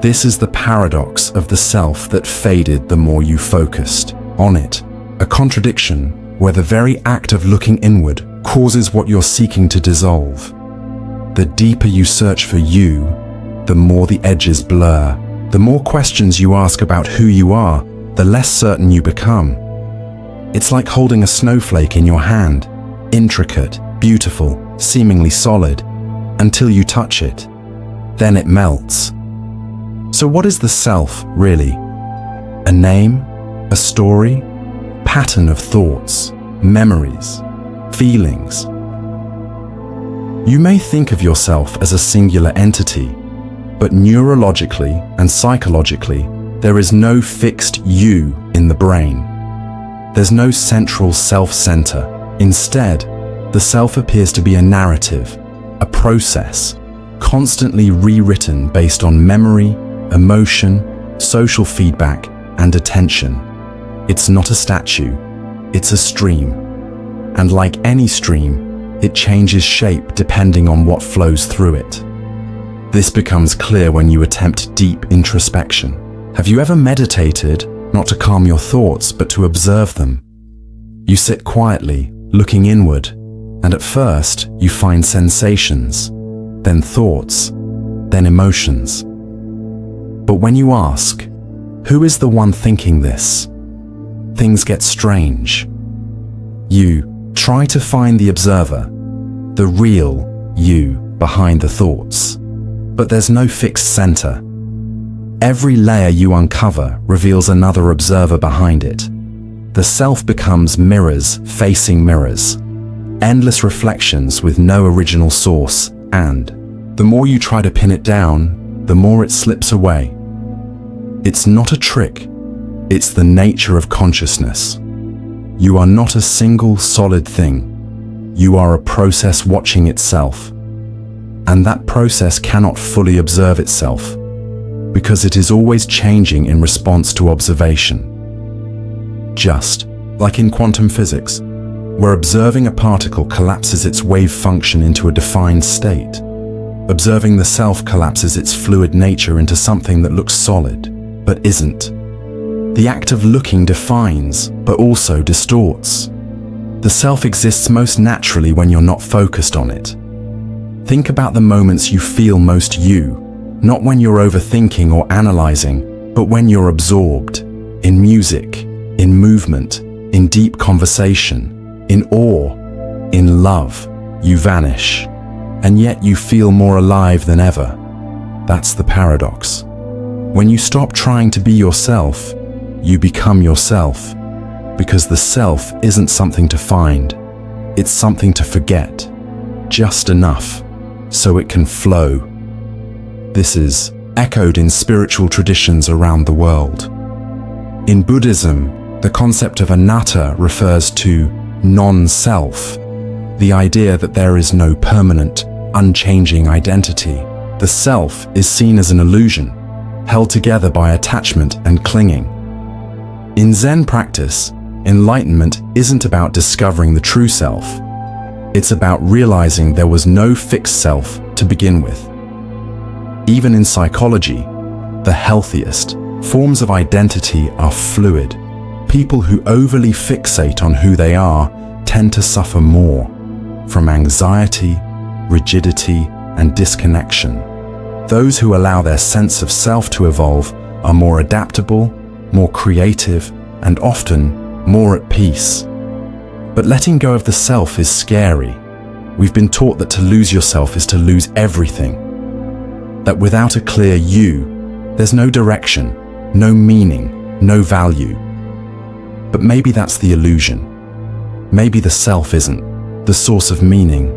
This is the paradox of the self that faded the more you focused on it. A contradiction where the very act of looking inward causes what you're seeking to dissolve. The deeper you search for you, the more the edges blur. The more questions you ask about who you are, the less certain you become. It's like holding a snowflake in your hand, intricate, beautiful, seemingly solid, until you touch it. Then it melts. So what is the self, really? A name? A story? Pattern of thoughts, memories, feelings? You may think of yourself as a singular entity, but neurologically and psychologically, there is no fixed you in the brain. There's no central self-center. Instead, the self appears to be a narrative, a process, constantly rewritten based on memory, emotion, social feedback, and attention. It's not a statue, it's a stream. And like any stream, it changes shape depending on what flows through it. This becomes clear when you attempt deep introspection. Have you ever meditated, not to calm your thoughts, but to observe them? You sit quietly, looking inward, and at first you find sensations, then thoughts, then emotions. But when you ask, who is the one thinking this? Things get strange. You try to find the observer, the real you behind the thoughts. But there's no fixed center. Every layer you uncover reveals another observer behind it. The self becomes mirrors facing mirrors, endless reflections with no original source, and the more you try to pin it down, the more it slips away. It's not a trick, it's the nature of consciousness. You are not a single solid thing. You are a process watching itself. And that process cannot fully observe itself, because it is always changing in response to observation. Just like in quantum physics, where observing a particle collapses its wave function into a defined state, observing the self collapses its fluid nature into something that looks solid, but isn't. The act of looking defines, but also distorts. The self exists most naturally when you're not focused on it. Think about the moments you feel most you, not when you're overthinking or analyzing, but when you're absorbed, in music, in movement, in deep conversation, in awe, in love. You vanish, and yet you feel more alive than ever. That's the paradox. When you stop trying to be yourself, you become yourself, because the self isn't something to find, it's something to forget, just enough so it can flow. This is echoed in spiritual traditions around the world. In Buddhism, the concept of anatta refers to non-self, the idea that there is no permanent, unchanging identity. The self is seen as an illusion, held together by attachment and clinging. In Zen practice, enlightenment isn't about discovering the true self. It's about realizing there was no fixed self to begin with. Even in psychology, the healthiest forms of identity are fluid. People who overly fixate on who they are tend to suffer more from anxiety, rigidity, and disconnection. Those who allow their sense of self to evolve are more adaptable, more creative, and often more at peace. But letting go of the self is scary. We've been taught that to lose yourself is to lose everything. That without a clear you, there's no direction, no meaning, no value. But maybe that's the illusion. Maybe the self isn't the source of meaning,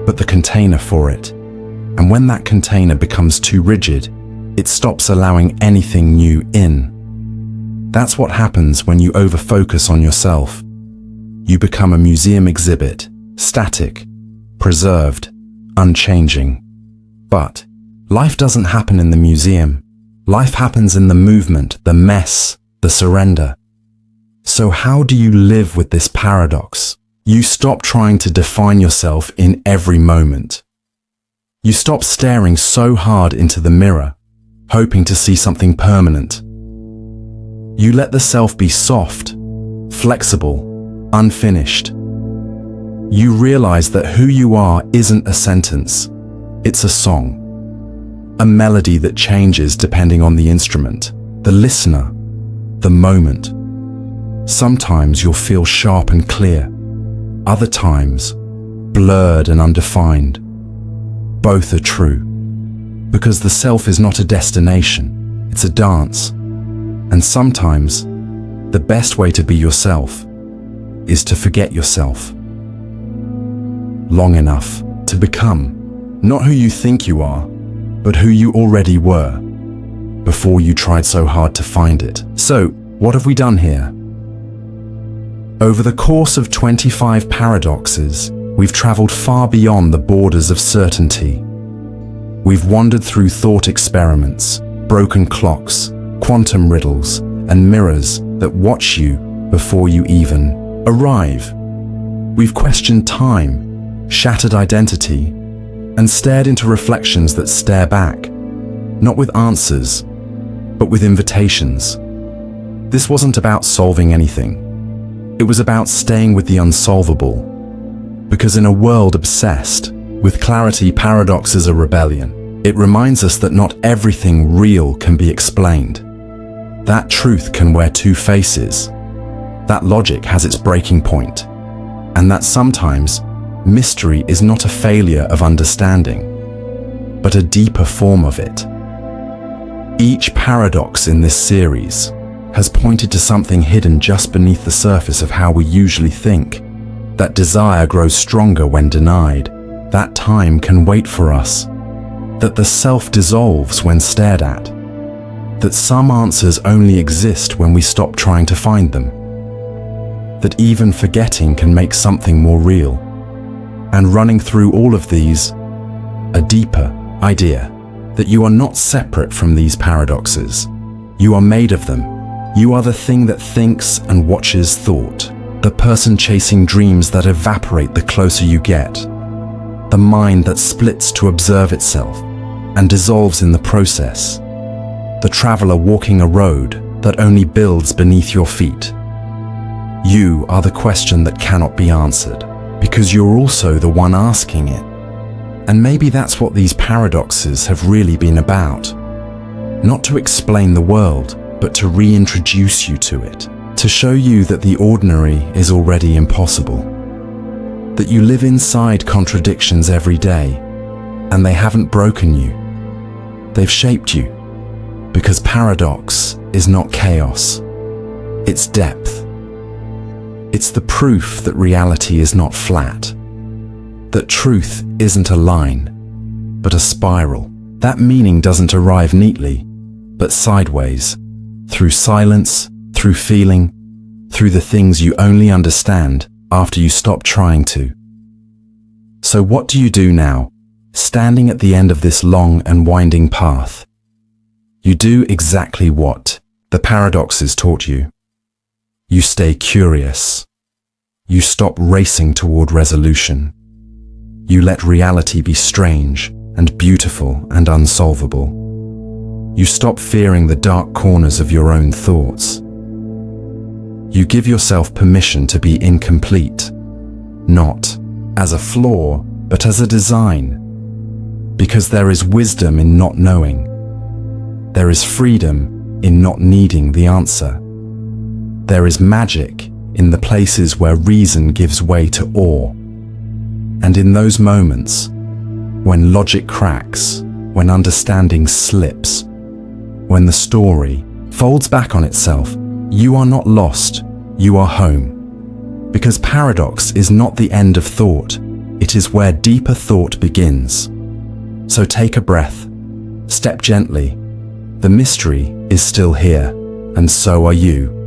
but the container for it. And when that container becomes too rigid, it stops allowing anything new in. That's what happens when you over-focus on yourself. You become a museum exhibit, static, preserved, unchanging. But life doesn't happen in the museum. Life happens in the movement, the mess, the surrender. So how do you live with this paradox? You stop trying to define yourself in every moment. You stop staring so hard into the mirror, hoping to see something permanent. You let the self be soft, flexible, unfinished. You realize that who you are isn't a sentence, it's a song. A melody that changes depending on the instrument, the listener, the moment. Sometimes you'll feel sharp and clear, other times blurred and undefined. Both are true, because the self is not a destination, it's a dance. And sometimes, the best way to be yourself is to forget yourself. Long enough to become not who you think you are, but who you already were, before you tried so hard to find it. So, what have we done here? Over the course of 25 paradoxes, we've traveled far beyond the borders of certainty. We've wandered through thought experiments, broken clocks, quantum riddles, and mirrors that watch you before you even arrive. We've questioned time, shattered identity, and stared into reflections that stare back, not with answers, but with invitations. This wasn't about solving anything. It was about staying with the unsolvable. Because in a world obsessed with clarity, paradox is a rebellion. It reminds us that not everything real can be explained. That truth can wear two faces. That logic has its breaking point. And that sometimes mystery is not a failure of understanding, but a deeper form of it. Each paradox in this series has pointed to something hidden just beneath the surface of how we usually think. That desire grows stronger when denied. That time can wait for us. That the self dissolves when stared at. That some answers only exist when we stop trying to find them. That even forgetting can make something more real. And running through all of these, a deeper idea that you are not separate from these paradoxes. You are made of them. You are the thing that thinks and watches thought, the person chasing dreams that evaporate the closer you get, the mind that splits to observe itself and dissolves in the process, the traveler walking a road that only builds beneath your feet. You are the question that cannot be answered, because you're also the one asking it. And maybe that's what these paradoxes have really been about. Not to explain the world, but to reintroduce you to it, to show you that the ordinary is already impossible, that you live inside contradictions every day, and they haven't broken you, they've shaped you, because paradox is not chaos, it's depth. It's the proof that reality is not flat, that truth isn't a line, but a spiral. That meaning doesn't arrive neatly, but sideways, through silence, through feeling, through the things you only understand after you stop trying to. So what do you do now, standing at the end of this long and winding path? You do exactly what the paradoxes taught you. You stay curious. You stop racing toward resolution. You let reality be strange and beautiful and unsolvable. You stop fearing the dark corners of your own thoughts. You give yourself permission to be incomplete, not as a flaw, but as a design. Because there is wisdom in not knowing. There is freedom in not needing the answer. There is magic in the places where reason gives way to awe. And in those moments, when logic cracks, when understanding slips, when the story folds back on itself, you are not lost, you are home. Because paradox is not the end of thought, it is where deeper thought begins. So take a breath, step gently. The mystery is still here, and so are you.